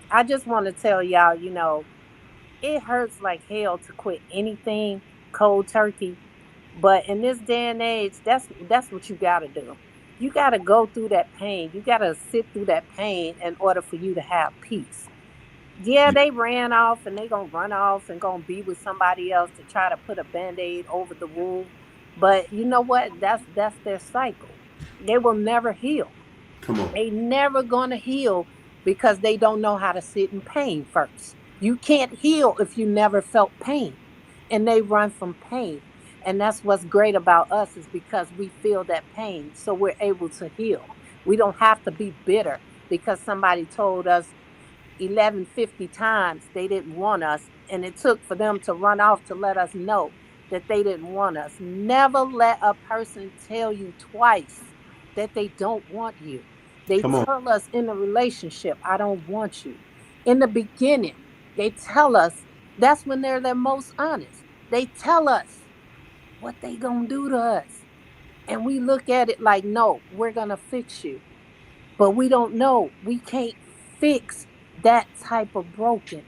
I just want to tell y'all, it hurts like hell to quit anything cold turkey. But in this day and age, that's what you got to do. You got to go through that pain. You got to sit through that pain in order for you to have peace. Yeah, they ran off and they gonna run off and gonna be with somebody else to try to put a band-aid over the wound. But you know what? That's their cycle. They will never heal. Come on, They never gonna heal because they don't know how to sit in pain first. You can't heal if you never felt pain. And they run from pain. And that's what's great about us is because we feel that pain. So we're able to heal. We don't have to be bitter because somebody told us 1150 times they didn't want us, and it took for them to run off to let us know that they didn't want us. Never let a person tell you twice that they don't want you. They come on, tell us in a relationship, I don't want you. In the beginning, they tell us, that's when they're their most honest. They tell us what they gonna do to us, and we look at it like, no, we're gonna fix you, but we don't know. We can't fix that type of broken.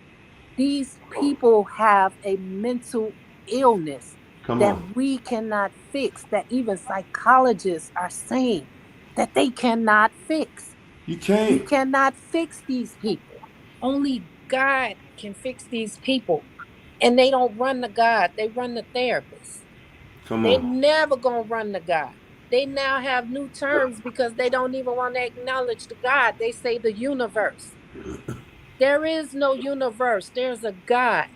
These people have a mental illness come that on. we cannot fix, that even psychologists are saying that they cannot fix. You You can't. cannot fix these people. Only God can fix these people. And they don't run to God, they run to therapists. Come They on. never gonna run to God. They now have new terms because they don't even want to acknowledge the God. They say the universe. There is no universe. There's a God.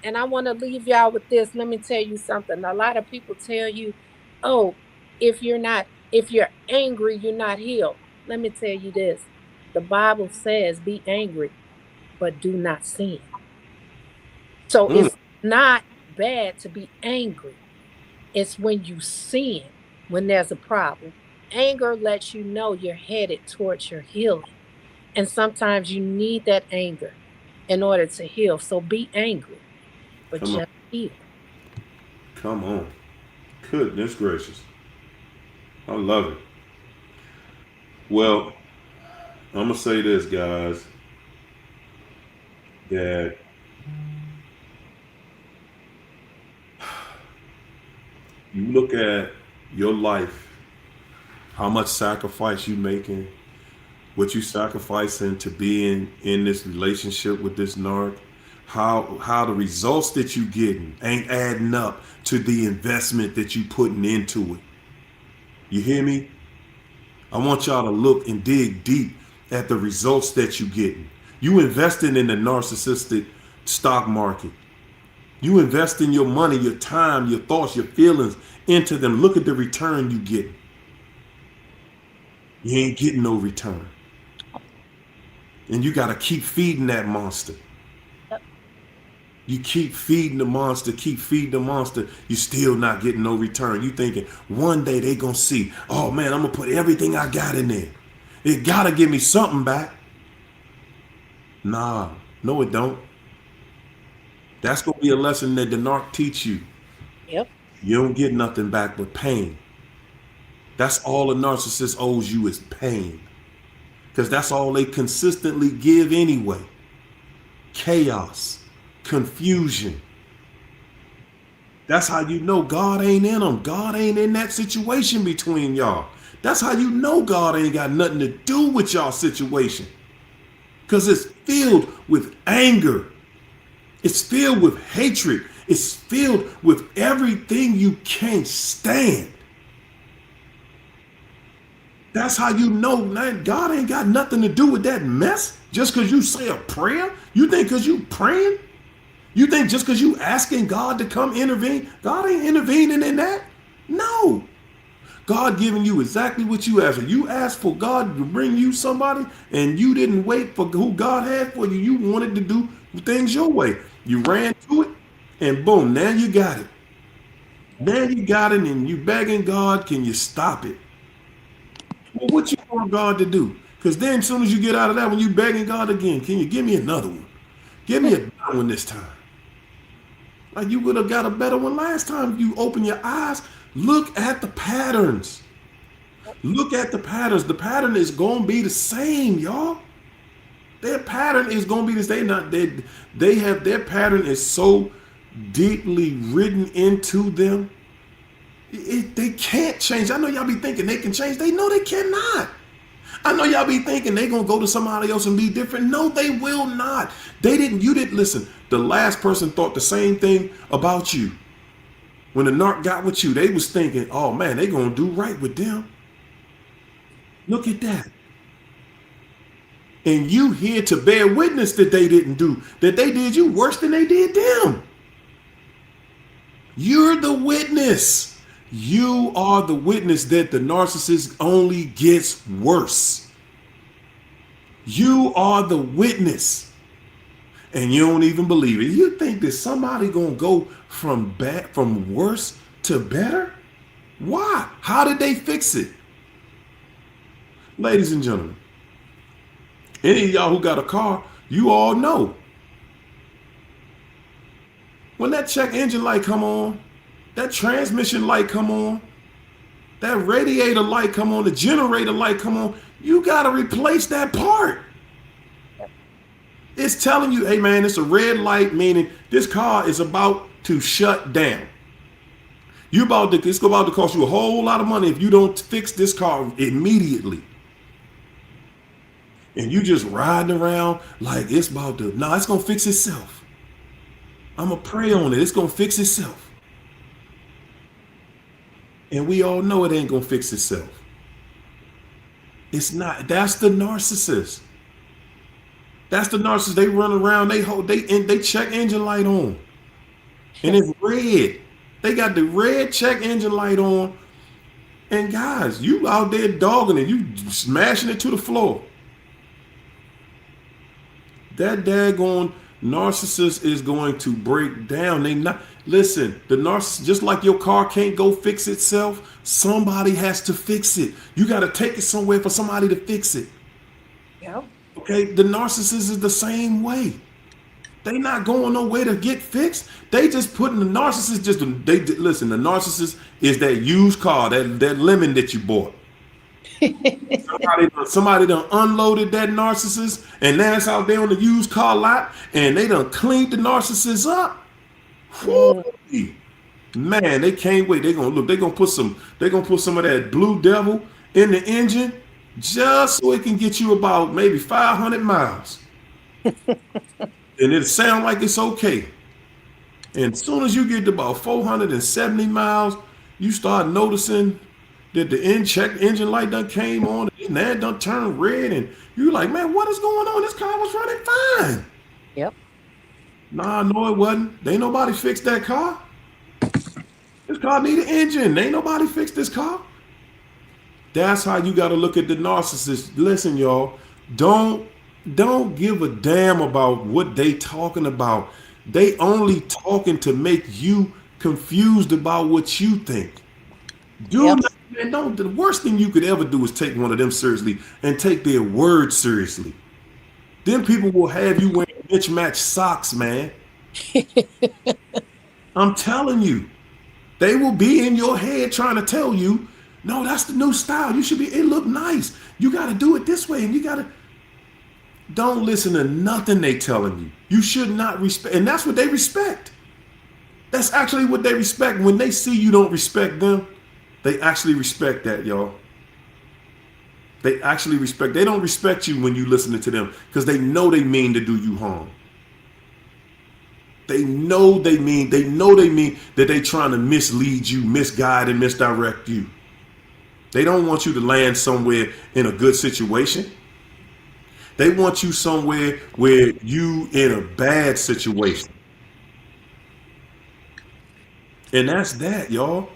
And I want to leave y'all with this. Let me tell you something. A lot of people tell you, oh, if you're angry, you're not healed. Let me tell you this. The Bible says, be angry, but do not sin. So Mm, it's not bad to be angry. It's when you sin, when there's a problem. Anger lets you know you're headed towards your healing. And sometimes you need that anger in order to heal. So be angry, but come on. just heal. Come on. Goodness gracious. I love it. Well, I'm gonna say this, guys, that you look at your life, how much sacrifice you making, what you sacrificing to be in this relationship with this narc, how the results that you getting ain't adding up to the investment that you putting into it. You hear me? I want y'all to look and dig deep at the results that you getting. You investing in the narcissistic stock market. You investing your money, your time, your thoughts, your feelings into them. Look at the return you get. You ain't getting no return. And you got to keep feeding that monster. Yep. You keep feeding the monster, keep feeding the monster. You still not getting no return. You thinking one day they gonna see, oh man, I'm gonna put everything I got in there. It gotta give me something back. Nah, no it don't. That's gonna be a lesson that the narc teach you. Yep. You don't get nothing back but pain. That's all a narcissist owes you is pain. Because that's all they consistently give anyway. Chaos, confusion. That's how you know God ain't in them. God ain't in that situation between y'all. That's how you know God ain't got nothing to do with y'all situation. Because it's filled with anger. It's filled with hatred. It's filled with everything you can't stand. That's how you know, man, God ain't got nothing to do with that mess. Just because you say a prayer? You think because you praying? You think just because you asking God to come intervene, God ain't intervening in that? No. God giving you exactly what you asked for. You asked for God to bring you somebody and you didn't wait for who God had for you. You wanted to do things your way. You ran to it and boom, now you got it. Now you got it and you begging God, can you stop it? Well, what you want God to do? Because then as soon as you get out of that, when you begging God again, can you give me another one? Give me a better one this time. Like you would have got a better one last time. You open your eyes, look at the patterns. Look at the patterns. The pattern is gonna be the same, y'all. Their pattern is gonna be the same. They have their pattern is so deeply written into them. They can't change. I know y'all be thinking they can change. They know they cannot. I know y'all be thinking they gonna go to somebody else and be different. No, they will not. You didn't listen. The last person thought the same thing about you. When the narc got with you, they was thinking, oh man, they gonna do right with them. Look at that. And you here to bear witness that they didn't do, that they did you worse than they did them. You're the witness. You are the witness that the narcissist only gets worse. You are the witness. And you don't even believe it. You think that somebody gonna go from worse to better? Why? How did they fix it? Ladies and gentlemen, any of y'all who got a car, you all know. When that check engine light come on, that transmission light come on, that radiator light come on, the generator light come on, you got to replace that part. It's telling you, hey man, it's a red light, meaning this car is about to shut down. It's about to cost you a whole lot of money if you don't fix this car immediately. And you just riding around like it's about to, it's going to fix itself. I'm going to pray on it. It's going to fix itself. And we all know it ain't going to fix itself. It's not. That's the narcissist. That's the narcissist. They run around, they check engine light on. And it's red. They got the red check engine light on. And guys, you out there dogging it. You smashing it to the floor. That daggone narcissist is going to break down. Listen, the narcissist, just like your car can't go fix itself, somebody has to fix it. You got to take it somewhere for somebody to fix it. Yep. Okay, the narcissist is the same way. They not going nowhere to get fixed. They just putting the narcissist, listen, the narcissist is that used car, that lemon that you bought. Somebody done unloaded that narcissist, and now it's out there on the used car lot, and they done cleaned the narcissist up. Whoo. Man, they can't wait. They're gonna put some of that blue devil in the engine just so it can get you about maybe 500 miles. And it'll sound like it's okay. And as soon as you get to about 470 miles, you start noticing that the engine light done came on and that done turned red, and you're like, man, what is going on? This car was running fine. Yep. Nah, no, it wasn't. Ain't nobody fixed that car. This car need an engine. Ain't nobody fixed this car. That's how you got to look at the narcissist. Listen, y'all, don't give a damn about what they talking about. They only talking to make you confused about what you think. Do Yep. not, man, don't. The worst thing you could ever do is take one of them seriously and take their word seriously. Then people will have you wearing mismatched socks, man. I'm telling you, they will be in your head trying to tell you, no, that's the new style. You should be. It look nice. You got to do it this way, and you got to. Don't listen to nothing they telling you. You should not respect, and that's what they respect. That's actually what they respect. When they see you don't respect them, they actually respect that, y'all. They actually respect. They don't respect you when you listening to them because they know they mean to do you harm. They know they mean. They know they mean that they trying to mislead you, misguide, and misdirect you. They don't want you to land somewhere in a good situation. They want you somewhere where you in a bad situation. And that's that, y'all.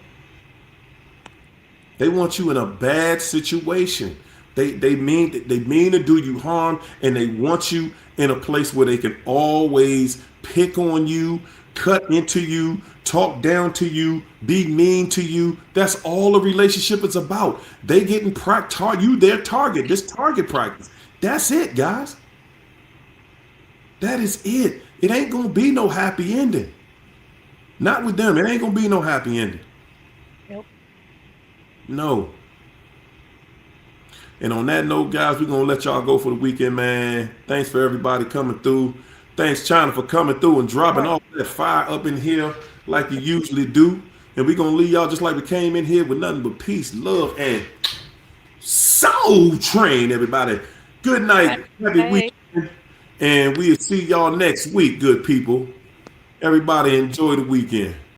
They want you in a bad situation. They mean to do you harm, and they want you in a place where they can always pick on you, cut into you, talk down to you, be mean to you. That's all a relationship is about. They getting you their target. This target practice. That's it, guys. That is it. It ain't gonna be no happy ending. Not with them. It ain't gonna be no happy ending. Nope. No. And on that note, guys, we're gonna let y'all go for the weekend, man. Thanks for everybody coming through. Thanks, China, for coming through and dropping all that fire up in here like you usually do. And we're gonna leave y'all just like we came in here with nothing but peace, love, and soul train, everybody. Good night, happy Hey. weekend, and we'll see y'all next week, good people. Everybody enjoy the weekend.